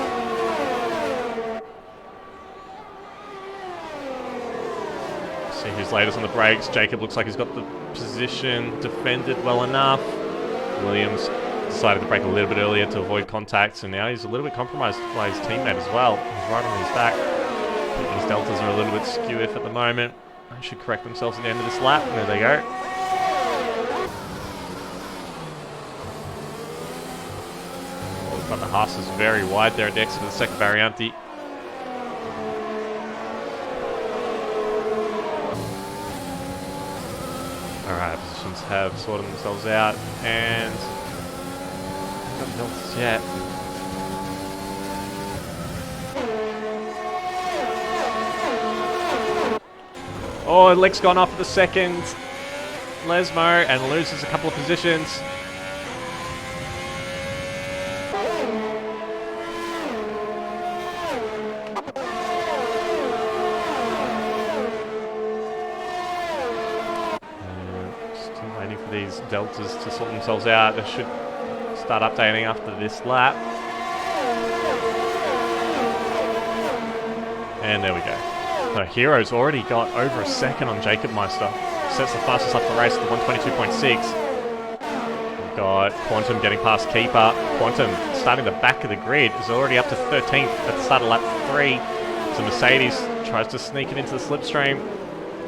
Speaker 1: See who's latest on the brakes. Jacob looks like he's got the position defended well enough. Williams decided to brake a little bit earlier to avoid contact, so now he's a little bit compromised by his teammate as well. He's right on his back. His deltas are a little bit skew if at the moment. They should correct themselves at the end of this lap. There they go. Well, we've got the Haas is very wide there at the exit of the second Variante. Alright, positions have sorted themselves out, and nothing else yet. Oh, Leck's gone off for the second Lesmo and loses a couple of positions. These deltas to sort themselves out. They should start updating after this lap. And there we go. So Hero's already got over a second on Jacob Meister. Sets the fastest lap of the race at the 122.6. We've got Quantum getting past Keeper. Quantum starting the back of the grid is already up to 13th at the start of lap 3. So Mercedes tries to sneak it into the slipstream.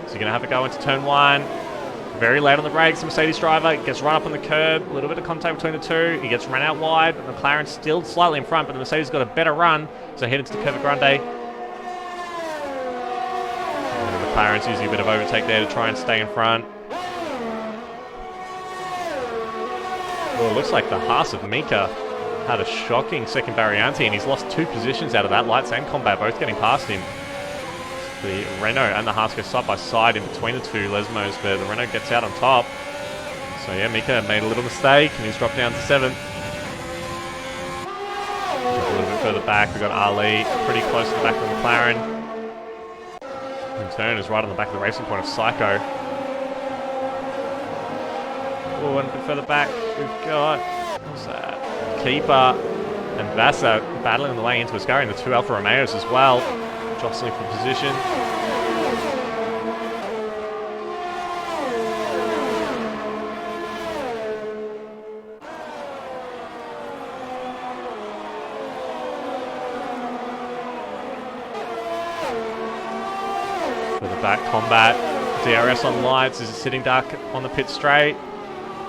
Speaker 1: So you're going to have to go into turn 1. Very late on the brakes, the Mercedes driver gets right up on the curb, a little bit of contact between the two, he gets run out wide, the McLaren's still slightly in front, but the Mercedes got a better run, so head into the Curva Grande. And the McLaren's using a bit of overtake there to try and stay in front. Well, it looks like the Haas of Mika had a shocking second Variante, and he's lost 2 positions out of that, Lights and Combat both getting past him. The Renault and the Haas go side by side in between the 2 Lesmos, but the Renault gets out on top. So yeah, Mika made a little mistake and he's dropped down to 7th. Just a little bit further back, we've got Ali pretty close to the back of the McLaren. In turn is right on the back of the Racing Point of Psycho. Oh, and a bit further back, we've got, what's that? Keeper and Vasa battling on the way into Ascari, and the 2 Alfa Romeos as well. Jostling for position. For the back combat, DRS on lights is a sitting duck on the pit straight,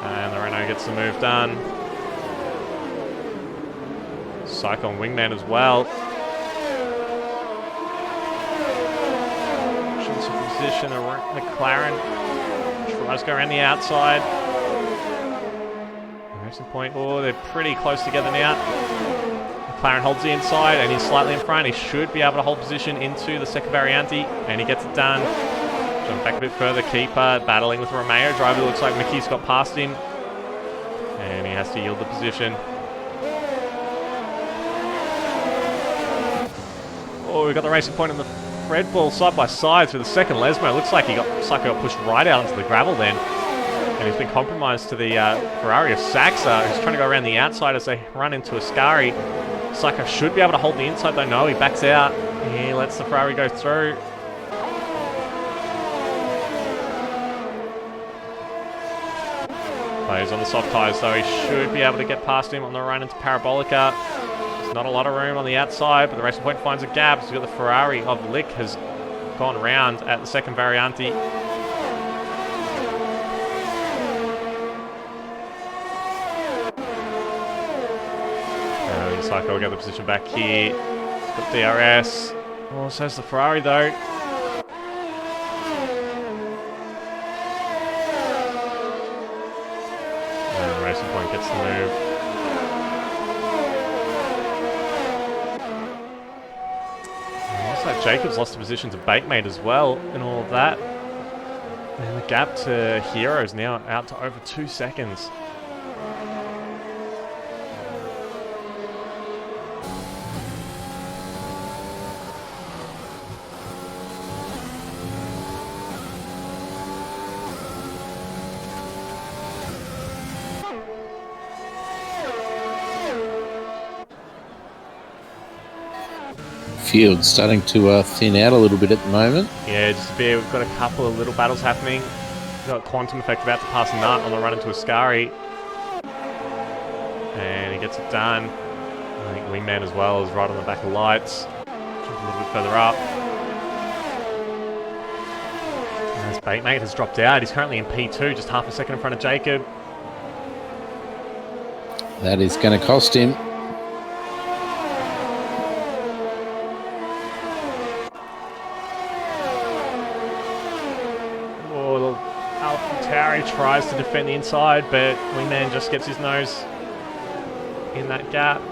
Speaker 1: and the Renault gets the move done. Psycho on Wingman as well. Position, the McLaren tries to go around the outside. Racing Point, oh, they're pretty close together now. McLaren holds the inside and he's slightly in front. He should be able to hold position into the second variante, and he gets it done. Jump back a bit further. Keeper battling with Romeo. Driver looks like Mickey's got past him, and he has to yield the position. Oh, we got the racing point in the Red Bull side by side through the second Lesmo. Looks like Psycho got pushed right out into the gravel then. And he's been compromised to the Ferrari of Saxa, who's trying to go around the outside as they run into Ascari. Psycho should be able to hold the inside though. No, he backs out. He lets the Ferrari go through. Oh, he's on the soft tyres though. He should be able to get past him on the run into Parabolica. There's not a lot of room on the outside, but the racing point finds a gap. So we've got the Ferrari of Lick has gone round at the second Variante. Psycho will get the position back here. He's got DRS. Oh, so's the Ferrari though. And Racing Point gets the move. And also, Jacobs lost the position to Batemate as well, and all of that. And the gap to Hero is now out to over 2 seconds.
Speaker 6: Field starting to thin out a little bit at the moment.
Speaker 1: Yeah, just a bit. We've got a couple of little battles happening. We've got Quantum Effect about to pass Nut on the run into Ascari. And he gets it done. I think Wingman as well is right on the back of lights. Jump a little bit further up. And his Batemate has dropped out. He's currently in P2, just half a second in front of Jacob.
Speaker 6: That is going to cost him.
Speaker 1: Tries to defend the inside, but Wingman just gets his nose in that gap.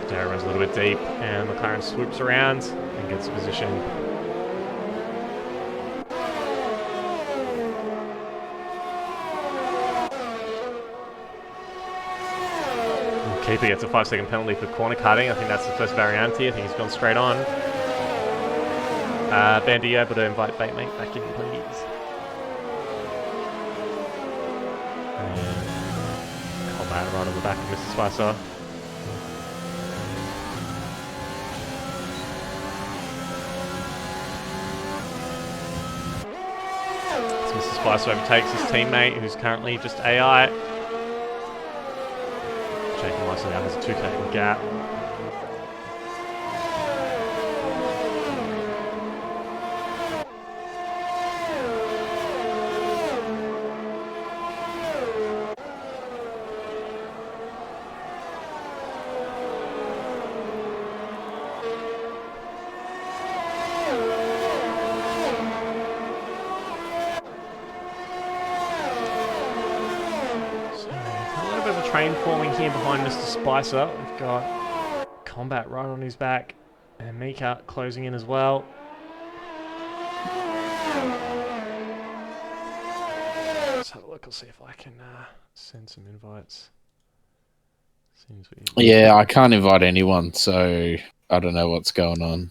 Speaker 1: Darrow runs a little bit deep, and McLaren swoops around and gets position. Keeper gets a 5-second penalty for corner cutting. I think that's the first Variante. I think he's gone straight on. Bandy, you able to invite Batemate back in, please? Right on the back of Mr. Spicer. So Mr. Spicer overtakes his teammate, who's currently just AI. Jacob Lyson now has a 2-second gap. Train forming here behind Mr. Spicer. We've got Combat right on his back, and Mika closing in as well. Let's have a look. I'll see if I can send some invites. Seems weird.
Speaker 6: Yeah, I can't invite anyone, so I don't know what's going on.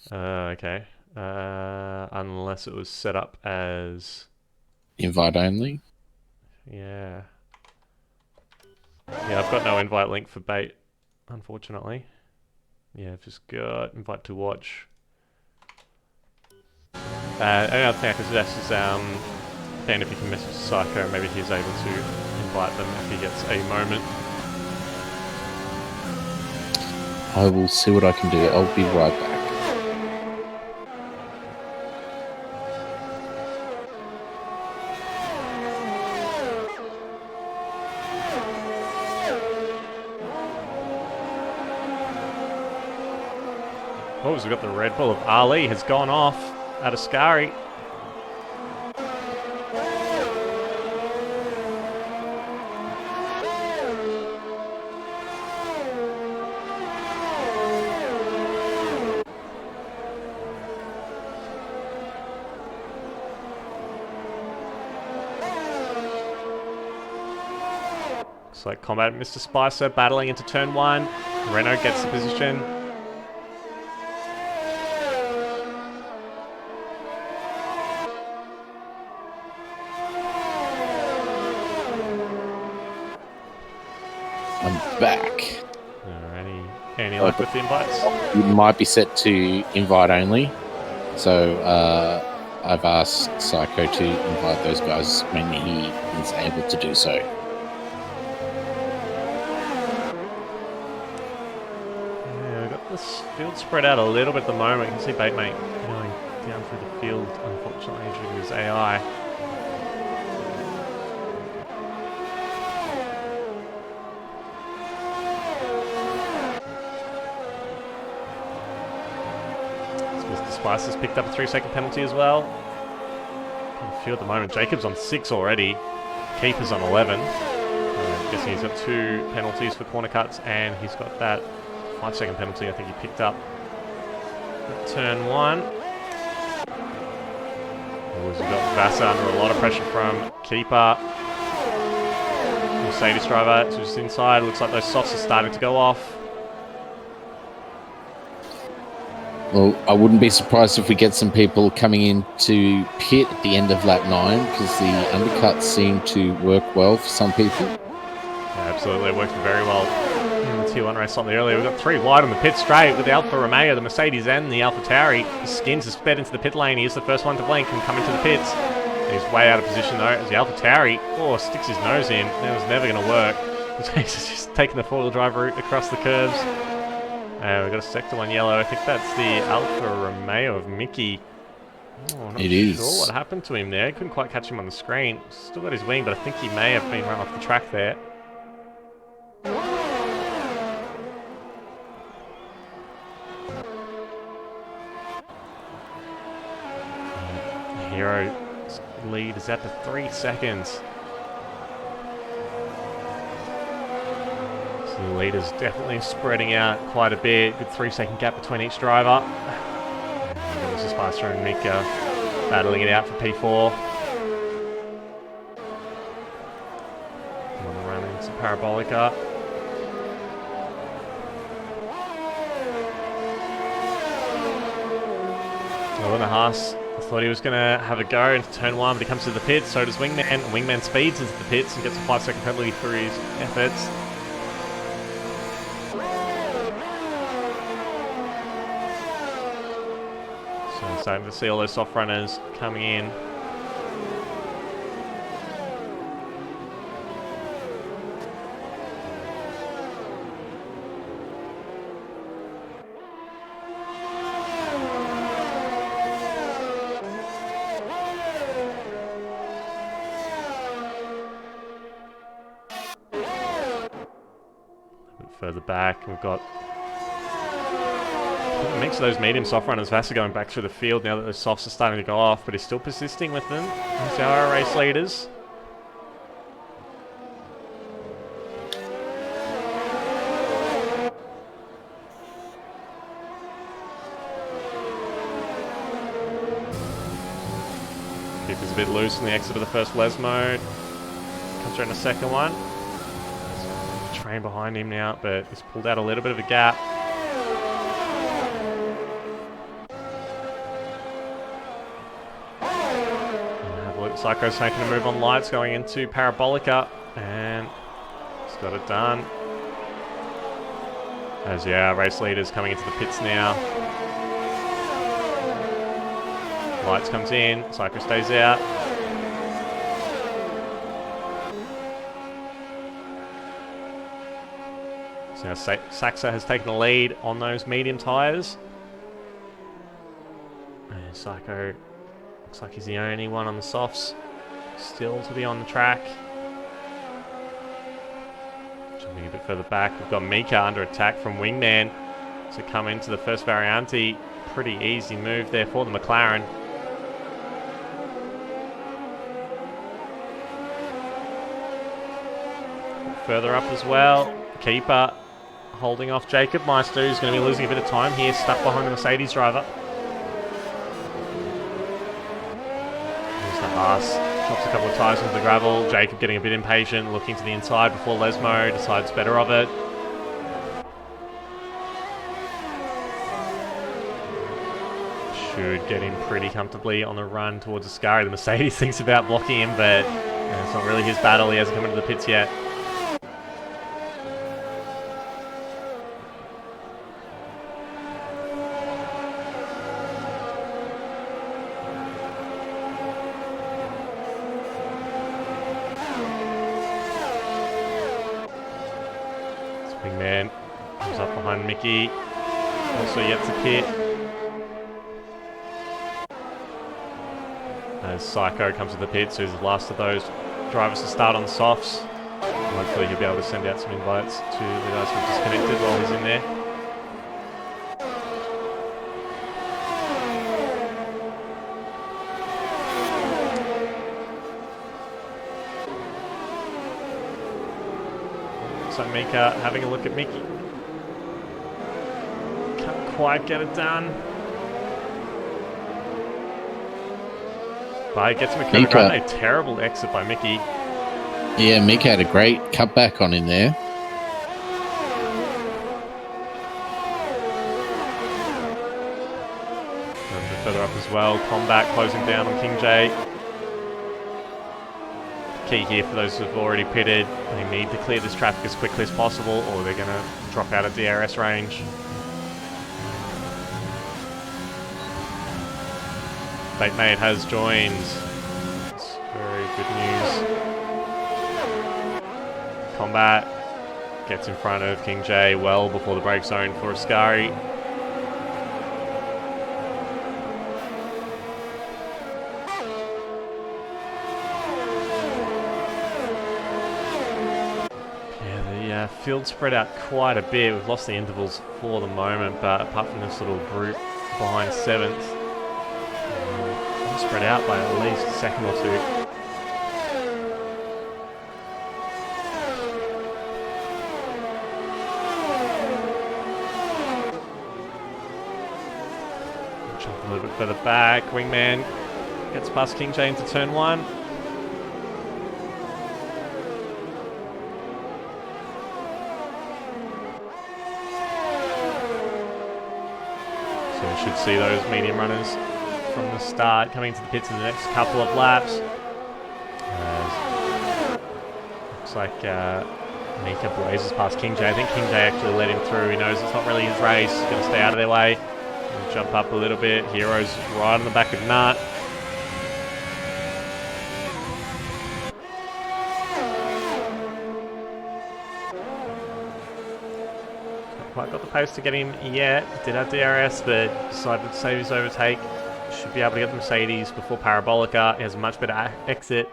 Speaker 1: Okay. Unless it was set up as
Speaker 6: invite only.
Speaker 1: Yeah. Yeah, I've got no invite link for Bait, unfortunately. Yeah, I've just got invite to watch. Only other thing I can suggest is, Ben, if you can message Psycho, maybe he's able to invite them if he gets a moment.
Speaker 6: I will see what I can do. I'll be right back.
Speaker 1: Oh, so we've got the Red Bull of Ali has gone off at Ascari. Looks like Combat Mr. Spicer battling into turn 1. Renault gets the position.
Speaker 6: I'm back.
Speaker 1: Alrighty. Any luck with the invites?
Speaker 6: You might be set to invite only. So I've asked Psycho to invite those guys when he is able to do so.
Speaker 1: Yeah, we've got this field spread out a little bit at the moment. You can see Baitmate going down through the field, unfortunately, due to his AI. Spice has picked up a 3-second penalty as well. On the field at the moment. Jacob's on 6 already. Keeper's on 11. I'm guessing he's got 2 penalties for corner cuts, and he's got that 5-second penalty I think he picked up at turn 1. We've got Vasa under a lot of pressure from Keeper. Mercedes driver to just inside. Looks like those softs are starting to go off.
Speaker 6: Well, I wouldn't be surprised if we get some people coming into pit at the end of lap 9 because the undercuts seem to work well for some people.
Speaker 1: Yeah, absolutely. It worked very well in the T1 race slightly earlier. We've got 3 wide on the pit straight with the Alfa Romeo, the Mercedes and the Alfa Tauri. The Skins has sped into the pit lane. He is the first one to blink and come into the pits. He's way out of position though as the Alfa Tauri sticks his nose in. That was never going to work. He's just taking the 4-wheel drive route across the curves. We've got a sector 1 yellow. I think that's the Alfa Romeo of Mickey. Oh, I'm not sure what happened to him there. Couldn't quite catch him on the screen. Still got his wing, but I think he may have been run off the track there. Hero's lead is at the 3 seconds. The lead is definitely spreading out quite a bit. Good 3-second gap between each driver. This is Spicer and Mika battling it out for P4. On the run into Parabolica. Well, the Haas, I thought he was going to have a go into turn 1, but he comes to the pits. So does Wingman. Wingman speeds into the pits and gets a 5-second penalty for his efforts. Starting to see all those soft runners coming in. A bit further back, we've got a mix of those medium soft runners. Vasa going back through the field now that those softs are starting to go off, but he's still persisting with them. These are our race leaders. Keeper's a bit loose in the exit of the first les mode. Comes through in the second one. Train behind him now, but he's pulled out a little bit of a gap. Psycho's making a move on lights, going into Parabolica, and he's got it done. As race leaders coming into the pits now. Lights comes in, Psycho stays out. So now Saxa has taken the lead on those medium tyres. And Psycho looks like he's the only one on the softs still to be on the track. Jumping a bit further back, we've got Mika under attack from Wingman to come into the first Variante. Pretty easy move there for the McLaren. Further up as well, Keeper holding off Jacob Meister, who's going to be losing a bit of time here, stuck behind the Mercedes driver. Haas Drops a couple of tyres into the gravel. Jacob getting a bit impatient, looking to the inside before Lesmo decides better of it. Should get him pretty comfortably on the run towards Ascari. The Mercedes thinks about blocking him, but it's not really his battle. He hasn't come into the pits yet. Wingman comes up behind Mickey. Also yet to pit. As Psycho comes to the pits, who's the last of those drivers to start on the softs. Hopefully he'll be able to send out some invites to the guys who are disconnected while he's in there. So Mika having a look at Mickey. Can't quite get it done. But he gets him a curve run. A terrible exit by Mickey.
Speaker 6: Yeah, Mika had a great cutback on in there.
Speaker 1: A bit further up as well. Combat closing down on King J. Key here for those who've already pitted. They need to clear this traffic as quickly as possible or they're going to drop out of DRS range. Fate Mate has joined. That's very good news. Combat gets in front of King J well before the brake zone for Ascari. Field spread out quite a bit. We've lost the intervals for the moment, but apart from this little group behind 7th, spread out by at least a second or two. Jump a little bit further back. Wingman gets past King J into turn 1. Should see those medium runners from the start coming to the pits in the next couple of laps. Looks like Mika blazes past King J. I think King J actually let him through. He knows it's not really his race. He's going to stay out of their way. Jump up a little bit. Heroes right on the back of Nut. Quite got the pace to get him yet. Did have DRS, but decided to save his overtake. Should be able to get the Mercedes before Parabolica. He has a much better exit.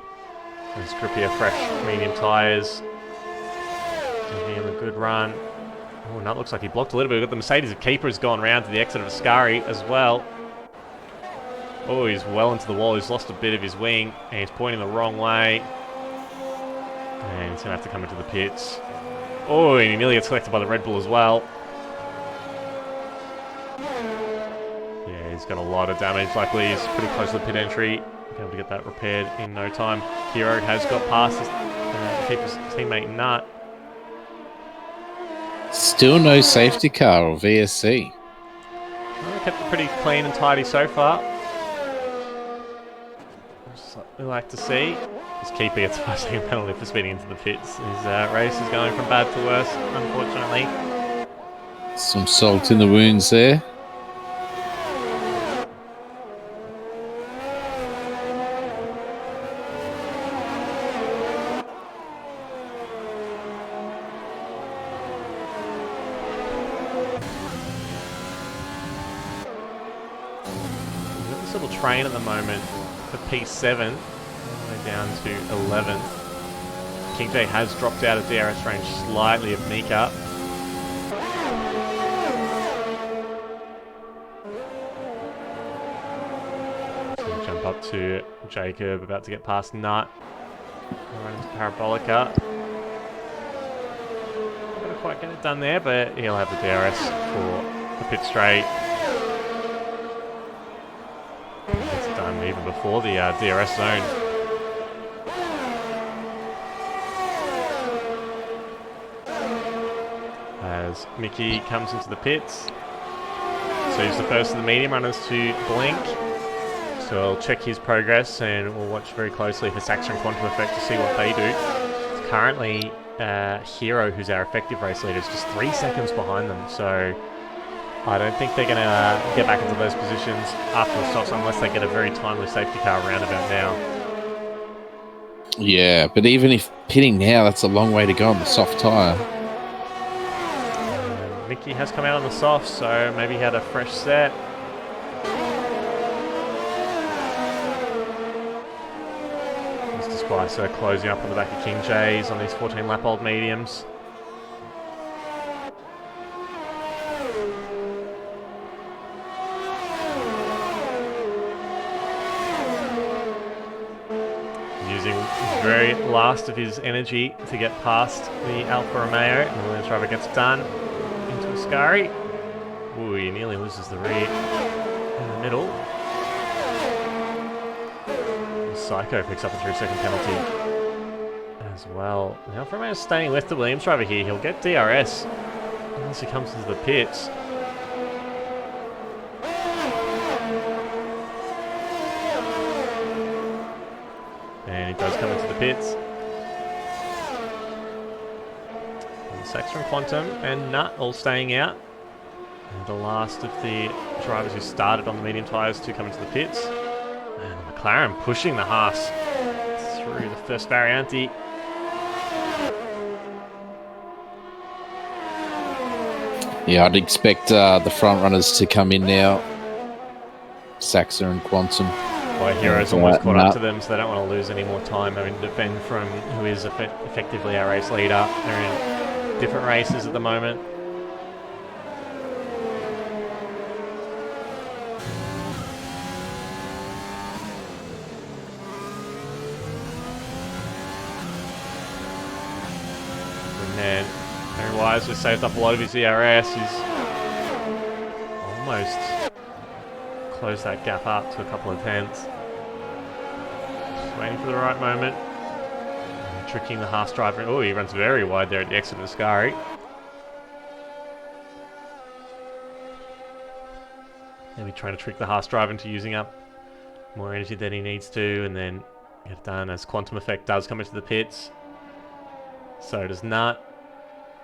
Speaker 1: Those grippier, fresh, medium tyres. Giving him a good run. Oh, that looks like he blocked a little bit. We've got the Mercedes. The keeper has gone around to the exit of Ascari as well. Oh, he's well into the wall. He's lost a bit of his wing, and he's pointing the wrong way. And he's going to have to come into the pits. Oh, and he nearly gets collected by the Red Bull as well. Yeah, he's got a lot of damage. Luckily, he's pretty close to the pit entry. Be able to get that repaired in no time. Hero has got past his keeper's teammate Nut.
Speaker 6: Still no safety car or VSC.
Speaker 1: Well, kept it pretty clean and tidy so far. Just like we like to see. His keeper gets a 5-second penalty for speeding into the pits. His race is going from bad to worse, unfortunately.
Speaker 6: Some salt in the wounds there.
Speaker 1: This little train at the moment for P7. Down to 11th. King J has dropped out of DRS range slightly of Mika. So jump up to Jacob, about to get past Nut. Run into Parabolica. Not going to quite get it done there, but he'll have the DRS for the pit straight. It's done even before the DRS zone. as Mickey comes into the pits. So he's the first of the medium runners to blink. So I'll check his progress and we'll watch very closely for Saxon and Quantum Effect to see what they do. It's currently Hero, who's our effective race leader, is just 3 seconds behind them. So I don't think they're going to get back into those positions after the stocks unless they get a very timely safety car roundabout now.
Speaker 6: Yeah, but even if pitting now, that's a long way to go on the soft tyre.
Speaker 1: Mickey has come out on the soft, so maybe he had a fresh set. Mr. Spicer closing up on the back of King J's on these 14-lap-old mediums. Using the very last of his energy to get past the Alfa Romeo, and the Williams driver gets done into Ascari. Ooh, he nearly loses the rear in the middle. And Psycho picks up a 3-second penalty as well. The Alfa Romeo is staying with the Williams driver here. He'll get DRS once he comes into the pits. And he does come into the pits. And Saxon and Quantum and Nut all staying out. And the last of the drivers who started on the medium tyres to come into the pits. And McLaren pushing the Haas through the first Variante.
Speaker 6: Yeah, I'd expect the front runners to come in now. Saxa and Quantum.
Speaker 1: Boy, Hero's almost caught up to them, so they don't want to lose any more time having to defend from who is effectively our race leader. They're in different races at the moment. And then, very wisely saved up a lot of his ERS. He's almost close that gap up to a couple of tenths. Just waiting for the right moment. And tricking the Haas driver. Oh, he runs very wide there at the exit of Ascari. Maybe trying to trick the Haas driver into using up more energy than he needs to, and then get it done as Quantum Effect does come into the pits. So does Nut.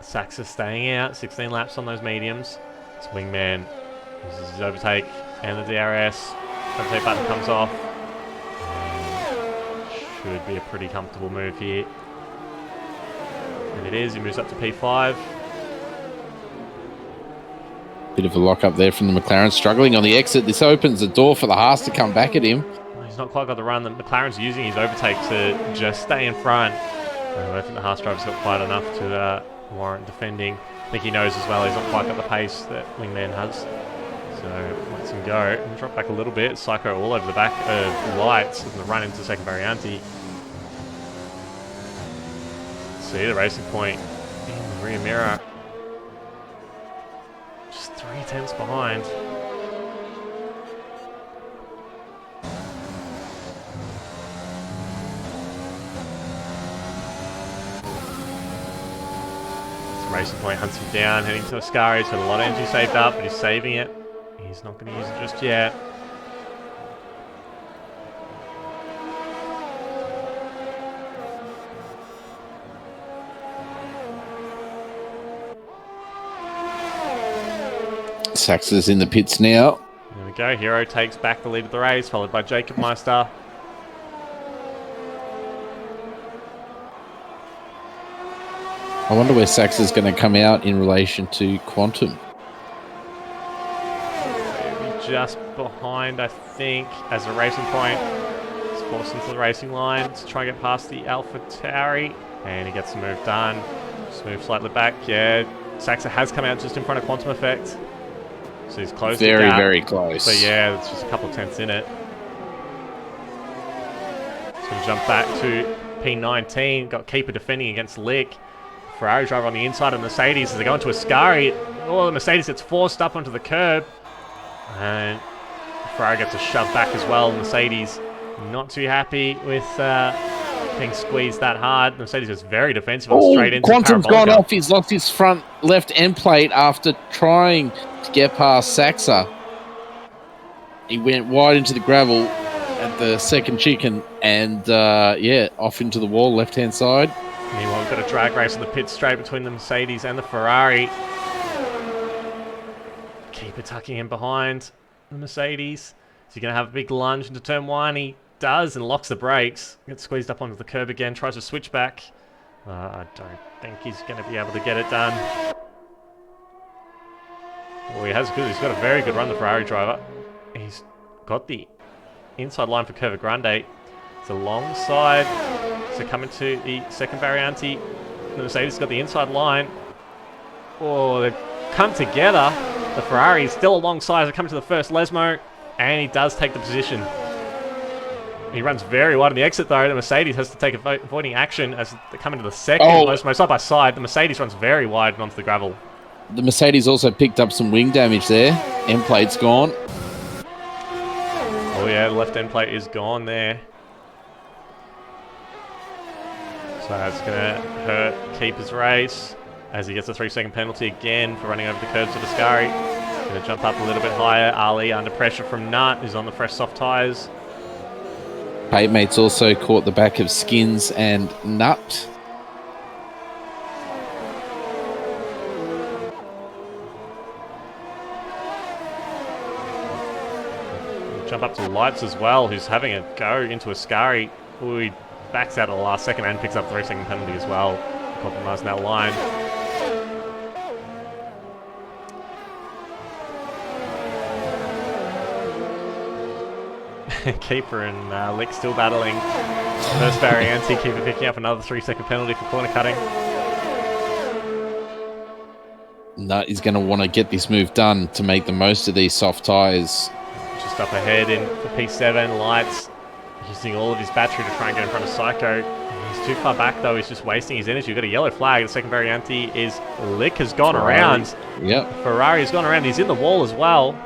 Speaker 1: Saxa staying out, 16 laps on those mediums. This Wingman uses his overtake and the DRS. Overtake button comes off. And should be a pretty comfortable move here. And it is, he moves up to P5.
Speaker 6: Bit of a lock up there from the McLaren, struggling on the exit. This opens the door for the Haas to come back at him.
Speaker 1: He's not quite got the run. The McLaren's using his overtake to just stay in front. I don't think the Haas driver's got quite enough to warrant defending. I think he knows as well he's not quite got the pace that Wingman has. So lets him go and drop back a little bit. Psycho all over the back of Lights and the run into the second Variante. See the racing point in the rear mirror. Just 3 tenths behind. Racing Point hunts him down, heading to Ascari. He's got a lot of energy saved up, but he's saving it. He's not going to use it just yet.
Speaker 6: Saxa's in the pits now.
Speaker 1: There we go. Hero takes back the lead of the race, followed by Jacob Meister.
Speaker 6: I wonder where Saxa's going to come out in relation to Quantum.
Speaker 1: Maybe just behind, I think, as a Racing Point. He's forced into the racing line to try and get past the Alpha Tauri. And he gets the move done. Just move slightly back. Yeah, Saxa has come out just in front of Quantum Effect. So he's close.
Speaker 6: Very, very close.
Speaker 1: So yeah, it's just a couple of tenths in it. He's going to jump back to P19. Got Keeper defending against Lick. Ferrari driver on the inside of Mercedes as they go into Ascari. Oh, the Mercedes gets forced up onto the curb. And Ferrari gets a shove back as well. Mercedes not too happy with being squeezed that hard. Mercedes is very defensive on straight into
Speaker 6: Quantum's gone
Speaker 1: Parabolica.
Speaker 6: off. He's lost his front left end plate after trying to get past Saxa. He went wide into the gravel at the second chicken and, off into the wall, left-hand side.
Speaker 1: Meanwhile, we've got a drag race on the pit straight between the Mercedes and the Ferrari. Keeper tucking in behind the Mercedes. Is he going to have a big lunge into turn 1? He does and locks the brakes. Gets squeezed up onto the curb again, tries to switch back. I don't think he's going to be able to get it done. Well, he's got a very good run, the Ferrari driver. He's got the inside line for Curva Grande. It's alongside. So coming to the second Variante. The Mercedes has got the inside line. Oh, they've come together. The Ferrari is still alongside as they come to the first Lesmo. And he does take the position. He runs very wide on the exit though. The Mercedes has to take avoiding action as they come into the second Lesmo side by side. The Mercedes runs very wide and onto the gravel.
Speaker 6: The Mercedes also picked up some wing damage there. End plate's gone.
Speaker 1: Oh yeah, the left end plate is gone there. So that's going to hurt Keeper's race as he gets a 3-second penalty again for running over the curbs of Ascari. Going to jump up a little bit higher. Ali under pressure from Nut, who's on the fresh soft tyres.
Speaker 6: Matemates also caught the back of Skins and Nut.
Speaker 1: Jump up to Lights as well, who's having a go into Ascari. Ooh, he backs out at the last second and picks up the 3-second penalty as well. Compromising that line. Keeper and Lick still battling. First Variante, Keeper picking up another 3-second penalty for corner cutting.
Speaker 6: Nut is going to want to get this move done to make the most of these soft tyres.
Speaker 1: Just up ahead in for P7, Lights using all of his battery to try and get in front of Psycho. He's too far back though, he's just wasting his energy. We've got a yellow flag. The second Variante is Lick has gone around.
Speaker 6: Yep.
Speaker 1: Ferrari has gone around. He's in the wall as well.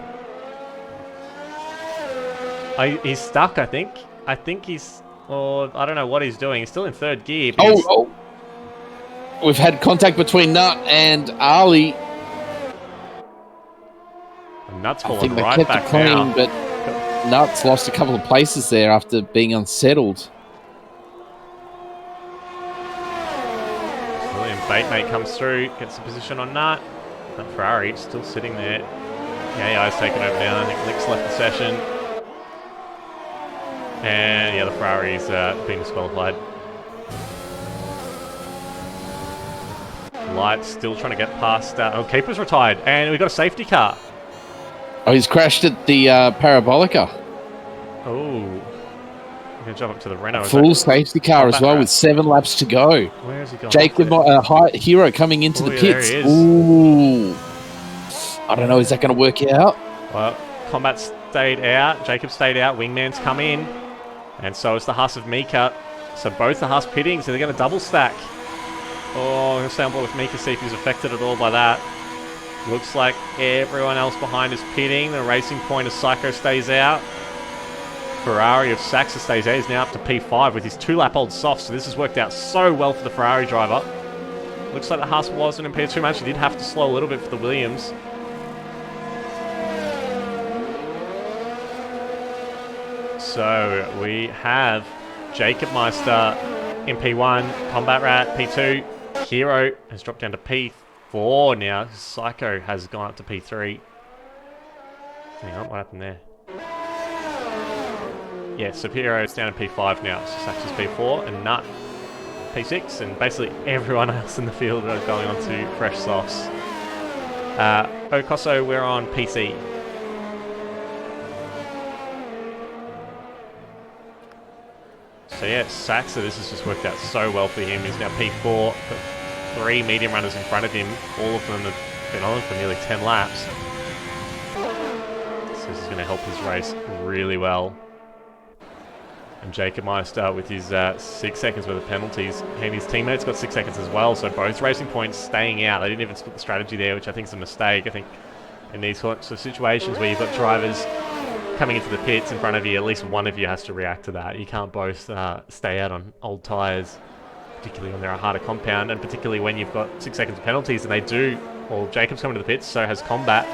Speaker 1: He's stuck, I think. I think he's... Or I don't know what he's doing. He's still in third gear.
Speaker 6: We've had contact between Nut and Ali.
Speaker 1: And Nut's
Speaker 6: I
Speaker 1: falling
Speaker 6: think they
Speaker 1: right
Speaker 6: kept
Speaker 1: back
Speaker 6: it clean,
Speaker 1: now.
Speaker 6: but Nut's lost a couple of places there after being unsettled.
Speaker 1: William Batemate comes through, gets the position on Nut. And Ferrari still sitting there. AI's taken over now. I think Lick's left the session. And yeah, the Ferrari's been disqualified. Light still trying to get past... Keeper's retired. And we've got a safety car.
Speaker 6: Oh, he's crashed at the Parabolica.
Speaker 1: Oh. I'm going to jump up to the Renault.
Speaker 6: Full safety car as well with 7 laps to go.
Speaker 1: Where has he gone?
Speaker 6: Jacob Hero coming into the pits.
Speaker 1: There he is.
Speaker 6: Ooh. I don't know, is that going to work out?
Speaker 1: Well, Combat stayed out. Jacob stayed out. Wingman's come in. And so is the Haas of Mika. So both the Haas pitting, so they're going to double stack. Oh, I'm going to stay on board with Mika, see if he's affected at all by that. Looks like everyone else behind is pitting. The Racing Point of Psycho stays out. Ferrari of Saxa stays out. He's now up to P5 with his 2-lap-old soft, so this has worked out so well for the Ferrari driver. Looks like the Haas wasn't impaired too much. He did have to slow a little bit for the Williams. So we have Jacob Meister in P1, Combat Rat P2, Hero has dropped down to P4 now. Psycho has gone up to P3. Hang on, what happened there? Yeah, Superior is down to P5 now. So Saxon's P4 and Nut P6, and basically everyone else in the field are going on to fresh softs. Okoso, we're on PC. So yeah, Saxa, this has just worked out so well for him. He's now P4, got 3 medium runners in front of him. All of them have been on for nearly 10 laps. So this is going to help his race really well. And Jacob Meister with his 6 seconds worth of penalties. And his teammates got 6 seconds as well, so both Racing Points staying out. They didn't even split the strategy there, which I think is a mistake. I think in these sorts of situations where you've got drivers coming into the pits in front of you, at least one of you has to react to that. You can't both stay out on old tyres, particularly when they're a harder compound, and particularly when you've got 6 seconds of penalties, and they do. Well, Jacob's coming to the pits, so has Combat.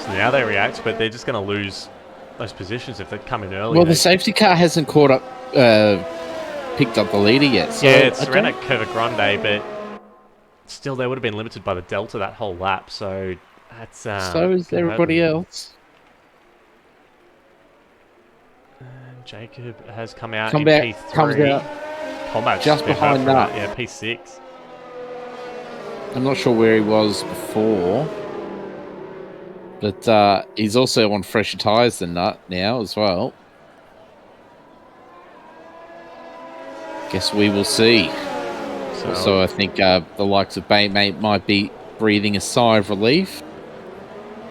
Speaker 1: So now they react, but they're just going to lose those positions if they come in early.
Speaker 6: Well, the safety car hasn't picked up the leader yet. So
Speaker 1: yeah, it's around at Curva Grande, but still they would have been limited by the delta that whole lap, so that's...
Speaker 6: so is everybody else.
Speaker 1: And Jacob has come out
Speaker 6: Comes
Speaker 1: in
Speaker 6: out-
Speaker 1: P3.
Speaker 6: comes out
Speaker 1: Combat's
Speaker 6: just
Speaker 1: been
Speaker 6: behind
Speaker 1: hurt from
Speaker 6: that.
Speaker 1: Yeah, P6.
Speaker 6: I'm not sure where he was before. But he's also on fresher tyres than Nut now as well. Guess we will see. So I think the likes of Batemate might be breathing a sigh of relief.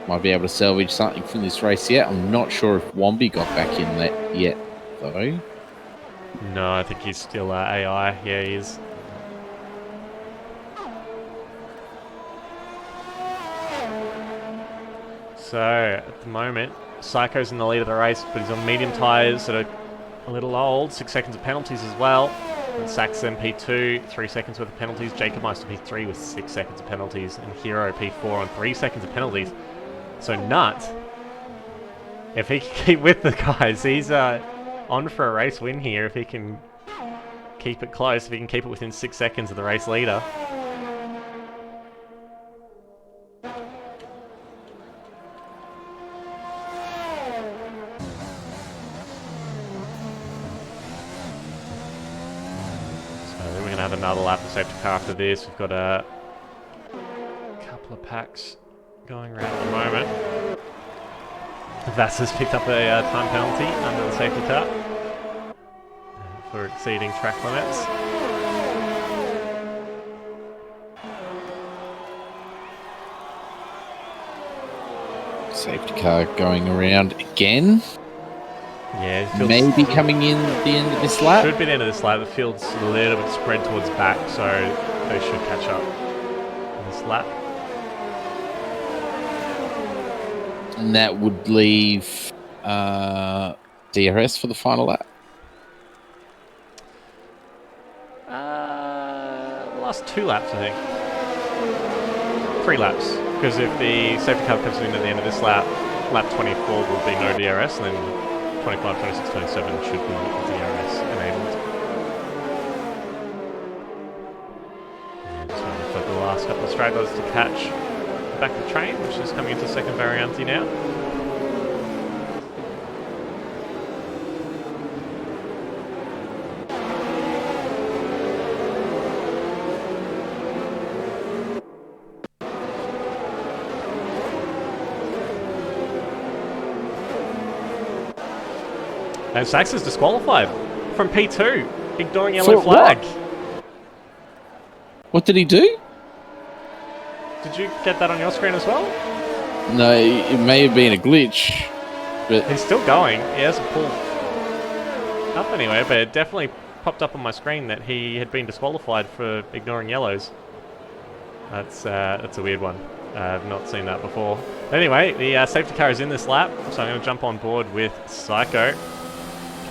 Speaker 6: Might be able to salvage something from this race yet. I'm not sure if Wombi got back in that yet, though.
Speaker 1: No, I think he's still AI. Yeah, he is. So, at the moment, Psycho's in the lead of the race, but he's on medium tyres that are a little old. 6 seconds of penalties as well. And Sax P2, 3 seconds worth of penalties. Jacob Meister P3 with 6 seconds of penalties. And Hero P4 on 3 seconds of penalties. So Nut, if he can keep with the guys, he's on for a race win here. If he can keep it close, if he can keep it within 6 seconds of the race leader. Have another lap of safety car after this. We've got a couple of packs going around at the moment. Vass has picked up a time penalty under the safety car for exceeding track limits.
Speaker 6: Safety car going around again.
Speaker 1: Yeah,
Speaker 6: maybe coming in at the end of this lap.
Speaker 1: Should be the end of this lap. The field's a little bit spread towards back, so they should catch up in this lap.
Speaker 6: And that would leave DRS for the final lap.
Speaker 1: Last 2 laps, I think. 3 laps, because if the safety car comes in at the end of this lap, lap 24 will be no DRS, and then 25, 26, 27 should be DRS enabled. And so we've got the last couple of stragglers to catch the back of the train, which is coming into second Variante now. And Sax is disqualified from P2, ignoring yellow
Speaker 6: For
Speaker 1: flag.
Speaker 6: What did he do?
Speaker 1: Did you get that on your screen as well?
Speaker 6: No, it may have been a glitch, but
Speaker 1: He's still going. He hasn't pulled up anywhere, but it definitely popped up on my screen that he had been disqualified for ignoring yellows. That's a weird one. I've not seen that before. Anyway, the safety car is in this lap, so I'm going to jump on board with Psycho.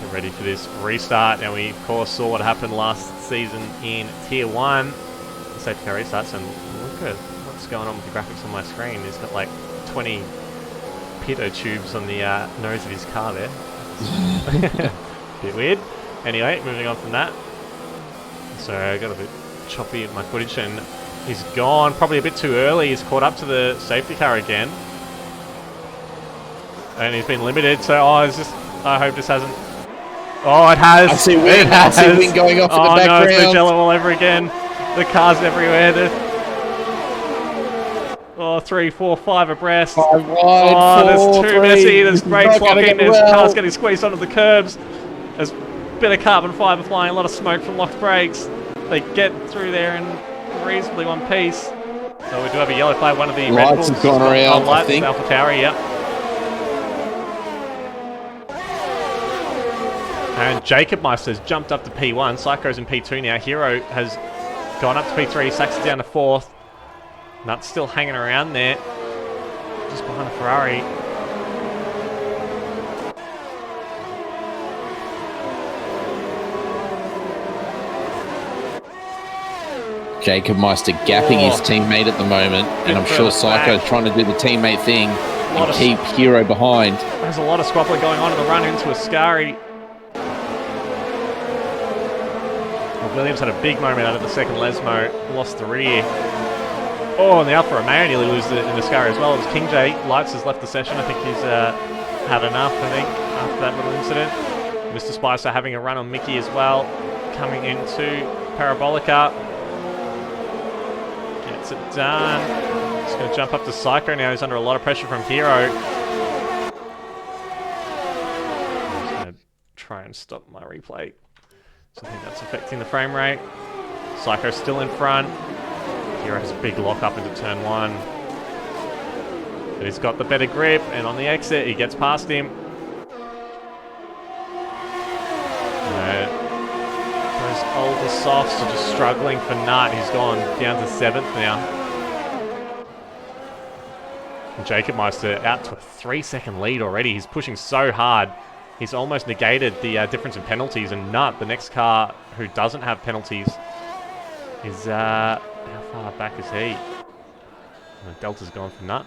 Speaker 1: Get ready for this restart. Now we, of course, saw what happened last season in Tier 1. The safety car restarts, and look at what's going on with the graphics on my screen. He's got like 20 pitot tubes on the nose of his car there. Bit weird. Anyway, moving on from that. So I got a bit choppy at my footage, and he's gone probably a bit too early. He's caught up to the safety car again. And he's been limited, so I hope this hasn't... Oh, it has!
Speaker 6: I see Wing,
Speaker 1: I
Speaker 6: see Wing going off in the
Speaker 1: Oh no,
Speaker 6: background.
Speaker 1: it's Magellan all over again. The cars everywhere. Oh, 3, 4, 5 abreast.
Speaker 6: 5 wide,
Speaker 1: Oh,
Speaker 6: 4,
Speaker 1: there's too
Speaker 6: 3.
Speaker 1: messy. There's
Speaker 6: It's
Speaker 1: brakes
Speaker 6: not gonna
Speaker 1: locking.
Speaker 6: go
Speaker 1: There's
Speaker 6: well.
Speaker 1: cars getting squeezed onto the curbs. There's a bit of carbon fibre flying. A lot of smoke from locked brakes. They get through there in reasonably one piece. So we do have a yellow flag. One of the Red
Speaker 6: Lights
Speaker 1: Bulls
Speaker 6: have gone
Speaker 1: has got
Speaker 6: around,
Speaker 1: lights,
Speaker 6: I think.
Speaker 1: Alpha Tower, yep. And Jacob Meister's jumped up to P1. Psycho's in P2 now. Hero has gone up to P3. Sax is down to 4th. Nut's still hanging around there. Just behind the Ferrari.
Speaker 6: Jacob Meister gapping his teammate at the moment, and I'm sure Psycho's trying to do the teammate thing and keep Hero behind.
Speaker 1: There's a lot of squabbling going on in the run into Ascari. Well, Williams had a big moment out of the second Lesmo, lost the rear. Oh, and the Alpha Romeo nearly loses it in Ascari as well. It was King J. Lights has left the session. I think he's had enough, I think, after that little incident. Mr. Spicer having a run on Mickey as well, coming into Parabolica. Gets it done. Just going to jump up to Psycho now. He's under a lot of pressure from Hero. I'm just going to try and stop my replay. So I think that's affecting the frame rate. Psycho's still in front. Hero has a big lock up into turn 1. But he's got the better grip, and on the exit, he gets past him. Those older softs are just struggling for Nut. He's gone down to 7th now. And Jacob Meister out to a 3-second lead already. He's pushing so hard. He's almost negated the difference in penalties, and Nut, the next car who doesn't have penalties, is how far back is he? The Delta's gone for Nut.